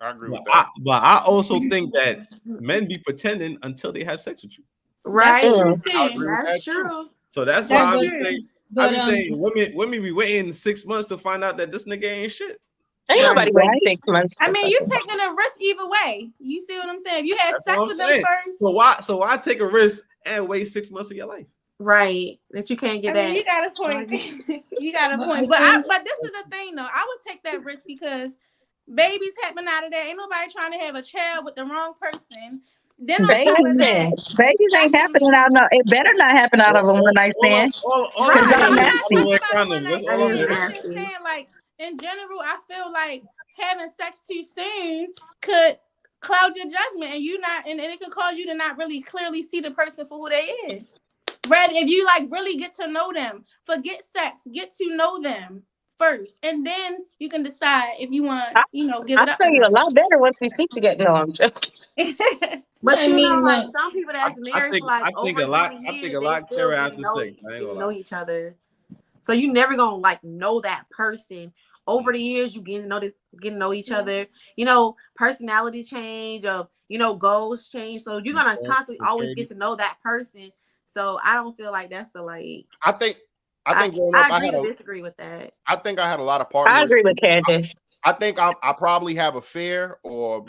I agree with that. But I also think that men be pretending until they have sex with you. Right. That's true. So that's why I be saying women be waiting 6 months to find out that this nigga ain't shit. Ain't nobody waiting 6 months. I mean, you taking a risk either way. You see what I'm saying? If you had sex with them first. So why take a risk and wait 6 months of your life? Right. That you can't get back. You got a point. You got a point. But this is the thing though. I would take that risk because babies happen out of that. Ain't nobody trying to have a child with the wrong person. Then babies ain't happening out. No, it better not happen out of a one night stand. Because y'all nasty. I'm just saying, like, in general, I feel like having sex too soon could cloud your judgment, and it can cause you to not really clearly see the person for who they is. Rather, if you like really get to know them, forget sex, get to know them first, and then you can decide if you want, give it up. I feel you a lot better once we sleep together. No, I'm joking. But like some people that's married for like over 20 years, I think a lot clearer after sex. Know each other, so you never gonna like know that person. Over the years, you getting to know each other. Personality change, goals change. So you're gonna constantly always get to know that person. So I don't feel like that's I think I agree to disagree with that. I think I had a lot of partners. I agree with Candace. I think I probably have a fear, or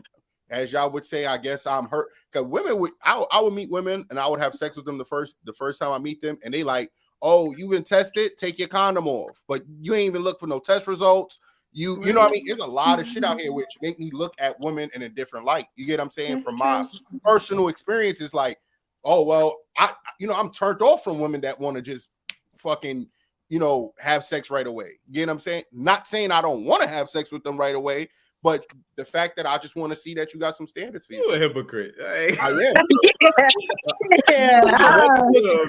as y'all would say, I guess I'm hurt. Because women I would meet women and I would have sex with them the first time I meet them, and they like, oh, you been tested? Take your condom off. But you ain't even look for no test results. You know what I mean? There's a lot of shit out here which make me look at women in a different light. You get what I'm saying? From my personal experience, it's like, oh well, I'm turned off from women that want to just fucking have sex right away. You get what I'm saying? Not saying I don't want to have sex with them right away, but the fact that I just want to see that you got some standards for you. You a hypocrite. I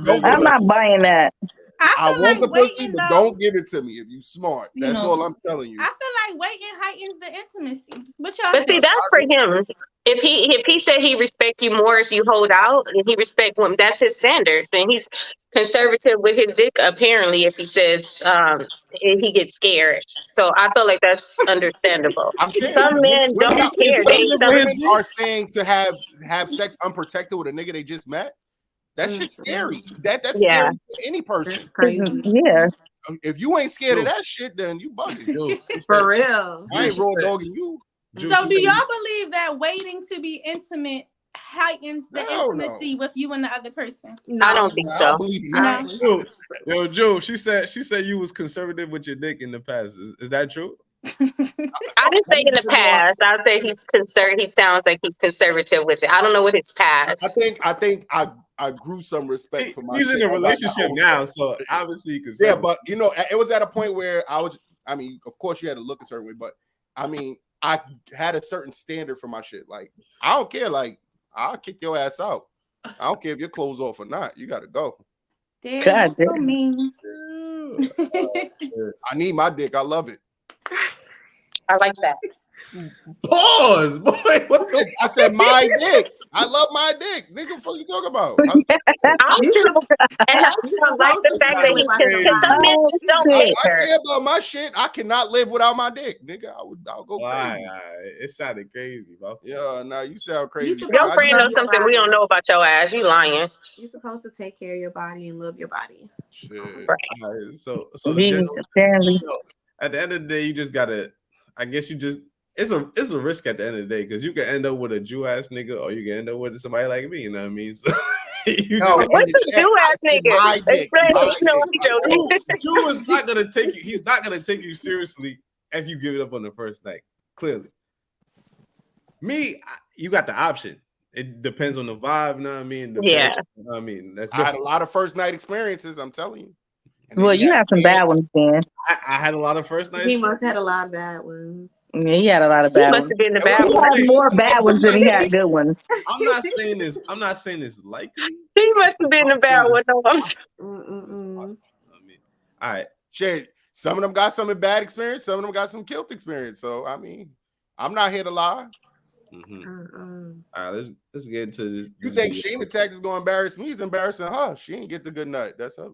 am. I'm not buying that. I want the pussy, but don't give it to me if you smart. That's all I'm telling you. I feel waiting heightens the intimacy. What y'all But see, think? that's for him. If he said he respect you more if you hold out, and he respect women, that's his standards. And he's conservative with his dick. Apparently, if he says he gets scared, so I feel like that's understandable. I'm saying Some men don't care. Women are saying to have sex unprotected with a nigga they just met. That shit's scary. That's scary to any person. That's crazy. Yeah. If you ain't scared of that shit, then you bugging. For real. I ain't raw dogging you. So do y'all believe that waiting to be intimate heightens the intimacy with you and the other person? No, I don't think so. Yo, Joe, she said you was conservative with your dick in the past. Is that true? I didn't say in the past. I say he's concerned. He sounds like he's conservative with it. I don't know what his past. I think I grew some respect for my. He's in a relationship now, so obviously he yeah. But you know, it was at a point where I mean, of course, you had to look a certain way, but I mean, I had a certain standard for my shit. Like, I don't care. Like, I'll kick your ass out. I don't care if your clothes off or not. You got to go. Damn, God, so mean. I need my dick. I love it. I like that. Pause, boy. What the? I said my dick. I love my dick. Nigga, what the fuck you talking about? I like the fact that I care about my shit. I cannot live without my dick, nigga. I'll go crazy. It sounded crazy, bro. Yeah, no, you sound crazy. Your friend knows something we don't know about your ass. You lying. You're supposed to take care of your body and love your body. Right. So at the end of the day, you just gotta. I guess you just. It's a risk at the end of the day because you can end up with a Jew ass nigga or you can end up with somebody like me. You know what I mean? So what's a Jew ass nigga? Jew is not gonna take you. He's not gonna take you seriously if you give it up on the first night. Clearly, you got the option. It depends on the vibe. You know what I mean? Yeah. You know what I mean, I had a lot of first night experiences. I'm telling you. Well, you have some bad ones, then. I had a lot of first nights. He must have had a lot of bad ones. Yeah, he had a lot of bad ones. Must have been the bad He had more bad ones than he had good ones. I'm not saying this likely. He must have been the bad one. All right. Shit. Some of them got some bad experience. Some of them got some killed experience. So I mean, I'm not here to lie. Mm-hmm. All right, let's get into this. You think Sheena Tech is going to embarrass me? He's embarrassing her. She ain't get the good nut. That's her.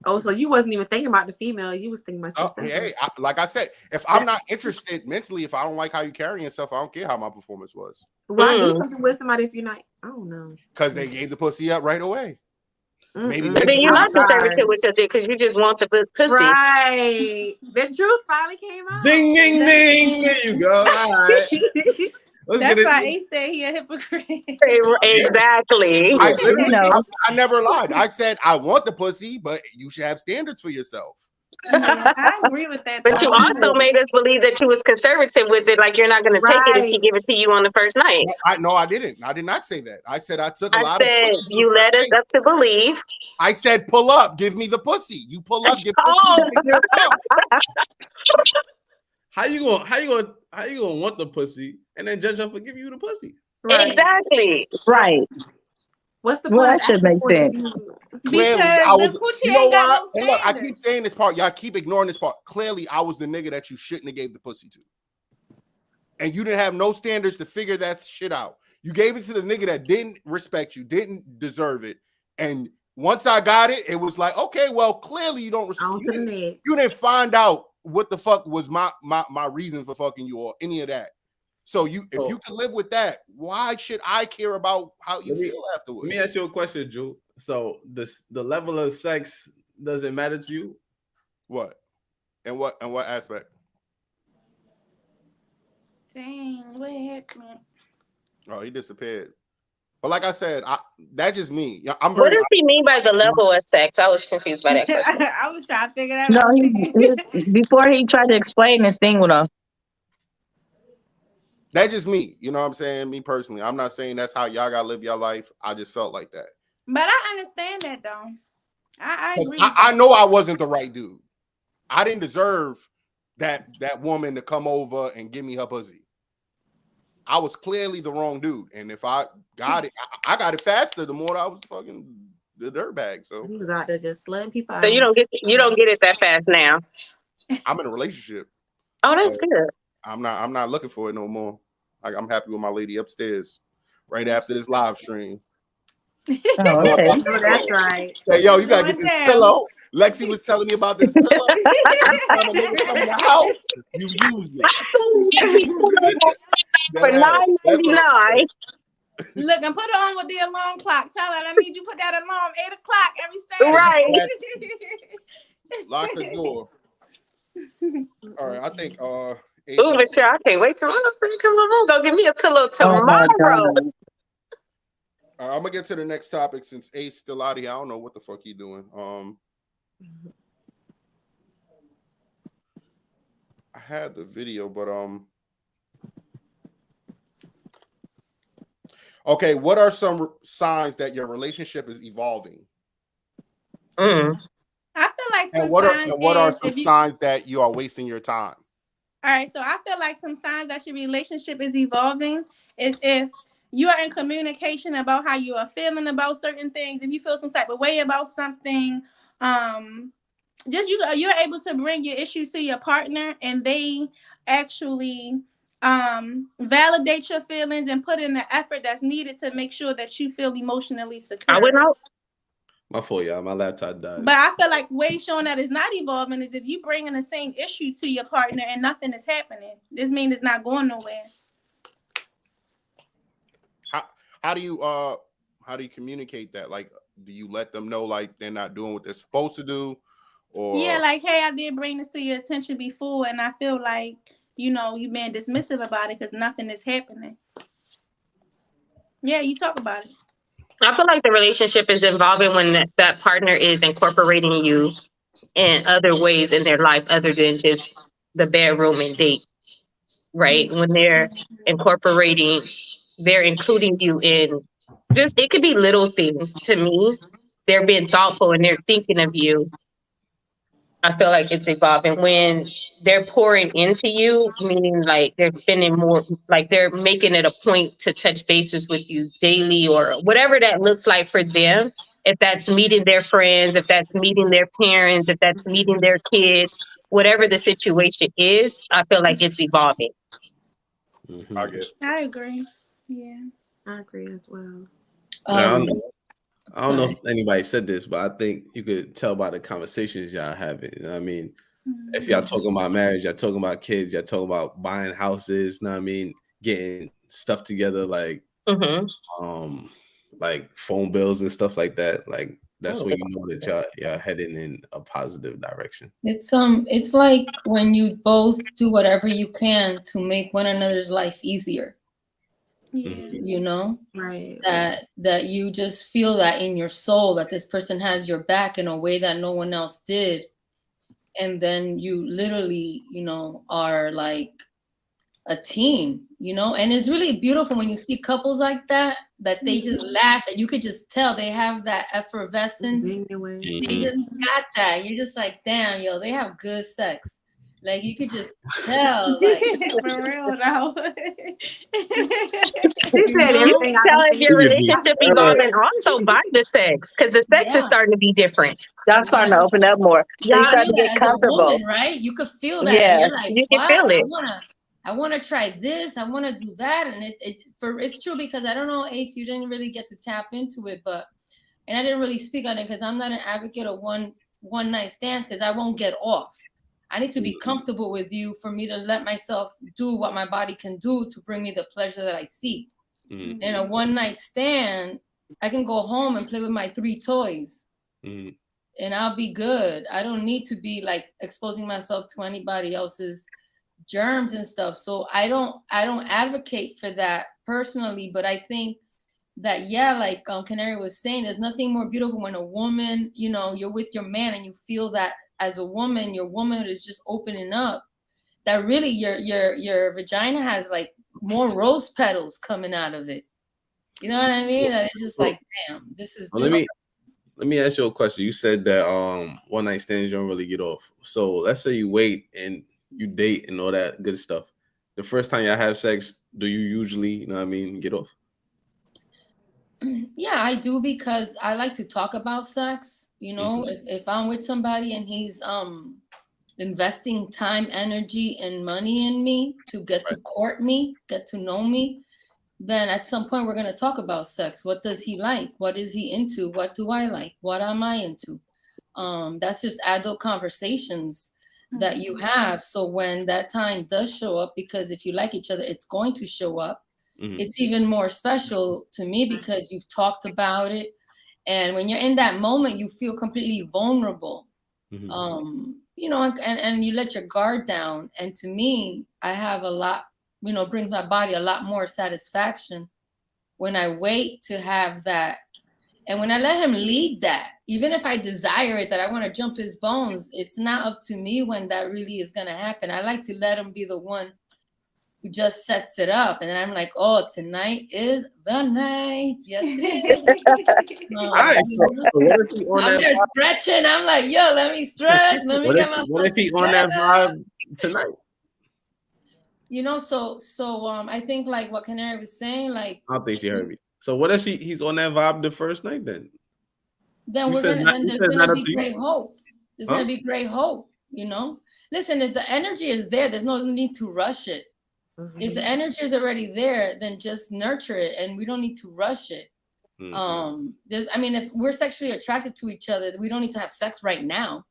Oh, so you wasn't even thinking about the female. You was thinking about yourself. Hey, like I said, if I'm not interested mentally, if I don't like how you carry yourself, I don't care how my performance was. Why do something with somebody if you're not? I don't know. Because they gave the pussy up right away. Maybe. But then you're not conservative with your dick because you just want the pussy. Right. The truth finally came out. Ding, ding, ding. There you go. All right. That's why Ace said he a hypocrite. Exactly. I never lied. I said I want the pussy, but you should have standards for yourself. Yeah, I agree with that. But you also made us believe that you was conservative with it, like you're not going to take it if she give it to you on the first night. No, I didn't. I did not say that. I said I took a lot of. I said you led us up to believe. I said pull up, give me the pussy. You pull up, give pussy. How you gonna want the pussy and then judge her for giving you the pussy? Right. Exactly. Right. What's the point? Well, that should make sense. Clearly, because the coochie ain't got no and look, I keep saying this part. Y'all keep ignoring this part. Clearly, I was the nigga that you shouldn't have gave the pussy to. And you didn't have no standards to figure that shit out. You gave it to the nigga that didn't respect you, didn't deserve it. And once I got it, it was like, okay, well, clearly you don't respect me. You didn't find out what the fuck was my reason for fucking you or any of that. So if you can live with that, why should I care about how you feel afterwards? Let me ask you a question, Drew. So the level of sex doesn't matter to you? What? And what aspect? Dang, what happened? Oh, he disappeared. But like I said, that's just me. What does he mean by the level of sex? I was confused by that question. I was trying to figure that out. No, before he tried to explain this thing with us. That's just me. You know what I'm saying? Me personally. I'm not saying that's how y'all gotta live your life. I just felt like that. But I understand that though. I agree. I know I wasn't the right dude. I didn't deserve that woman to come over and give me her pussy. I was clearly the wrong dude. And if I got it, I got it faster the more I was fucking the dirtbag. So he was out there just letting people out. So you don't get it that fast now. I'm in a relationship. Oh, that's So good. I'm not looking for it no more. Like I'm happy with my lady upstairs. Right after this live stream. Oh, okay. Oh, that's right. Hey, yo, you gotta Going get this down. pillow. Lexi was telling me about this pillow. You trying to make it come in the house? You use it. For $9.99. Look, and put it on with the alarm clock. Tell her I need you to put that alarm 8 o'clock every Saturday. Right. Lock the door. All right, I think Ooh, Michelle, I can't wait till my husband come home. Go give me a pillow Oh my tomorrow. God. I'm gonna get to the next topic since Ace still out of here. I don't know what the fuck he doing. I had the video, but okay. What are some signs that your relationship is evolving? I feel like some And what are signs some signs that you are wasting your time? All right, so I feel like some signs that your relationship is evolving is if you are in communication about how you are feeling about certain things. If you feel some type of way about something, just you're able to bring your issues to your partner, and they actually validate your feelings and put in the effort that's needed to make sure that you feel emotionally secure. I went out. My fault, y'all. My laptop died. But I feel like ways showing that it's not evolving is if you bringing the same issue to your partner and nothing is happening. This means it's not going nowhere. How do you communicate that? Like, do you let them know like they're not doing what they're supposed to do? Or yeah, like, hey, I did bring this to your attention before, and I feel like, you've been dismissive about it because nothing is happening. Yeah, you talk about it. I feel like the relationship is evolving when that partner is incorporating you in other ways in their life other than just the bedroom and date, right? When they're including you in just, it could be little things. To me, they're being thoughtful and they're thinking of you. I feel like it's evolving when they're pouring into you, meaning like they're spending more, like they're making it a point to touch bases with you daily or whatever that looks like for them. If that's meeting their friends, if that's meeting their parents, if that's meeting their kids, whatever the situation is, I feel like it's evolving. I agree. Yeah, I agree as well. I don't know if anybody said this, but I think you could tell by the conversations y'all having. You know what I mean? If y'all talking about marriage, y'all talking about kids, y'all talking about buying houses, you know what I mean? Getting stuff together, like like phone bills and stuff like that. Like that's when you know that y'all heading in a positive direction. It's like when you both do whatever you can to make one another's life easier. Right. That you just feel that in your soul that this person has your back in a way that no one else did, and then you literally are like a team, and it's really beautiful when you see couples like that they just laugh and you could just tell they have that effervescence. They just got that. You're just like, damn, they have good sex. Like you could just tell, like for real though. She said everything. Tell if your relationship evolving also by the sex, because the sex is starting to be different. Y'all starting to open up more, so you start to get comfortable, woman, right? You could feel that. Yeah, and you're like, you can feel it. I want to try this. I want to do that, and it's true because I don't know, Ace, you didn't really get to tap into it, and I didn't really speak on it because I'm not an advocate of one night stands because I won't get off. I need to be comfortable with you for me to let myself do what my body can do to bring me the pleasure that I seek. In a one night stand, I can go home and play with my 3 toys and I'll be good. I don't need to be like exposing myself to anybody else's germs and stuff. So I don't advocate for that personally, but I think that, like Canary was saying, there's nothing more beautiful when a woman, you're with your man and you feel that as a woman, your womanhood is just opening up, that really your vagina has like more rose petals coming out of it. You know what I mean? That it's just like, damn, this is different. Let me ask you a question. You said that one night stands you don't really get off. So let's say you wait and you date and all that good stuff. The first time y'all have sex, do you usually, get off? Yeah, I do, because I like to talk about sex. If I'm with somebody and he's investing time, energy, and money in me to get to court me, get to know me, then at some point we're going to talk about sex. What does he like? What is he into? What do I like? What am I into? That's just adult conversations that you have. So when that time does show up, because if you like each other, it's going to show up. It's even more special to me because you've talked about it. And when you're in that moment, you feel completely vulnerable. You know, and you let your guard down. And to me, I have a lot, you know, brings my body a lot more satisfaction when I wait to have that. And when I let him lead that, even if I desire it, that I want to jump his bones, it's not up to me when that really is going to happen. I like to let him be the one who just sets it up. And then I'm like, oh, tonight is the night. Yes, it is. I'm there stretching. I'm like, yo, let me stretch. Let me get myself What if he on that vibe tonight? You know, so I think like what Canary was saying, like I don't think she heard me. So what if he's on that vibe the first night then? Then there's gonna be great hope. There's gonna be great hope, you know. Listen, if the energy is there, there's no need to rush it. If the energy is already there, then just nurture it, and we don't need to rush it. I mean, if we're sexually attracted to each other, we don't need to have sex right now.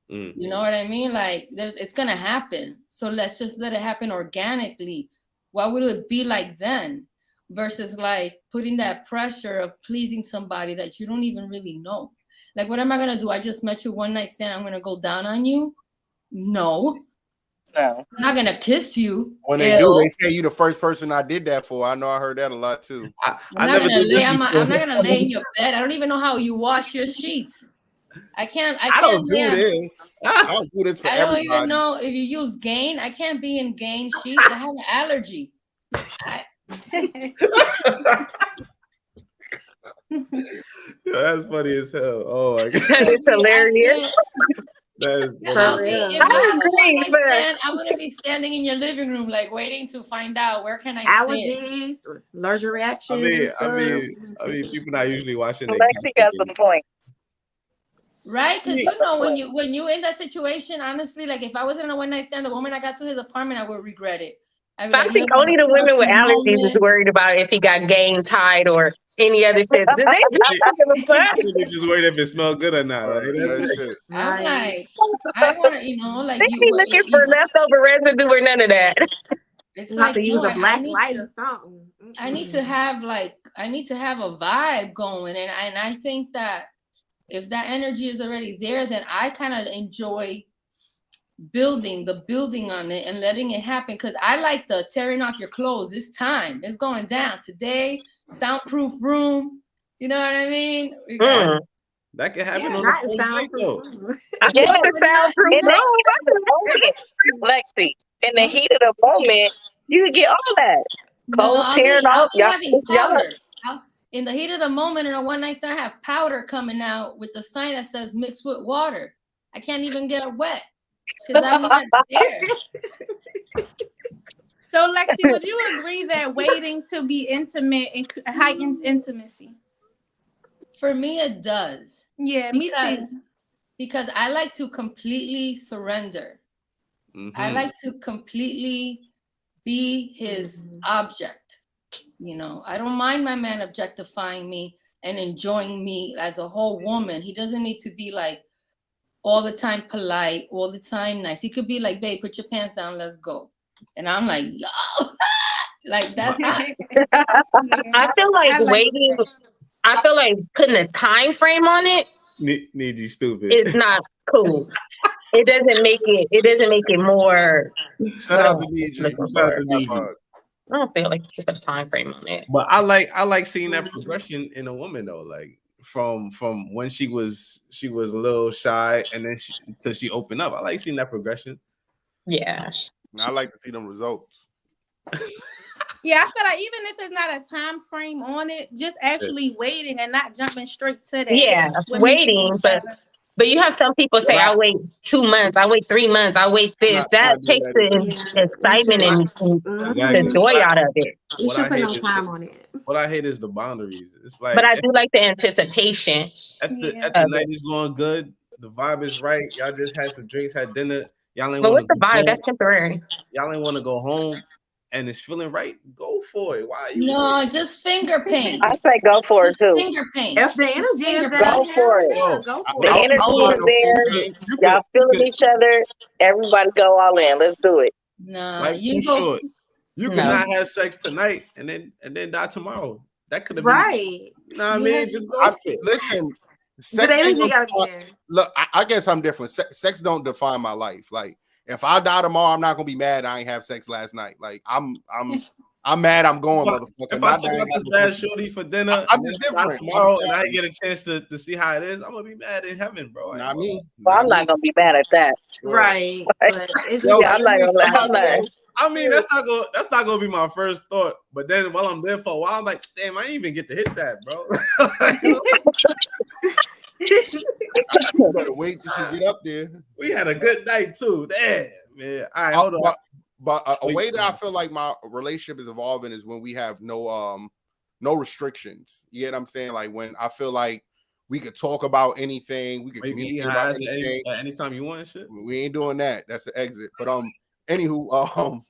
You know what I mean? Like, it's gonna happen. So let's just let it happen organically. What would it be like then? Versus like putting that pressure of pleasing somebody that you don't even really know. Like, what am I gonna do? I just met you one night stand. I'm gonna go down on you? No. I'm not gonna kiss you. When they do, they say you the first person I did that for. I know I heard that a lot too. I'm not gonna lay in your bed. I don't even know how you wash your sheets. I don't do this. I don't do this for everybody. I don't even know if you use Gain. I can't be in Gain sheets. I have an allergy. Yo, that's funny as hell. Oh my god, it's hilarious. That is I'm gonna be standing in your living room, like waiting to find out where can I allergies, sit. allergic reactions. I mean, people not usually watching. Lexi got some point. Right, because you know when you in that situation, honestly, like if I was in a one night stand, the moment I got to his apartment, I would regret it. I think only the women with allergies is worried about if he got game tied or any other shit. They just worried if it smelled good or not. Like, I'm like, I want to, you know, like they be looking for leftover residue or none of that. It's you like have to use a black light or something. I need to have a vibe going, and I think that if that energy is already there, then I kind of enjoy building on it and letting it happen, because I like the tearing off your clothes. It's time. It's going down today. Soundproof room. You know what I mean? That can happen on the first night, though. Lexi, in the heat of the moment, you get all that. Clothes tearing off. In the heat of the moment, in a one night stand, I have powder coming out with the sign that says mixed with water. I can't even get wet. Because I'm not there. So, Lexi, would you agree that waiting to be intimate heightens intimacy? For me, it does. Yeah, me too. Because I like to completely surrender. I like to completely be his object. You know, I don't mind my man objectifying me and enjoying me as a whole woman. He doesn't need to be like all the time polite, all the time nice. He could be like, babe, put your pants down, let's go. And I'm like, yo, like that's not. I feel like waiting. I feel like putting a time frame on it. Need you stupid. It's not cool. It doesn't make it more. Shout out to DJ. I don't feel like there's a time frame on it. But I like seeing that progression in a woman though, like from when she was a little shy and then till she opened up. I like seeing that progression. Yeah, I like to see them results. Yeah, I feel like even if it's not a time frame on it, just actually waiting and not jumping straight to that. Yeah, waiting, but you have some people say, I wait 2 months, I wait 3 months, I wait this. That takes the excitement and the joy out of it. You should put no time on it. What I hate is the boundaries. It's like, but I do like the anticipation. At the night is going good, the vibe is right. Y'all just had some drinks, had dinner. y'all ain't But want what's to the go vibe? home. That's temporary. Y'all ain't want to go home, and it's feeling right. Go for it. Why are you? No, just finger paint. I say go for it Just too. finger paint. If the Just energy is finger there, paint. Go for it. yeah, go for The it. energy is there. Y'all feeling each other. Everybody go all in. Let's do it. Nah, Life you too go. short. You No. cannot have sex tonight and then die tomorrow. That could have Right. been. You know what I mean? Just go for it. Listen, The sex ain't energy gonna gotta be define- there. Look, I guess I'm different. Sex don't define my life. Like, if I die tomorrow, I'm not gonna be mad I ain't have sex last night. Like, I'm mad I'm going, motherfucker. If I Not took that I out this ain't bad got shorty for dinner, I'm and just then die different. tomorrow, I'm and I saying- get a chance to see how it is, I'm gonna be mad in heaven, bro. Not me. Well, I'm not gonna be mad at that. Right. But it's Yo, Yeah, I'm not gonna. I mean, that's not gonna be my first thought. But then while I'm there for a while, I'm like, damn, I didn't even get to hit that, bro. You better wait till she get up there. We had a good night too. Damn, man. All right, hold on. But a way that I feel like my relationship is evolving is when we have no restrictions. You get what I'm saying? Like when I feel like we could talk about anything, we could communicate about anything anytime you want, shit. We ain't doing that. That's the exit. But anywho,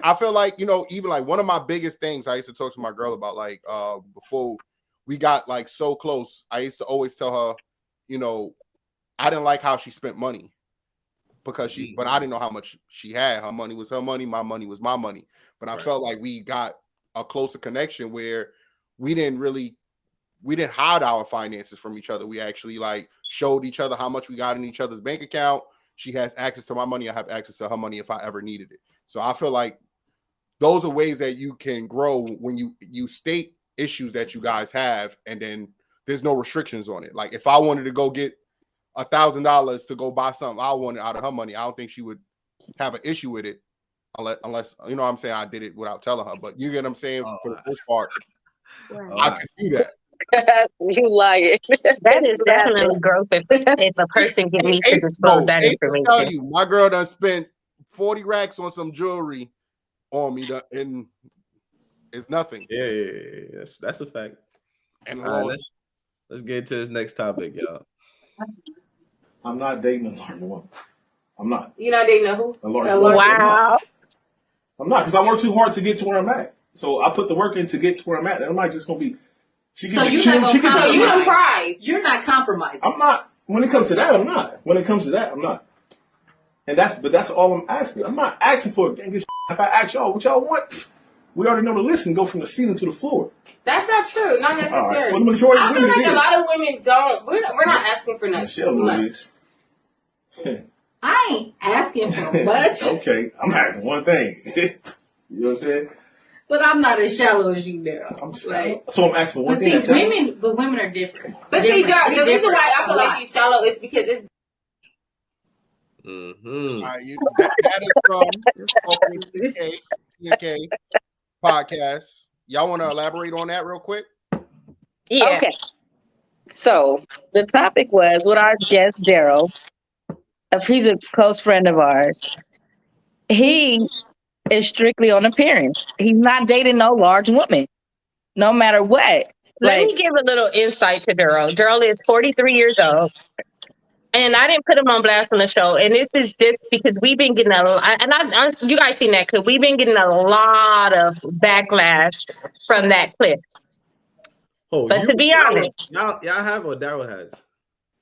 I feel like, even like one of my biggest things I used to talk to my girl about, like before we got like so close, I used to always tell her, I didn't like how she spent money because but I didn't know how much she had. Her money was her money, my money was my money. But I felt like we got a closer connection where we didn't hide our finances from each other. We actually like showed each other how much we got in each other's bank account. She has access to my money. I have access to her money if I ever needed it. So I feel like those are ways that you can grow when you state issues that you guys have, and then there's no restrictions on it. Like if I wanted to go get $1,000 to go buy something I wanted out of her money, I don't think she would have an issue with it unless you know what I'm saying, I did it without telling her. But you get what I'm saying? For the most part, I can do that. You lying. That is definitely growth if a person can need to disclose that information. Tell you, my girl done spent 40 racks on some jewelry on me, and it's nothing. Yeah. That's a fact. And let's get to this next topic, y'all. I'm not dating a large woman. I'm not. You're not dating a who? A large woman. Wow. I'm not, because I work too hard to get to where I'm at. So I put the work in to get to where I'm at. And I'm not just gonna be. So you're not gonna compromise. You the prize. You're not compromising. I'm not. When it comes to that, I'm not. When it comes to that, I'm not. And that's all I'm asking. I'm not asking for it. If I ask y'all what y'all want, we already know the list and go from the ceiling to the floor. That's not true. Not necessarily. Right. Well, the majority I of feel women like a lot of women don't. We're not asking for nothing. Michelle Louise. I ain't asking for much. Okay, I'm asking one thing. You know what I'm saying? But I'm not as shallow as you, Daryl. So I'm asking for one but thing. See, women are different. But see, the reason why I feel like he's shallow is because it's. All right, that is from TNK podcast. Y'all want to elaborate on that real quick? Yeah. Okay. So the topic was with our guest Daryl. If he's a close friend of ours, he is strictly on appearance. He's not dating no large woman, no matter what. Let me give a little insight to Daryl. Daryl is 43 years old. And I didn't put him on blast on the show. And this is just because we've been getting you guys seen that clip. We've been getting a lot of backlash from that clip. Oh, but to be honest, y'all have or Daryl has?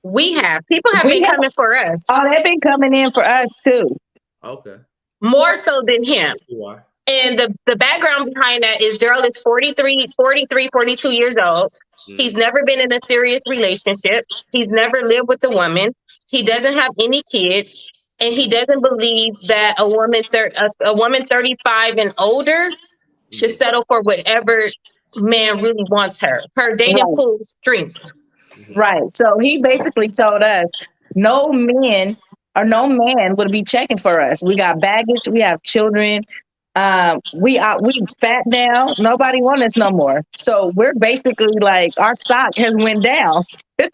We have. People have been coming for us. Oh, they've been coming in for us too. Okay. More so than him. Why? And the background behind that is Daryl is 42 years old. He's never been in a serious relationship. He's never lived with a woman. He doesn't have any kids. And he doesn't believe that a woman 35 and older should settle for whatever man really wants her. Her dating pool strengths. Right. So he basically told us no man would be checking for us. We got baggage. We have children. We fat now. Nobody wants us no more. So we're basically like our stock has went down. And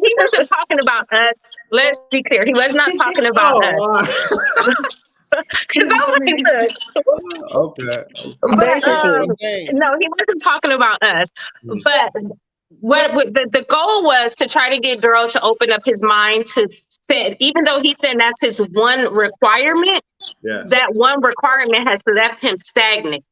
he wasn't talking about us. Let's be clear. He was not talking about us. Because I'm like, okay. But, no, he wasn't talking about us. But the goal was to try to get Daryl to open up his mind to say, even though he said that's his one requirement, that one requirement has left him stagnant.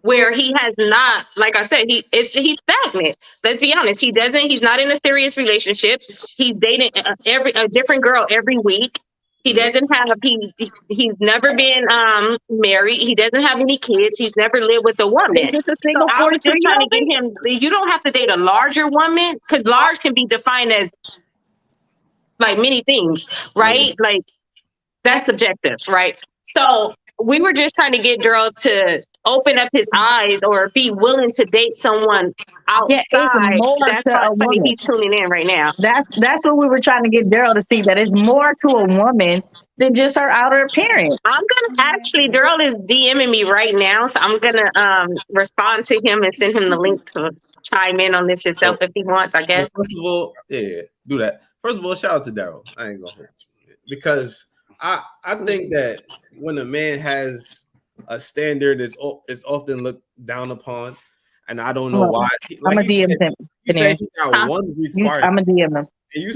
Where he has not, like I said, he's stagnant. Let's be honest. He's not in a serious relationship. He's dating a different girl every week. He doesn't have, he's never been married. He doesn't have any kids. He's never lived with a woman. Just a single I was just trying to get him, you don't have to date a larger woman, because large can be defined as like many things, right? Like that's subjective, right? So we were just trying to get Daryl to open up his eyes or be willing to date someone outside. That's why he's tuning in right now. That's what we were trying to get Daryl to see, that it's more to a woman than just her outer appearance. I'm gonna actually, Daryl is DMing me right now, so I'm gonna respond to him and send him the link to chime in on this himself if he wants, I guess. First of all, yeah, do that. First of all, shout out to Daryl. I ain't gonna hurt you because I think that when a man has a standard, is often looked down upon, and I don't know why. I'm a DM him. He said he got one requirement. I'm a DM him. And you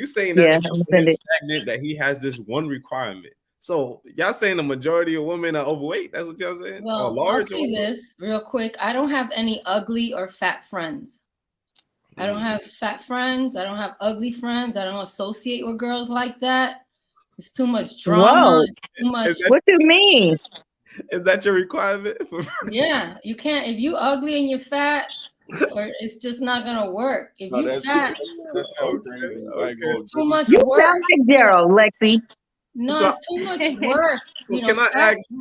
saying that's stagnant, that he has this one requirement. So y'all saying the majority of women are overweight? That's what y'all saying? Well, I'll say this real quick. I don't have any ugly or fat friends. I don't have fat friends. I don't have ugly friends. I don't associate with girls like that. It's too much drama. It's too much. What do you mean? Is that your requirement? Yeah, you can't. If you ugly and you're fat, or it's just not gonna work. If you fat, that's so crazy. it's too much You work. sound like Daryl, Lexi. No, it's too much work. You know,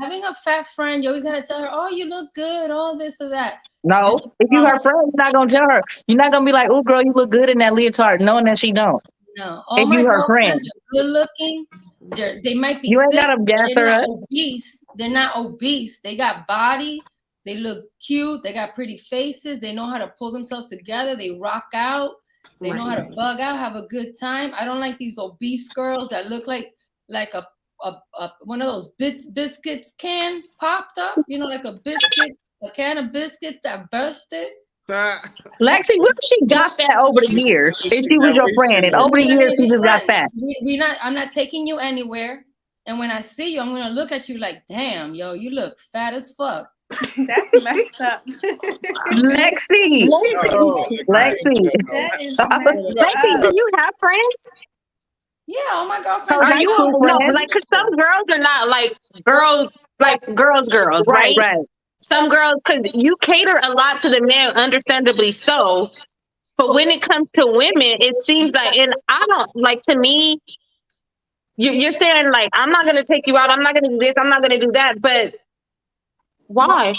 having a fat friend, you're always gonna tell her, "Oh, you look good," all this or that. No, if you her friend, you're not gonna tell her. You're not gonna be like, "Oh, girl, you look good in that leotard," knowing that she don't. No, all my girlfriends are good looking. They might be. You ain't thick, gotta gather they're not up. obese. They're not obese. They got body. They look cute. They got pretty faces. They know how to pull themselves together. They rock out. They know how to bug out, have a good time. I don't like these obese girls that look like a one of those biscuits can popped up. You know, like a can of biscuits that bursted. Lexi, what if she got that over the years? And she was your friend, and over the years she just got fat. I'm not taking you anywhere. And when I see you, I'm gonna look at you like, damn, yo, you look fat as fuck. That's messed up. Lexi. Lexi, do you have friends? Yeah, all my girlfriends. Are you like? Because some girls are not like girls, right? Right. Some girls, because you cater a lot to the men, understandably so. But when it comes to women, it seems like, and I don't like, to me, you're saying like, I'm not going to take you out. I'm not going to do this. I'm not going to do that. But why?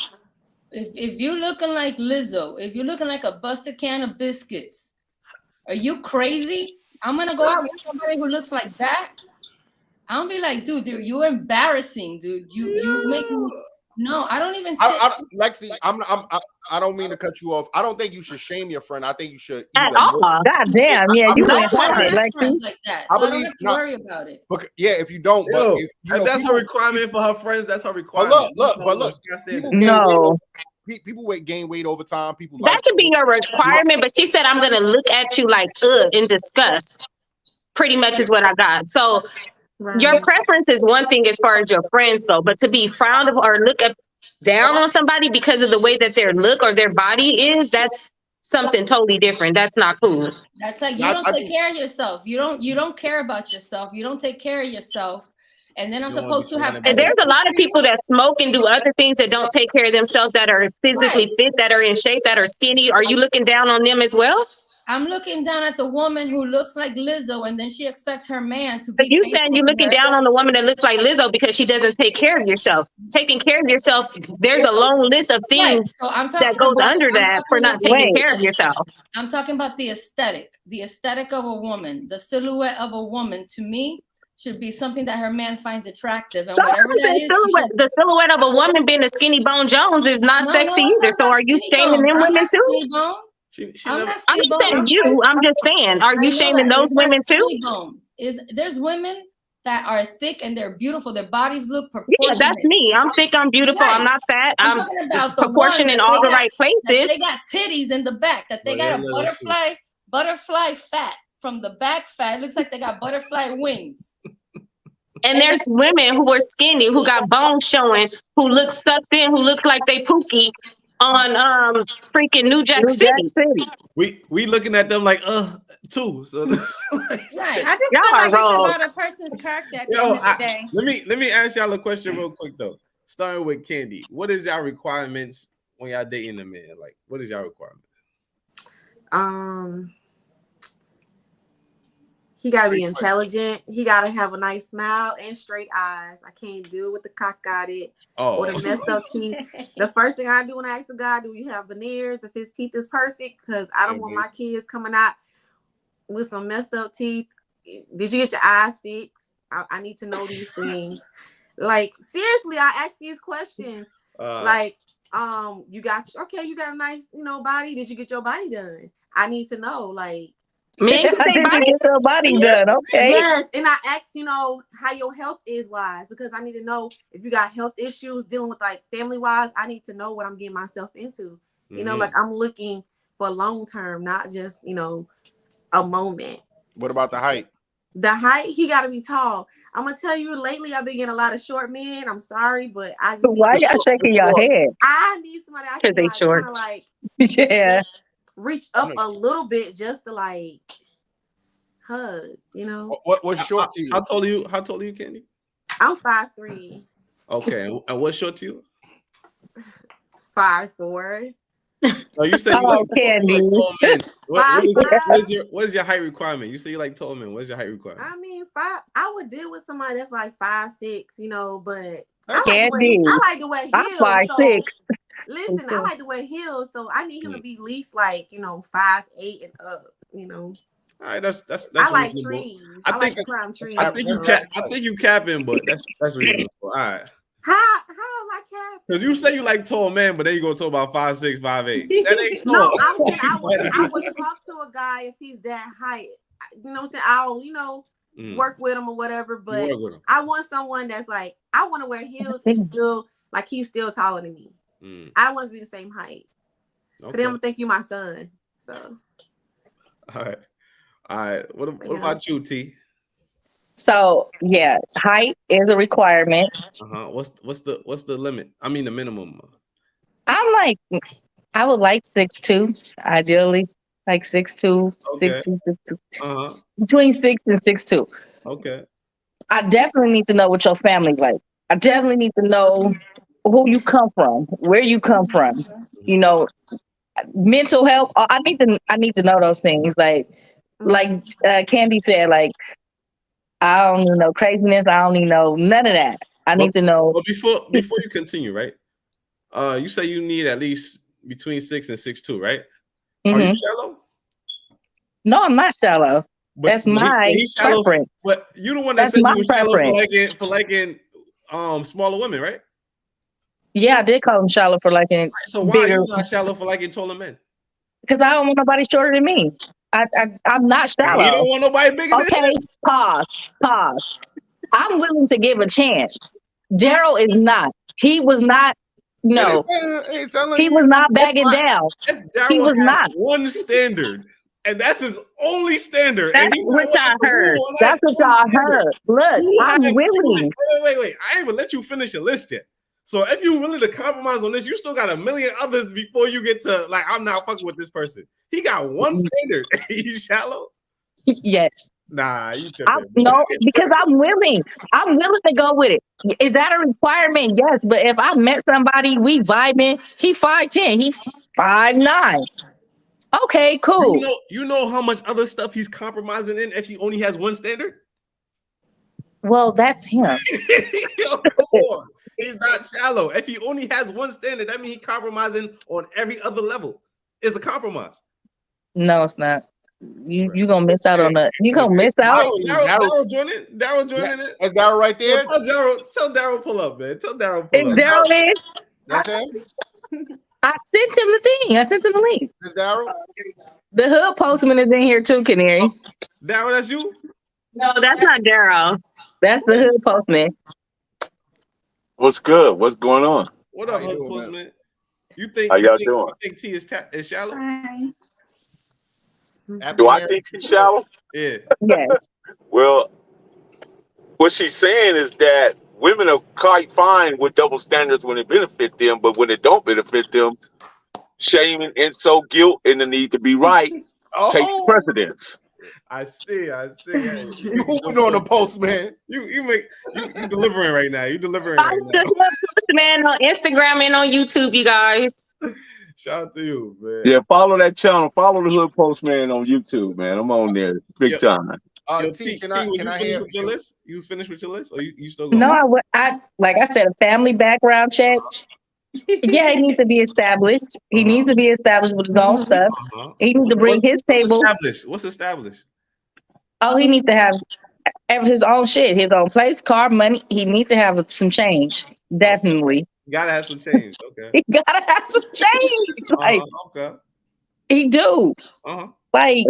If you're looking like Lizzo, if you're looking like a busted can of biscuits, are you crazy? I'm going to go out with somebody who looks like that. I don't be like, dude, you're embarrassing, dude. You make me. No, I don't even. Lexi, I don't mean to cut you off. I don't think you should shame your friend. I think you should. At all. God damn, yeah, you went hard, Lexi. Like that. So I don't have to worry about it. But yeah, if you don't, but if that's her requirement for her friends, that's her requirement. But look. People gain weight over time. People that could be your requirement, but she said, "I'm gonna look at you like in disgust." Pretty much is what I got. So. Right. Your preference is one thing as far as your friends go, but to be frowned upon or look down on somebody because of the way that their look or their body is, that's something totally different. That's not cool. That's like you don't take care of yourself. You don't care about yourself. You don't take care of yourself. And then I'm supposed to have. And there's a lot of people that smoke and do other things that don't take care of themselves, that are physically fit, that are in shape, that are skinny. Are you looking down on them as well? I'm looking down at the woman who looks like Lizzo, and then she expects her man to be. But you saying you're looking down on the woman that looks like Lizzo because she doesn't take care of yourself. Taking care of yourself, there's a long list of things that goes under that for not taking care of yourself. I'm talking about the aesthetic of a woman, the silhouette of a woman. To me, should be something that her man finds attractive, and whatever that is. The silhouette of a woman being a skinny Bone Jones is not sexy either. So are you shaming them women too? I'm saying you. I'm just saying, are you shaming those women too? There's women that are thick and they're beautiful. Their bodies look proportionate. Yeah, that's me. I'm thick. I'm beautiful. Right. I'm not fat. I'm I'm talking about the proportioned ones in that all the got, right places. that they got titties in the back. That they got a yeah, butterfly fat from the back fat. It looks like they got butterfly wings. And there's women who are skinny, who got bones showing, who look sucked in, who look like they pookie on freaking New Jack City. We looking at them like too. So Right. I just Y'all feel are like it's wrong. about a person's character at the end of the day. let me ask y'all a question real quick though. Starting with Candy, what is y'all requirements when y'all dating a man? Like, what is y'all requirement? He gotta be intelligent. He gotta have a nice smile and straight eyes. I can't deal with the cockeyed or the messed up teeth. The first thing I do when I ask a guy, do you have veneers? If his teeth is perfect, because I don't want my kids coming out with some messed up teeth. Did you get your eyes fixed? I need to know these things. Like, seriously, I ask these questions. You got a nice, body. Did you get your body done? I need to know, like. Did you get your body done? Okay. Yes, and I ask, how your health is wise, because I need to know if you got health issues dealing with like family wise. I need to know what I'm getting myself into. Like I'm looking for long term, not just a moment. What about the height? The height, he got to be tall. I'm gonna tell you, lately I've been getting a lot of short men. I'm sorry, but I just why y'all shaking your head? I need somebody I can like, short. Kind of like yeah. Reach up a little bit just to like hug, What's short to you? How tall are you, Candy? I'm 5'3". Okay, and what's short to you? 5'4". Oh, you say you like Candy. tall men. What is your height requirement? You say you like tall men. What's your height requirement? I mean, I would deal with somebody that's like 5'6", but I like to wear heels. I'm 5'6". Listen, I like to wear heels, so I need him to be at least like 5'8" and up. All right, that's I like reasonable. trees. I like to climb trees. I think you capping, but that's reasonable. All right. How am I capping? Because you say you like tall men, but then you gonna talk about 5'6", 5'8". That ain't tall. No, I'm saying I would talk to a guy if he's that height. You know what I'm saying? I'll work with him or whatever. But I want someone that's like, I want to wear heels and still like he's still taller than me. I want us to be the same height. Okay. But then I'm gonna think you my son. So all right. What about you, T? So yeah, height is a requirement. What's the limit? I mean the minimum. I would like 6'2", ideally. Like 6'2", okay. 6'2", between 6 and 6'2". Okay. I definitely need to know what your family like. I definitely need to know who you come from, where you come from. Mental health. I need to know those things. Like Candy said, like I don't need no craziness. I don't need none of that. I need to know. But before you continue, right? You say you need at least between 6 and 6'2", right? Are you shallow? No, I'm not shallow. That's my preference. But you the one that said you were shallow for liking smaller women, right? Yeah, I did call him shallow for liking. So why are you not shallow for liking taller men? Because I don't want nobody shorter than me. I'm not shallow. You don't want nobody bigger than you? Okay, pause. I'm willing to give a chance. Daryl is not. He was not. No, he was not backing down. He was not. One standard, and that's his only standard. That's what y'all heard. That's what y'all heard. Look, I'm willing. Wait. I ain't even let you finish your list yet. So if you're willing to compromise on this, you still got a million others before you get to like, I'm not fucking with this person. He got one standard. You shallow? Yes. Nah, you tripping. No, because I'm willing. I'm willing to go with it. Is that a requirement? Yes. But if I met somebody, we vibing, he 5'10", he 5'9". Okay, cool. You know how much other stuff he's compromising in if he only has one standard? Well, that's him. Yo, come on. He's not shallow. If he only has one standard, that means he's compromising on every other level. It's a compromise. No, it's not. You gonna miss out on that. You gonna miss out. Daryl joining. Daryl joining it. Is Daryl right there? Tell Daryl pull up, man. Tell Daryl pull up. Daryl is. That's him. I sent him the thing. I sent him the link. Is Daryl? The hood postman is in here too, Canary. Daryl, that's you? No, that's not Daryl. That's the hood postman. What's good? What's going on? What up, hood postman? You How y'all doing? You think T is shallow? Do I think she's shallow? Yeah. Yes. Well, what she's saying is that women are quite fine with double standards when it benefit them, but when it don't benefit them, shaming, insult, guilt, and the need to be right take precedence. I see. You hooping on the postman. You delivering right now. You delivering Follow right the now. Hood Postman on Instagram and on YouTube, you guys. Shout out to you, man. Yeah, follow that channel. Follow the Hood Postman on YouTube, man. I'm on there big time. T, can I hear with your list? You was finished with your list, or you still going? No, I like I said, a family background check. Yeah, he needs to be established. He needs to be established with his own stuff. He needs to bring his table. What's established? Oh, he needs to have his own shit, his own place, car, money. He needs to have some change. Definitely. You gotta have some change. Okay. He gotta have some change. Like okay. he do. Like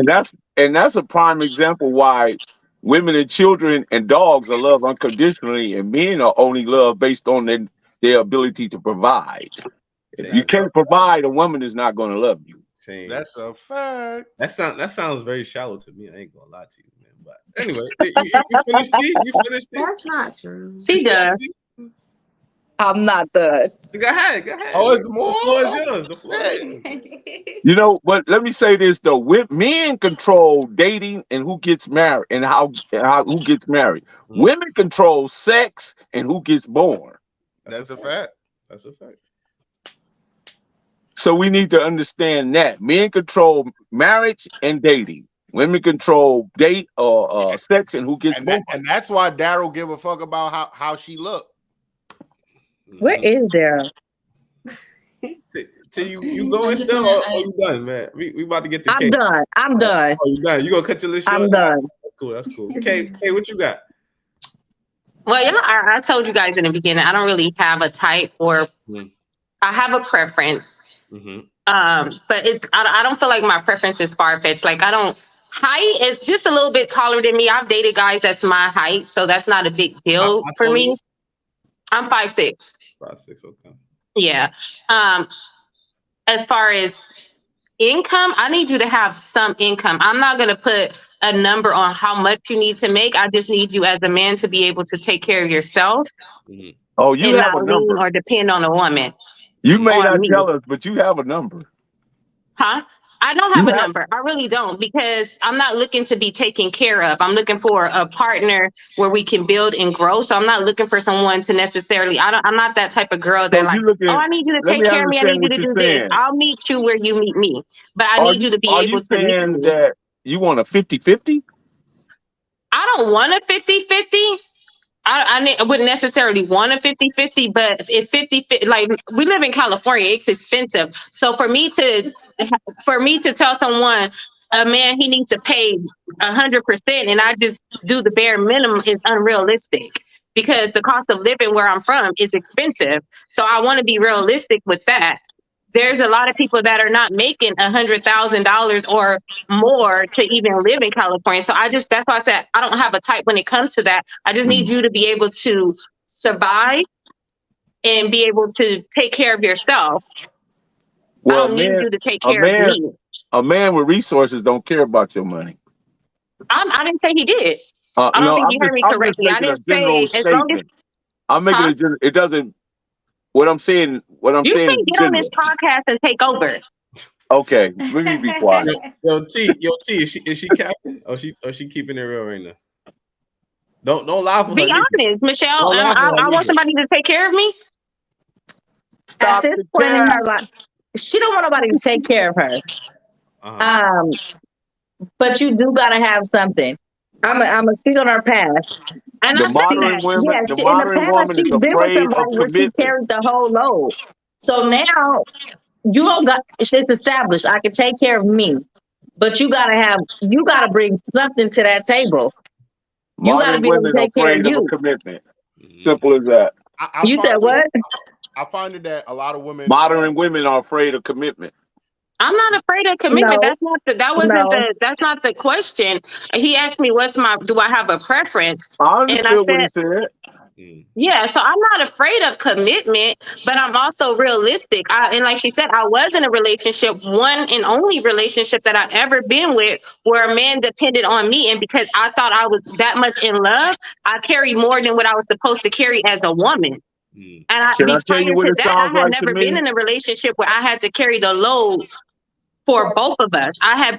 and that's a prime example why women and children and dogs are loved unconditionally, and men are only loved based on their ability to provide. If you can't provide, a woman is not going to love you. Change. That's a fact. That sounds very shallow to me. I ain't gonna lie to you, man. But anyway, you finished T? You finished T? That's not true. She does. I'm not done. Go ahead. Oh, it's more. The floor is yours. The floor is yours. You know, but let me say this though: men control dating and who gets married, and how who gets married. Women control sex and who gets born. That's a fact. That's a fact. So we need to understand that men control marriage and dating. Women control date or sex and who gets born. And that's why Daryl give a fuck about how she look. Where is Daryl? Till you going still, or you done, man? We about to get to I'm K. done. I'm done. Oh, you done? You gonna cut your list short? I'm done. That's cool. K, what you got? Well, yeah, I told you guys in the beginning, I don't really have a type or I have a preference. But I don't feel like my preference is far-fetched. Like height is just a little bit taller than me. I've dated guys that's my height, so that's not a big deal for me. I'm 5'6". 5'6", okay. Yeah. As far as income, I need you to have some income. I'm not gonna put a number on how much you need to make. I just need you as a man to be able to take care of yourself. Oh, you have a number, or depend on a woman. You may not tell us, but you have a number. Huh? I don't have a number. I really don't, because I'm not looking to be taken care of. I'm looking for a partner where we can build and grow. So I'm not looking for someone to necessarily, I'm not that type of girl that like, I need you to take care of me. I need you to do this. I'll meet you where you meet me. But I need you to be able to. Are you saying that you want a 50-50? I don't want a 50-50. I wouldn't necessarily want a 50-50, but if 50, like we live in California, it's expensive. So for me to tell someone, a man, he needs to pay 100% and I just do the bare minimum is unrealistic, because the cost of living where I'm from is expensive. So I want to be realistic with that. There's a lot of people that are not making $100,000 or more to even live in California. So that's why I said I don't have a type when it comes to that. I just need you to be able to survive and be able to take care of yourself. Well, I don't need you to take care of me. A man with resources don't care about your money. I didn't say he did. I don't think you heard me correctly. I didn't say as long as I'm making it doesn't. What I'm saying. You can get on this podcast and take over. Okay, let me be quiet. Yo, T, is she capping or she keeping it real right now? Don't lie for her. Be honest, Michelle. I want somebody to take care of me. At this point in her life, she don't want nobody to take care of her. But you do gotta have something. I'm gonna speak on her past. And the modern women, the modern woman is afraid of commitment. She carried the whole load. So now you don't got it's established. I can take care of me, but you gotta bring something to that table. You gotta be able to take care of you. Commitment. Simple as that. You said what? I find it that a lot of women, modern women, are afraid of commitment. I'm not afraid of commitment. No. That's not the question. He asked me, do I have a preference? I And I understood what he said, said. yeah, so I'm not afraid of commitment, but I'm also realistic. And like she said, I was in a relationship, one and only relationship that I've ever been with, where a man depended on me. And because I thought I was that much in love, I carried more than what I was supposed to carry as a woman. And Can I tell prior you what to it that, sounds I had like to never been me? in a relationship where I had to carry the load for both of us. I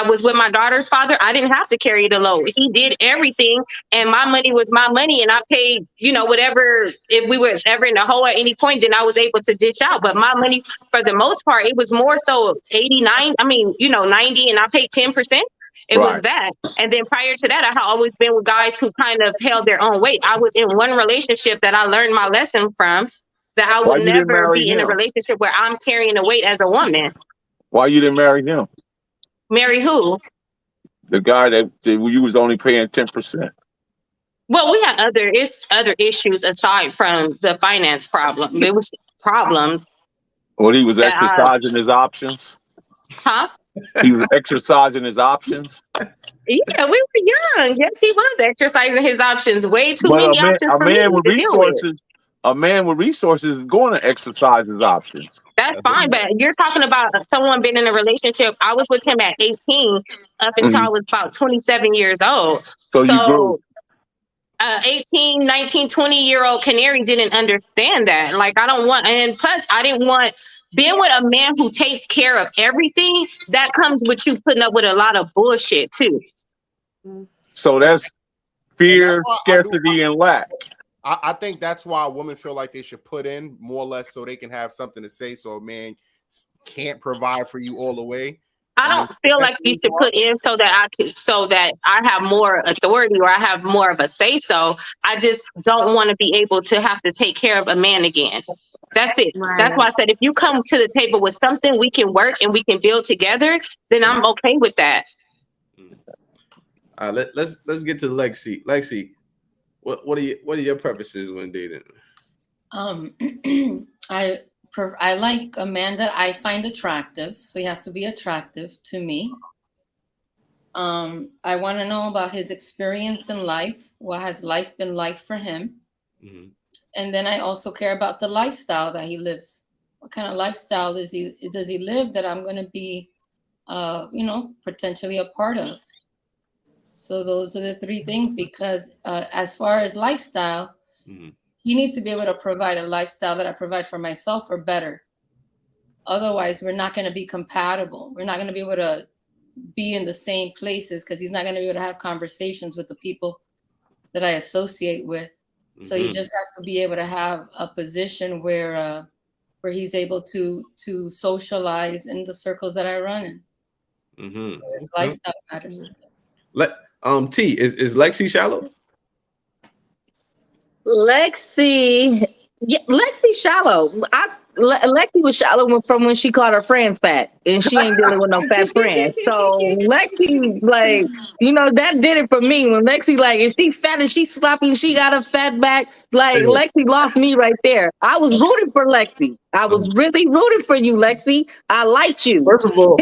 was with my daughter's father. I didn't have to carry the load. He did everything, and my money was my money, and I paid, whatever. If we were ever in a hole at any point, then I was able to dish out. But my money, for the most part, it was more so 89. 90, and I paid 10%. It was that. And then prior to that, I had always been with guys who kind of held their own weight. I was in one relationship that I learned my lesson from, that I Why would you didn't never marry be in a him? relationship where I'm carrying the weight as a woman. Why you didn't marry him? Marry who? The guy that you was only paying 10%. Well, we had other issues aside from the finance problem. There was problems. Well, he was that exercising his options. Huh? He was exercising his options. Yeah, we were young. Yes, he was exercising his options. Way too But many options a for me man with to deal with. resources is going to exercise his options. That's fine, but you're talking about someone being in a relationship. I was with him at 18 up until I was about 27 years old. So you grew. 18, 19, 20-year-old canary didn't understand that. Like, and plus I didn't want being with a man who takes care of everything. That comes with you putting up with a lot of bullshit too. So that's fear, scarcity, and lack. I think that's why women feel like they should put in more or less so they can have something to say, so a man can't provide for you all the way. I don't feel like you should put in so that I have more authority or I have more of a say so. I just don't want to be able to have to take care of a man again. That's it. Right. That's why I said if you come to the table with something we can work and we can build together, then I'm okay with that. Let's get to Lexi. Lexi, what are your purposes when dating? I like a man that I find attractive, so he has to be attractive to me. I want to know about his experience in life. What has life been like for him? Mm-hmm. And then I also care about the lifestyle that he lives. What kind of lifestyle does he live that I'm going to be, potentially a part of? So those are the three things, because as far as lifestyle, mm-hmm. he needs to be able to provide a lifestyle that I provide for myself or better. Otherwise, we're not going to be compatible. We're not going to be able to be in the same places because he's not going to be able to have conversations with the people that I associate with. Mm-hmm. So he just has to be able to have a position where he's able to socialize in the circles that I run in. Mm-hmm. So his lifestyle matters. T, is Lexi shallow? Lexi shallow. Lexi was shallow from when she called her friends fat, and she ain't dealing with no fat friends. So Lexi, that did it for me. When Lexi, if she's fat and she's sloppy and she got a fat back, Lexi lost me right there. I was rooting for Lexi. I was really rooting for you, Lexi. I liked you. First of all,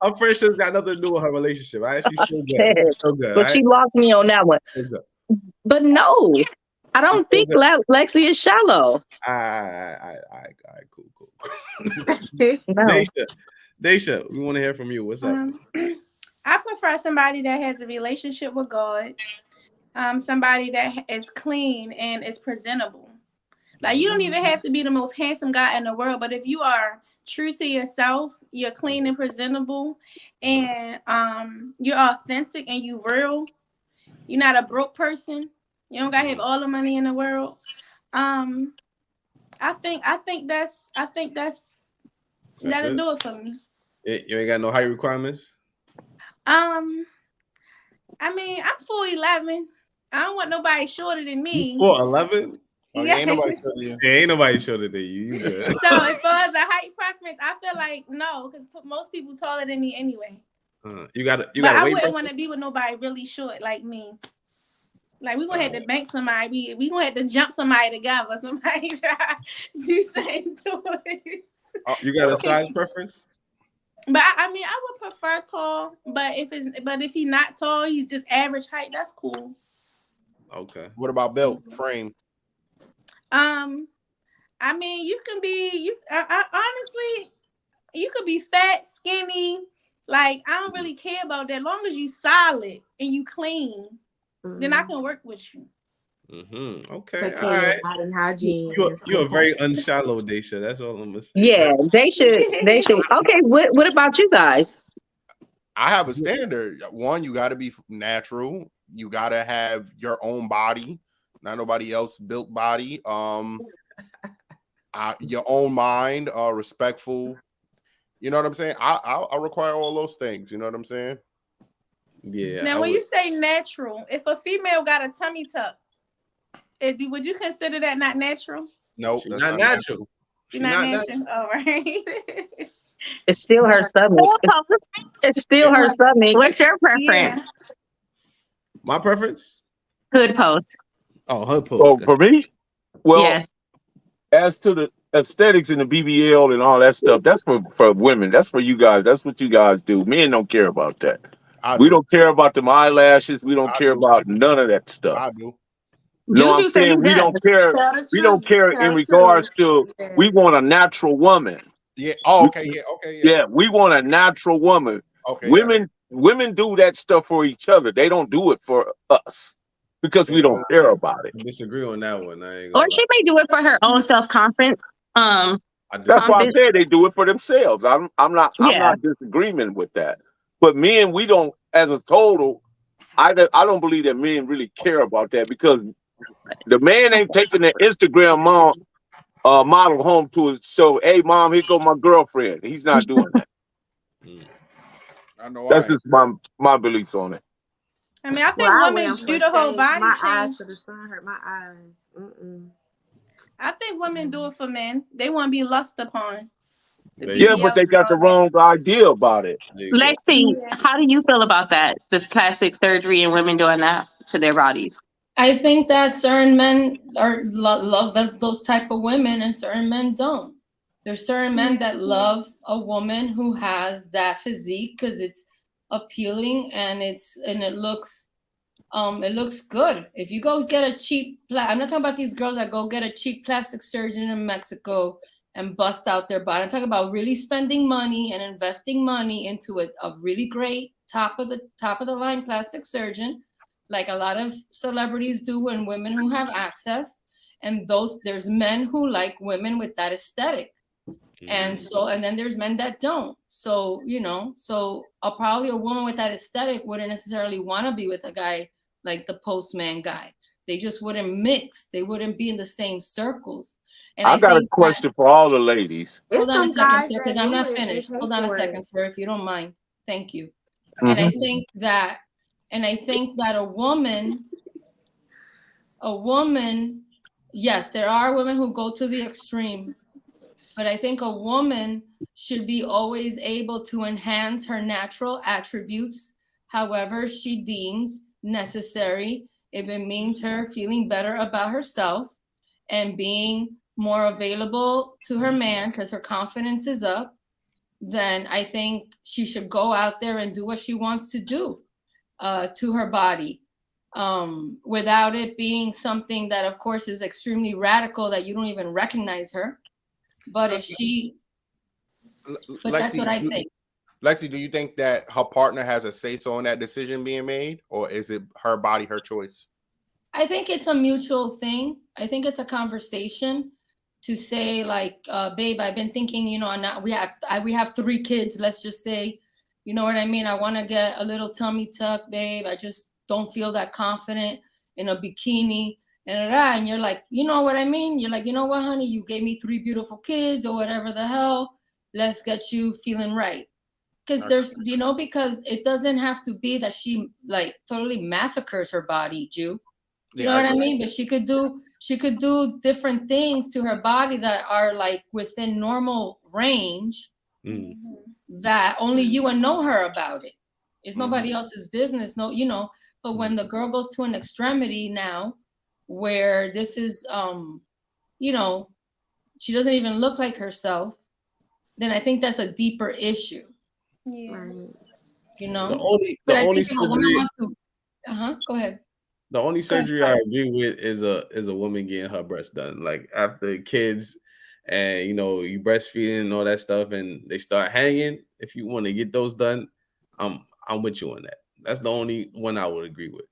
I'm pretty sure it's got nothing to do with her relationship. I actually so good. But she lost me on that one. But no, I don't think Lexi is shallow. All right, cool. Daisha, we want to hear from you. What's up? I prefer somebody that has a relationship with God, somebody that is clean and is presentable. Like, you don't even have to be the most handsome guy in the world, but if you are true to yourself, you're clean and presentable, and you're authentic and you real. You're not a broke person. You don't gotta have all the money in the world. I think that's that'll do it for me. You ain't got no height requirements? I mean, I'm 4'11". I don't want nobody shorter than me. 4'11"? Oh, yeah, ain't nobody shorter than you. Yeah, ain't nobody shorter than you. You good. So as far as the height preference, I feel like no, because most people taller than me anyway. But I wouldn't want to be with nobody really short like me. Like, we gonna have to bank somebody. We gonna have to jump somebody together. Somebody try to do something to it. You got a size preference? But I mean, I would prefer tall. But if he's not tall, he's just average height. That's cool. Okay. What about build frame? I mean, you can be honestly, you could be fat, skinny. Like, I don't really care about that. As long as you solid and you clean, then I can work with you. Okay. All right. Hygiene. You're very unshallow, Daisha. That's all I'm gonna say. Yeah, they should. Okay, what about you guys? I have a standard. One, you got to be natural. You got to have your own body, not nobody else built body. Your own mind, respectful. You know what I'm saying? I require all those things. You know what I'm saying? Yeah. Now, when you say natural, if a female got a tummy tuck, would you consider that not natural? Nope, she's not natural. She's not natural. All right. It's still her stomach. It's still her stomach. What's your preference? Yeah. My preference? Hood post. Oh, hood post. Oh, for me? Well, Yes. as to the aesthetics and the BBL and all that stuff, that's for women. That's for you guys. That's what you guys do. Men don't care about that. We don't care about them eyelashes. We don't care about none of that stuff. I do. No, I'm saying we don't care. We don't care in regards to we want a natural woman. Yeah. Oh, okay. Yeah. Okay. Yeah, we want a natural woman. Okay. Women do that stuff for each other. They don't do it for us because we don't care about it. I disagree on that one. I ain't Or gonna she may do it for her own self-confidence. That's why I said they do it for themselves. I'm not disagreeing with that. But men, we don't, as a total, I don't believe that men really care about that because the man ain't taking the Instagram model home to his show. Hey, mom, here go my girlfriend. He's not doing that. I know. That's just my beliefs on it. I mean, I think women do the whole body my change. eyes for the sun hurt my eyes. I think women do it for men. They want to be lust upon. Yeah, but they got the wrong idea about it. Lexi, how do you feel about that? This plastic surgery and women doing that to their bodies? I think that certain men love those type of women and certain men don't. There's certain men that love a woman who has that physique because it's appealing and it looks good. If you go get a cheap, I'm not talking about these girls that go get a cheap plastic surgeon in Mexico and bust out their body. I'm talking about really spending money and investing money into a really great top of the line plastic surgeon, like a lot of celebrities do and women who have access. And there's men who like women with that aesthetic. And then there's men that don't. So, probably a woman with that aesthetic wouldn't necessarily want to be with a guy like the postman guy. They just wouldn't mix. They wouldn't be in the same circles. And I got a question for all the ladies. Hold on a second, sir, because I'm not finished. Hold on a second, sir, if you don't mind. Thank you. And I think that a woman, yes, there are women who go to the extreme, but I think a woman should be always able to enhance her natural attributes, however she deems necessary. If it means her feeling better about herself and being more available to her man because her confidence is up, then I think she should go out there and do what she wants to do to her body, without it being something that, of course, is extremely radical that you don't even recognize her. But if she, but Lexi, that's what I think. Lexi, do you think that her partner has a say-so on that decision being made, or is it her body, her choice? I think it's a mutual thing. I think it's a conversation to say, like, babe, I've been thinking, we have 3 kids. Let's just say, you know what I mean? I want to get a little tummy tuck, babe. I just don't feel that confident in a bikini. And you're like, you know what I mean? You're like, you know what, honey? You gave me 3 beautiful kids or whatever the hell. Let's get you feeling right. Because because it doesn't have to be that she like totally massacres her body, Jew. You know what I mean? But she could do different things to her body that are like within normal range that only you would know her about it. It's nobody else's business. No, but when the girl goes to an extremity now where this is, she doesn't even look like herself. then I think that's a deeper issue. Yeah. You know? The only if a woman surgery, wants to go ahead. the only Go ahead, surgery I sorry. agree with is a woman getting her breast done. Like after kids and you know, you breastfeeding and all that stuff and they start hanging, if you want to get those done, I'm with you on that. That's the only one I would agree with.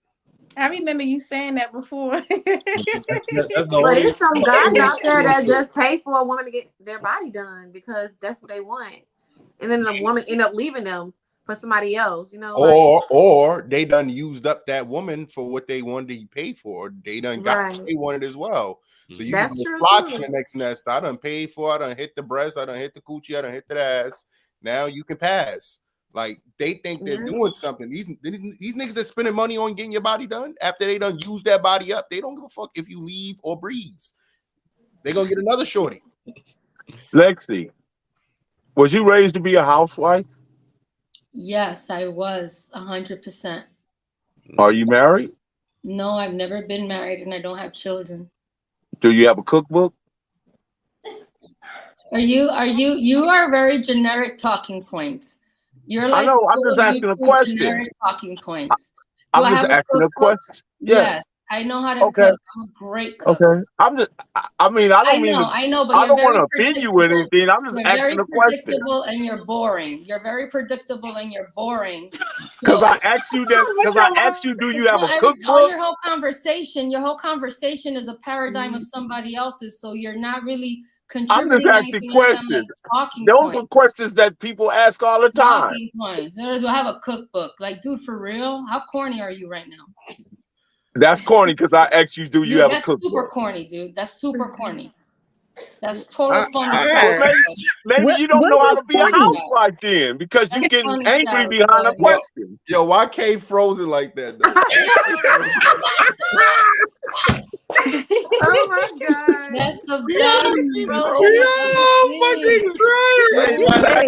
I remember you saying that before. That's the But only. there's some guys out there that just pay for a woman to get their body done because that's what they want, and then the woman end up leaving them for somebody else. You know, or they done used up that woman for what they wanted to pay for. They done got what they wanted as well. So you That's can true, fly too. to the next nest. I done paid for. I done hit the breast. I done hit the coochie. I done hit the ass. Now you can pass. Like they think they're doing something. These niggas are spending money on getting your body done after they done use that body up. They don't give a fuck if you leave or breathes. They gonna get another shorty. Lexi, was you raised to be a housewife? Yes, I was 100%. Are you married? No, I've never been married and I don't have children. Do you have a cookbook? You are very generic talking points. You're like I know, I'm just asking a question. Generic talking points. I'm just asking a question. Yes, I know how to cook. I'm a great cook. Okay. I'm just. I mean, I don't mean. I know, but I you're don't want very to offend you or anything. I'm just You're asking very a question. predictable and you're boring. You're very predictable and you're boring. Because I asked you that. Because I asked you, do you have a All cookbook? your whole conversation is a paradigm of somebody else's. So you're not really I'm contributing just asking anything other than, questions. like, talking Those points. are questions that people ask all the time. Talking points. Do I have a cookbook? Like, dude, for real? How corny are you right now? That's corny because I asked you, do you have a That's cookbook? super corny, dude. That's super corny. That's total fun. Maybe you don't know how to be a housewife then because you're getting funny angry stuff, behind a but- question. Yo, why K frozen like that? Though? Oh my god, that's the best, bro.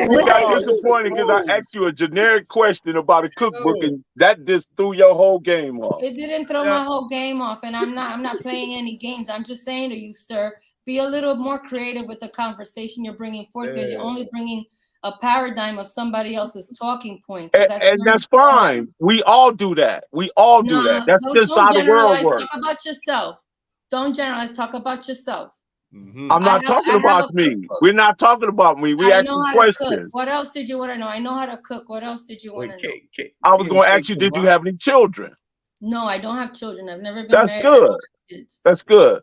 You got disappointed because I asked you a generic question about a cookbook and that just threw your whole game off. It didn't throw my whole game off, and I'm not playing any games. I'm just saying to you, sir, be a little more creative with the conversation you're bringing forth because you're only bringing a paradigm of somebody else's talking point. So And that's fine. We all do that. We all do that. That's just how the world works. Talk about yourself. Don't generalize. Talk about yourself. I'm not talking about me. We're not talking about me. We asking questions. What else did you want to know? I know how to cook. What else did you want to know? I was going to ask you, did you have any children? No, I don't have children. I've never been That's married. good. That's good.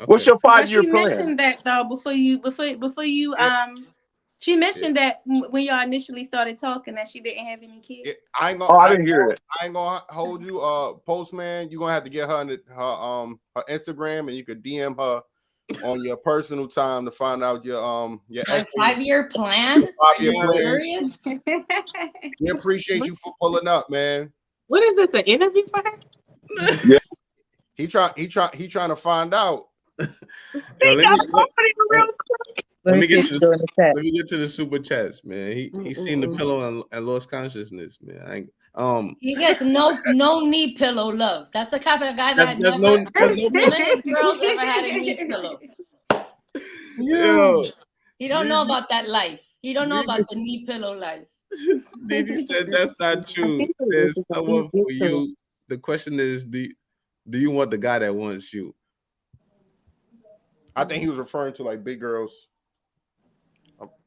What's your 5-year She plan? mentioned that though before you she mentioned that when y'all initially started talking that she didn't have any kids. I didn't hear it. I ain't gonna hold you, Postman. You're gonna have to get her her Instagram, and you could DM her on your personal time to find out your 5-year plan. Are you serious? We appreciate you for pulling up, man. What is this? An interview for her? Yeah. He trying to find out. Let me get to the super chats, man. He seen the pillow and lost consciousness, man. He gets no knee pillow love. That's the kind of guy that had never no girls ever had a knee pillow. Yo, He don't know about that life. He don't know about the knee pillow life. Didi said that's not true. There's someone for you. The question is, do you want the guy that wants you? I think he was referring to like big girls.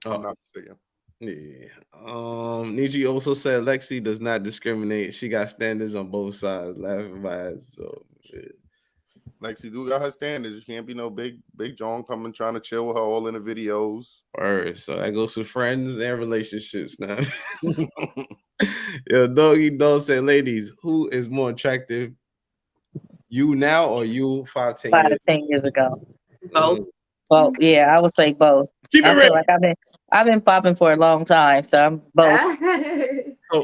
I'm not mistaken. Yeah. Niji also said Lexi does not discriminate. She got standards on both sides. Laughing my ass. So shit. Lexi do got her standards. You can't be no big John coming trying to chill with her all in the videos. Word. So that goes to friends and relationships now. Yo, Doggy Dog said, ladies, who is more attractive? You now or you 5 to 10 years ago? Both. Well, yeah, I would say both. Keep it I real. feel like I've been popping for a long time, so I'm both.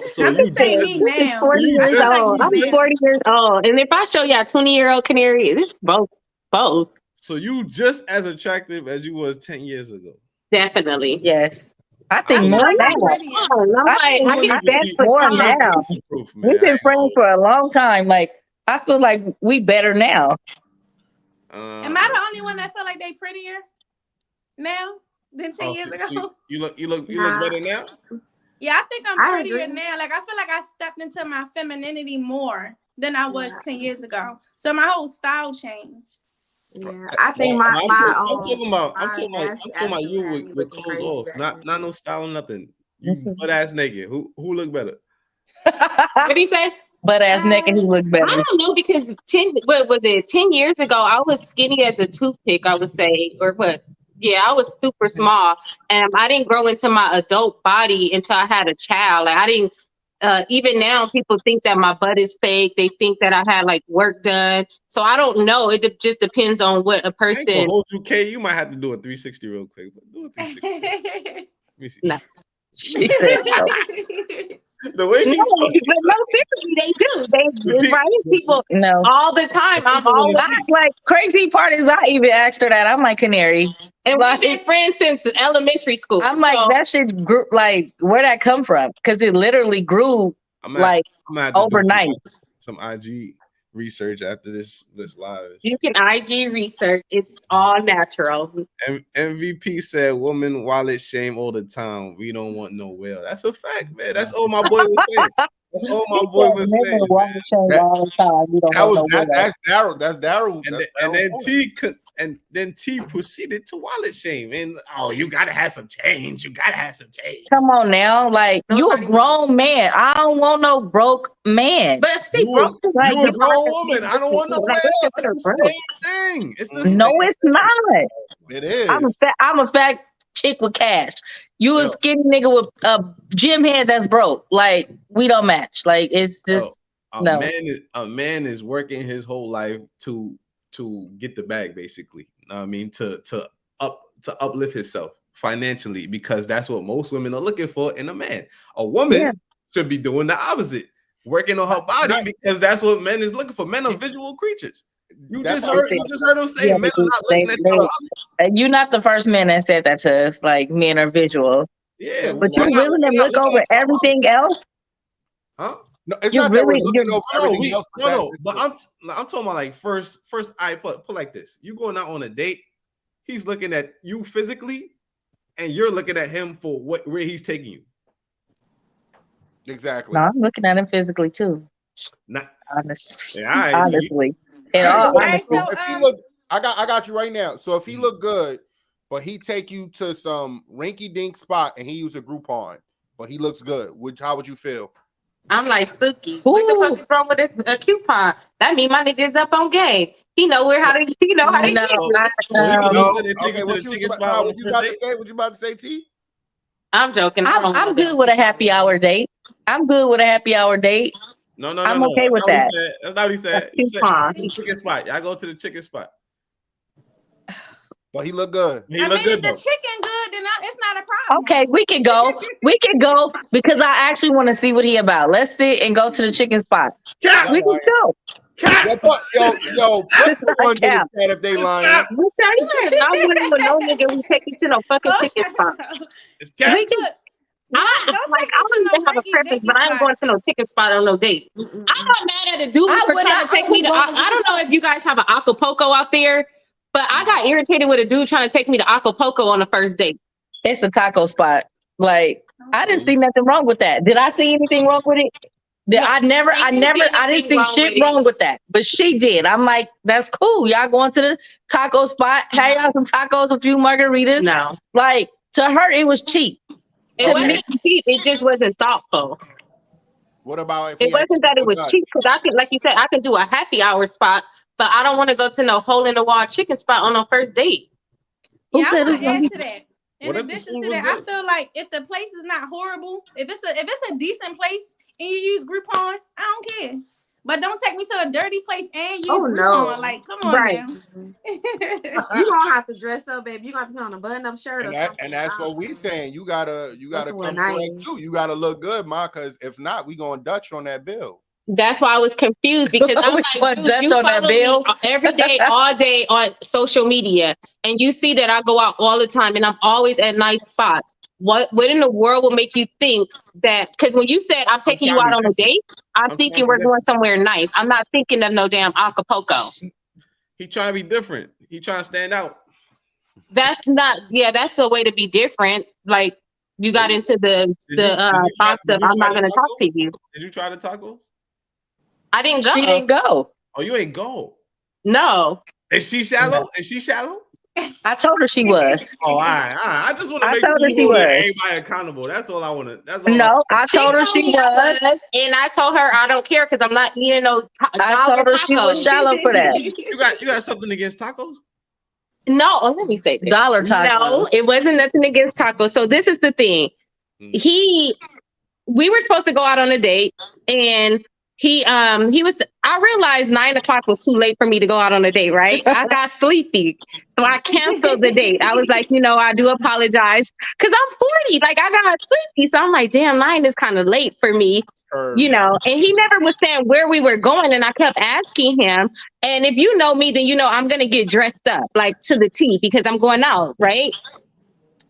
So I'm just saying me now. 40 years old. I'm 40 years old. And if I show y'all 20-year-old canary, it's both. So you just as attractive as you was 10 years ago. Definitely. Yes. I think more now. I get more now. We've been friends for a long time. Like, I feel like we better now. Am I the only one that feel like they prettier now? than 10 years ago. So you look better now. Yeah, I think I'm I prettier agree. now. Like I feel like I stepped into my femininity more than I was 10 years ago. So my whole style changed. Yeah, I think I'm talking about you had me with looking clothes crazy off, back not then. no style, nothing. You butt ass naked. Who look better? What did he say? Butt ass naked, he look better. I don't know because 10 years ago I was skinny as a toothpick, I would say, or what? Yeah, I was super small, and I didn't grow into my adult body until I had a child. Like I didn't. Even now, people think that my butt is fake. They think that I had like work done. So I don't know. Just depends on what a person. Hold you, K. You might have to do a 360 real quick. But do a 360. Let me see. No. The way she talks. No, seriously, they do. They right people all the time. I'm always like crazy part is I even asked her that. I'm like Canary. And we've been friends since elementary school. I'm like, that shit grew, like, where'd that come from? Because it literally grew I'm gonna have to overnight. do some IG research after this live. You can IG research. It's all natural. MVP said, "Woman wallet shame all the time. We don't want no whale." That's a fact, man. That's all my boy was saying. That's all my boy was saying. That's Daryl. That's Daryl. And then T proceeded to wallet shame. And you gotta have some change. You gotta have some change. Come on now, like you a grown man. I don't want no broke man. But see, broke like you a grown woman. I don't want no whale. It's the same thing. It's the same. It's not. It is. I'm a fat chick with cash. You a skinny nigga with a gym head that's broke. Like we don't match. Like it's just a man is working his whole life to get the bag, basically. I mean, to uplift himself financially, because that's what most women are looking for in a man. A woman should be doing the opposite, working on her body, because that's what men is looking for. Men are visual creatures. You just heard him say men are not looking at you. You're not the first man that said that to us. Like men are visual. Yeah, but you're willing to look over everything else. Huh? No, it's not that we're looking over everything else. But I'm talking about like first I put like this. You going out on a date, he's looking at you physically, and you're looking at him for where he's taking you. Exactly. No, I'm looking at him physically too. Not honestly. Yeah, honestly. If he look, I got you right now. So if he look good, but he take you to some rinky-dink spot and he use a Groupon, but he looks good, how would you feel? I'm like, Suki, what the fuck is wrong with a coupon? That mean my nigga's up on game. He know how to get. Okay, what you about to say, T? I'm joking. I'm good with a happy hour date. I'm good with a happy hour date. No. I'm okay with that. That's not what he said. He said chicken spot. I go to the chicken spot. But he look good. If the chicken good, then it's not a problem. Okay, we can go. We can go because I actually want to see what he about. Let's sit and go to the chicken spot. We can go. Yo, put the ones in the chat if they lying. I wouldn't with no nigga. We take you to no fucking chicken spot. We can. I don't even have a preference, but I ain't going to no chicken spot on no date. I'm not mad at a dude for trying to take me to. I don't know if you guys have an Acapulco out there, but I got irritated with a dude trying to take me to Acapulco on the first date. It's a taco spot. Like I didn't see nothing wrong with that. Did I see anything wrong with it? I didn't see shit wrong with that. But she did. I'm like, that's cool. Y'all going to the taco spot? Have y'all some tacos, a few margaritas? No. Like to her, it was cheap. It wasn't cheap. It just wasn't thoughtful. What about if it wasn't that it was cheap? Because I could, like you said, I could do a happy hour spot, but I don't want to go to no hole in the wall chicken spot on a first date. Yeah, I want to add to that. In addition to that, I feel like if the place is not horrible, if it's a decent place and you use Groupon, I don't care. But don't take me to a dirty place and use Groupon. No. Like, come on now. You gonna have to dress up, baby. You got to put on a button-up shirt or something. And that's what we saying. You gotta come correct too. You gotta look good, ma. Because if not, we gonna Dutch on that bill. That's why I was confused because I'm like, dude, you follow me every day, all day on social media, and you see that I go out all the time, and I'm always at nice spots. What in the world will make you think that? Because when you said I'm taking you out on a date, I'm thinking we're going somewhere nice. I'm not thinking of no damn Acapulco. He trying to be different. He trying to stand out. That's not. Yeah, that's a way to be different. Like you got into the box of I'm not going to talk to you. Did you try the tacos? I didn't go. She didn't go. Oh, you ain't go. No. Is she shallow? Is she shallow? I told her she was. Oh, all right. I just want to make told her sure she you hold was. everybody accountable. That's all I want to. That's all. No, I told her she was. And I told her I don't care because I'm not eating no. I told her she was shallow for that. You got something against tacos? No, let me say this. Dollar tacos. No, it wasn't nothing against tacos. So this is the thing. We were supposed to go out on a date, and he was. I realized 9 o'clock was too late for me to go out on a date. Right? I got sleepy, so I canceled the date. I was like, I do apologize because I'm 40. Like I got sleepy, so I'm like, damn, 9 is kind of late for me. And he never was saying where we were going, and I kept asking him. And if you know me, then I'm gonna get dressed up like to the T because I'm going out, right?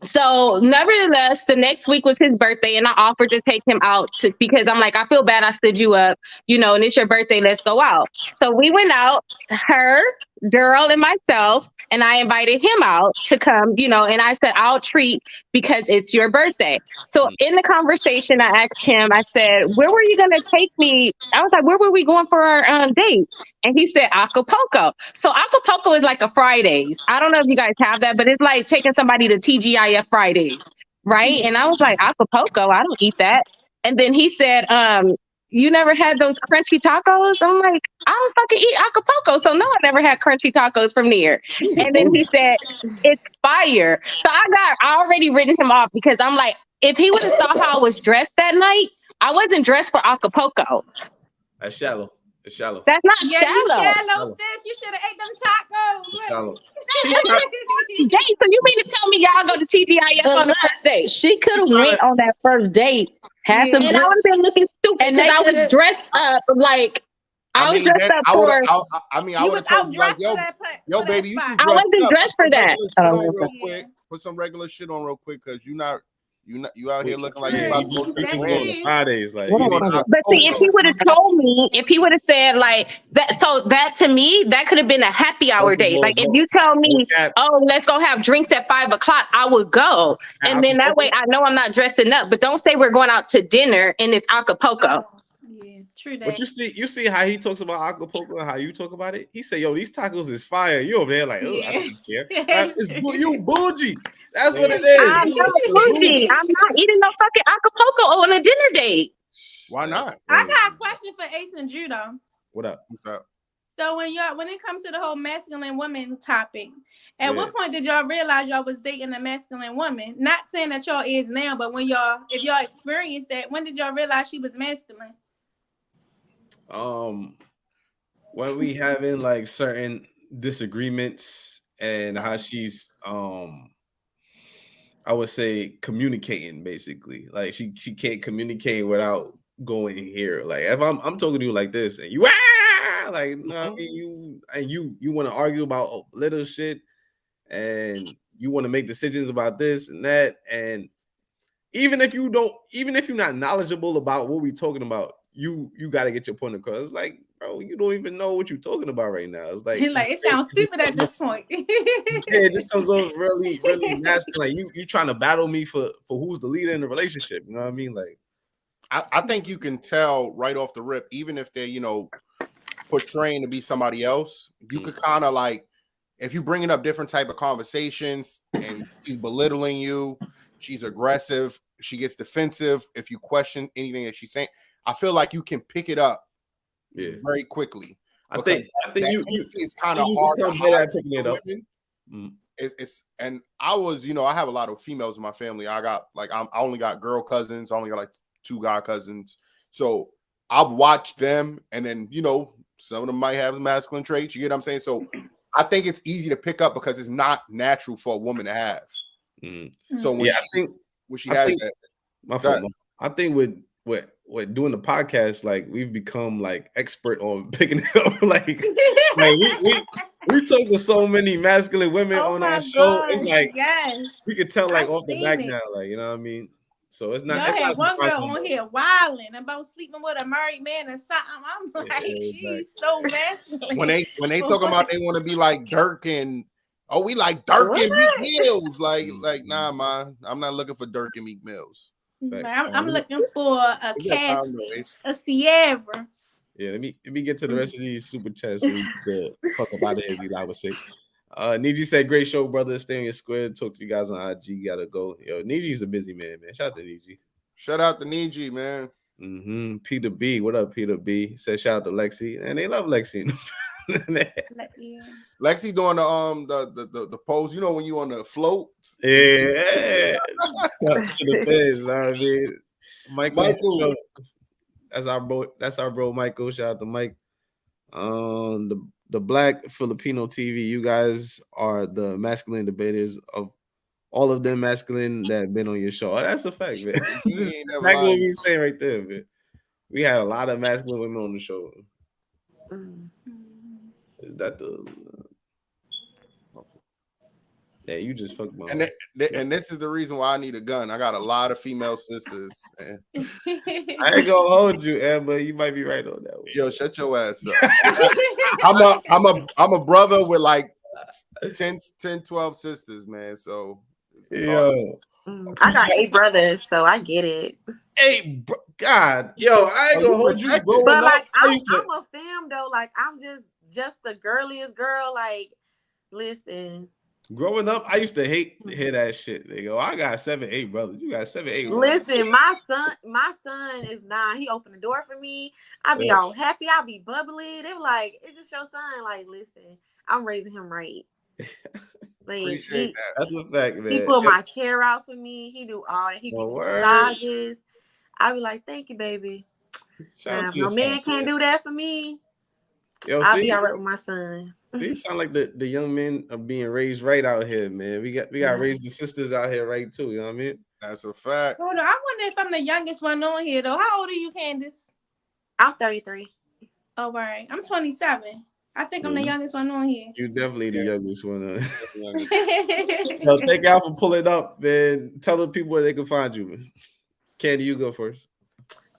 So nevertheless, the next week was his birthday, and I offered to take him out because I'm like, I feel bad I stood you up, and it's your birthday, let's go out. So we went out, her, girl, and myself, and I invited him out to come, and I said, I'll treat because it's your birthday. So in the conversation, I asked him, I said, where were you going to take me? I was like, where were we going for our date? And he said, Acapulco. So Acapulco is like a Fridays. I don't know if you guys have that, but it's like taking somebody to TGIF Fridays, right? And I was like, Acapulco, I don't eat that. And then he said, you never had those crunchy tacos? I'm like, I don't fucking eat Acapulco. So no, I never had crunchy tacos from there. And then he said, it's fire. So I already written him off because I'm like, if he would have saw how I was dressed that night, I wasn't dressed for Acapulco. That's shallow. It's shallow. That's not Yeah, shallow. you shallow, sis. You should have ate them tacos. It's shallow. Date, so you mean to tell me y'all go to TGIF on the first date? She could have went on that first date. Had some and I would have been looking stupid because I was dressed up like I was dressed up for. I would have told you like, yo, baby, you too dressed up. I wasn't dressed for that. Put some regular shit on real quick because you out here looking like you about to go to Fridays, like. But see, if he would have told me, if he would have said like that, so that to me, that could have been a happy hour date. Like if you tell me, oh, let's go have drinks at 5 o'clock, I would go, and then that way I know I'm not dressing up. But don't say we're going out to dinner and it's Acapulco. True that. But you see how he talks about Acapulco and how you talk about it. He say, "Yo, these tacos is fire." You over there like, "Oh, I don't care." You bougie. That's what it is. I'm not bougie. I'm not eating no fucking Acapulco on a dinner date. Why not? I got a question for Ace and Judo. What up? What's up? So when it comes to the whole masculine woman topic, at what point did y'all realize y'all was dating a masculine woman? Not saying that y'all is now, but if y'all experienced that, when did y'all realize she was masculine? When we having like certain disagreements and how she's I would say communicating basically. Like she can't communicate without going here. Like if I'm talking to you like this and you like I mean you want to argue about little shit and you want to make decisions about this and that, and even if you're not knowledgeable about what we're talking about, you got to get your point across. It's like, bro, you don't even know what you're talking about right now. It's like it sounds stupid at this point. It just comes off really, really nasty. Like you trying to battle me for who's the leader in the relationship. You know what I mean? Like, I think you can tell right off the rip, even if they're portraying to be somebody else. You could kind of like, if you're bringing up different type of conversations and she's belittling you, she's aggressive, she gets defensive. If you question anything that she's saying, I feel like you can pick it up very quickly. I think it's kind of hard to hide picking it up. It's and I was, I have a lot of females in my family. I only got girl cousins. I only got like 2 guy cousins. So I've watched them, and then some of them might have masculine traits. You get what I'm saying? So I think it's easy to pick up because it's not natural for a woman to have. So when she has that, my fault. I think with doing the podcast, like we've become like expert on picking it up. like we talk to so many masculine women on our show. It's like we could tell like off the back now, like you know what I mean. So it's not. Y'all had one girl on here wilding about sleeping with a married man or something. I'm like, she's so masculine. When they talk about they want to be like Dirk and Oh, we like Dirk and Meek Mills. Like, nah, man. I'm not looking for Dirk and Meek Mills. I'm looking for a Cassie, a Sierra. Yeah, let me get to the rest of these super chats so we can fuck up out of here. Eli was sick. Niji said, "Great show, brother. Stay on your square. Talk to you guys on IG. You gotta go." Yo, Niji's a busy man. Shout out to Niji. Shout out to Niji, man. Peter B, what up, Peter B? He said, "Shout out to Lexi," and they love Lexi. Lexi doing the pose. You know when you on the float. Yeah. To the feds, you know what I mean? Michael. That's our bro Michael. Shout out to Mike. The Black Filipino TV. You guys are the masculine debaters of all of them masculine that have been on your show. Oh, that's a fact, man. That's what we say right there, man. We had a lot of masculine women on the show. Is that the? Yeah, you just fucked my. And this is the reason why I need a gun. I got a lot of female sisters. I ain't gonna hold you, Amber. You might be right on that one. Yo, shut your ass up. I'm a brother with like 10, 12 sisters, man. So yo, I got 8 brothers, so I get it. 8, God, yo, I ain't gonna hold you. But like, I'm a femme though. Like, I'm just the girliest girl. Like, listen. Growing up, I used to hear that shit. They go, I got 7, 8 brothers. You got 7, 8. Listen, my son is 9. He opened the door for me. I be all happy. I be bubbly. They were like, it's just your son. Like, listen, I'm raising him right. Like, appreciate that. That's a fact, man. He pulled my chair out for me. He do all that. He do massages. I be like, thank you, baby. No man can't do that for me. I'll be all right with my son. See, you sound like the young men are being raised right out here, man. We got raised the sisters out here right too. You know what I mean? That's a fact. Hold on, I wonder if I'm the youngest one on here though. How old are you, Candace? I'm 33. Oh, all right. I'm 27. I think I'm the youngest one on here. You definitely the youngest one. So thank y'all for pulling up, man. Tell the people where they can find you. Candy, you go first.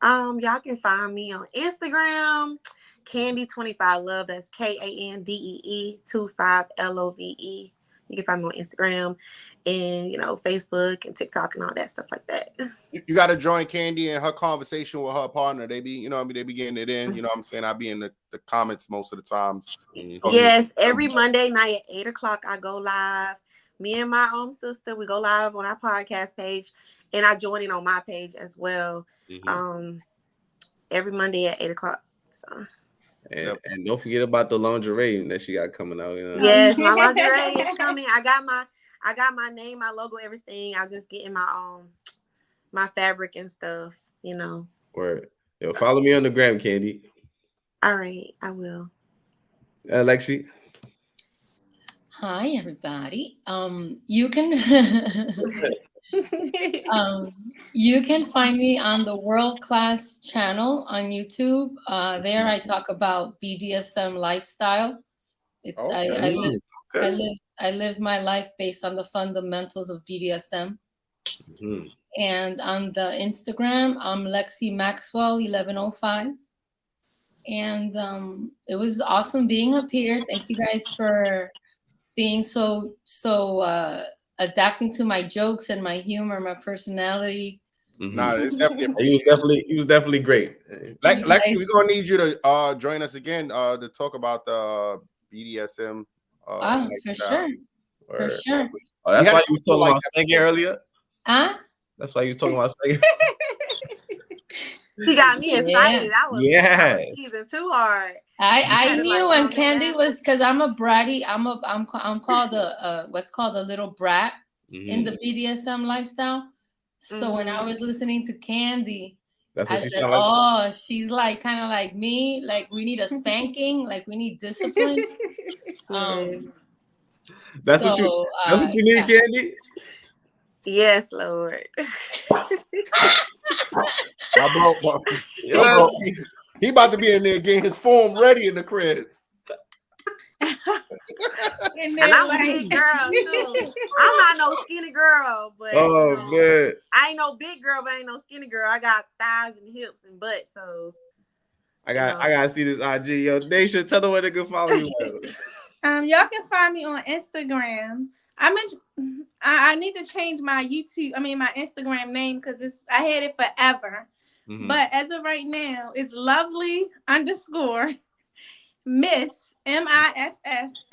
Y'all can find me on Instagram. Candy25Love, that's KANDEE 25LOVE. You can find me on Instagram and Facebook and TikTok and all that stuff like that. You got to join Candy in her conversation with her partner. They be getting it in. You know what I'm saying? I be in the comments most of the times. Yes, every Monday night at 8:00 I go live. Me and my sister, we go live on our podcast page, and I join in on my page as well. Every Monday at 8:00. So. And don't forget about the lingerie that she got coming out. Yes, my lingerie is coming. I got my name, my logo, everything. I'm just getting my my fabric and stuff. Word. Yo, follow me on the gram, Candy. All right, I will. Lexi. Hi, everybody. You can. You can find me on the World Class channel on YouTube. There I talk about BDSM lifestyle. I live my life based on the fundamentals of BDSM. And on the Instagram, I'm Lexi Maxwell 1105. And it was awesome being up here. Thank you guys for being so adapting to my jokes and my humor, my personality. Nah, it's definitely he was definitely great. Lexi, we're gonna need you to join us again to talk about the BDSM. For sure. For sure. Oh, that's why you was talking about spanking earlier? Huh? That's why you was talking about spanking. She got me excited. I was teasing too hard. I knew when Candy was, because I'm a bratty. I'm called what's called a little brat in the BDSM lifestyle. So when I was listening to Candy, that's what I said, "Oh, she's like kind of like me. Like we need a spanking. Like we need discipline." That's what you need, Candy. Yes, Lord. He about to be in there getting his form ready in the crib. And I'm a big girl too. I'm not no skinny girl, but man, I ain't no big girl, but I ain't no skinny girl. I got thighs and hips and butt, so I gotta see this IG. Yo, Daisha, tell them where they can follow you. Y'all can find me on Instagram. I need to change my my Instagram name because I had it forever. Mm-hmm. But as of right now, it's lovely _ Miss MISS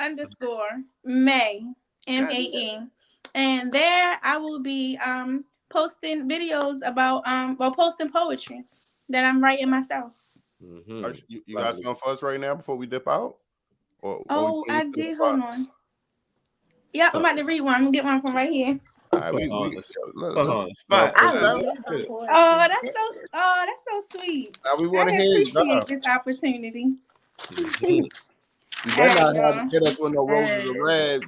_ May MAE. And there I will be posting videos about posting poetry that I'm writing myself. Mm-hmm. You got something for us right now before we dip out? I did. Hold on. Yep, I'm about to read one. I'm gonna get one from right here. All right, I love this. That's so sweet. Now we want to hear you. Appreciate this opportunity. Mm-hmm. You better not have to hit us with no roses of red,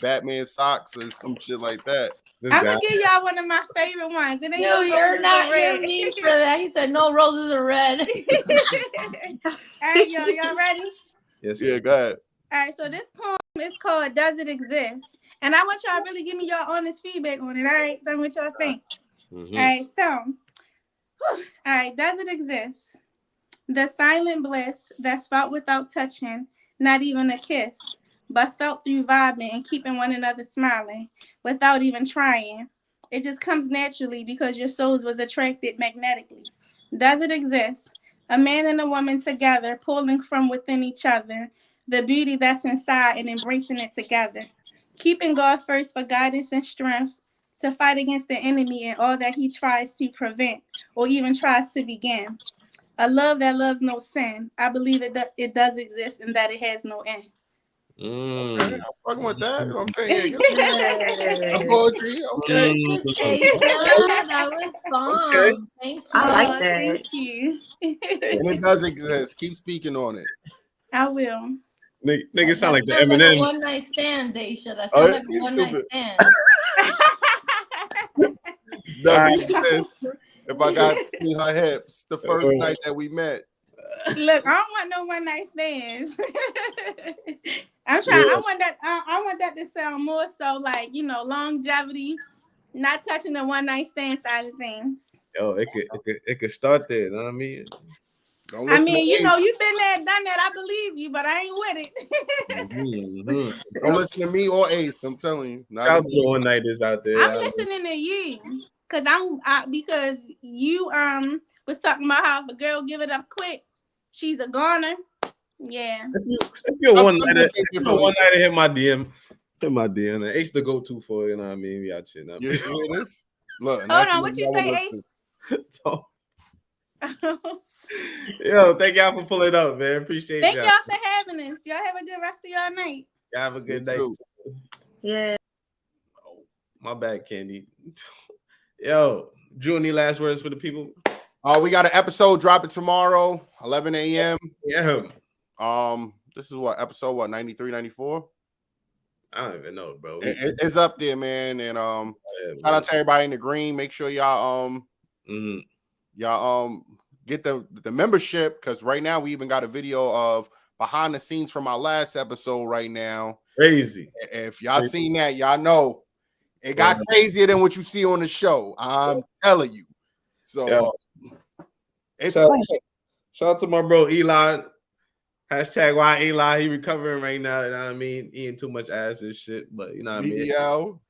Batman socks or some shit like that. I'm gonna give y'all one of my favorite ones. It ain't no you're not you're mean for that. He said no roses are red. All right, y'all ready? Yes. Yeah, go ahead. All right, so this poem is called "Does It Exist?" And I want y'all to really give me your honest feedback on it. All right, tell me what y'all think. Mm-hmm. All right, so, does it exist? The silent bliss that's felt without touching, not even a kiss, but felt through vibing and keeping one another smiling without even trying. It just comes naturally because your souls was attracted magnetically. Does it exist? A man and a woman together, pulling from within each other, the beauty that's inside and embracing it together. Keeping God first for guidance and strength to fight against the enemy and all that he tries to prevent or even tries to begin. A love that loves no sin. I believe it does exist and that it has no end. Okay, I'm fucking with that. You know what I'm saying? Poetry. Okay. That was fun. Okay. Thank you. I like that. Thank you. And it does exist. Keep speaking on it. I will. Nigga sound like the Eminem. Eminem. Like a one night stand, Daisha. That sounds like a one night stand. If I got to see her hips the first night that we met. Look, I don't want no one night stands. I'm trying. Yeah. I want that to sound more so like longevity, not touching the one night stand side of things. Yo, it could start there. You know what I mean? You've been there, done that. I believe you, but I ain't with it. Don't listen to me or Ace. I'm telling you. Shout out to the one nighters out there. I'm listening to you because you was talking about how if a girl give it up quick, she's a goner. Yeah. If you're one nighter, hit my DM. Hit my DM. Ace the go-to for you know what I mean. We out shit. You hear this? Look. Hold on. What you say, Ace? Yo, thank y'all for pulling up, man. Appreciate y'all for having us. Y'all have a good rest of your night. Y'all have a good night. Yeah. Oh, my bad, Candy. Yo, Drew, any last words for the people? We got an episode dropping tomorrow, 11 a.m. Yeah. This is episode 93, 94? I don't even know, bro. It's up there, man. And shout out to everybody in the green. Make sure y'all get the membership, because right now we even got a video of behind the scenes from our last episode right now. Crazy. If y'all seen that, y'all know it got crazier than what you see on the show. I'm telling you. So it's shout out to my bro Eli. Hashtag why Eli. He recovering right now. You know what I mean? Eating too much ass and shit. But you know what I mean?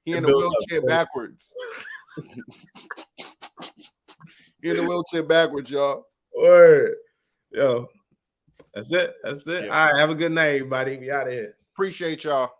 He in a wheelchair backwards. In the wheelchair backwards, y'all. Word. Yo. That's it. Yeah. All right. Have a good night, everybody. We out of here. Appreciate y'all.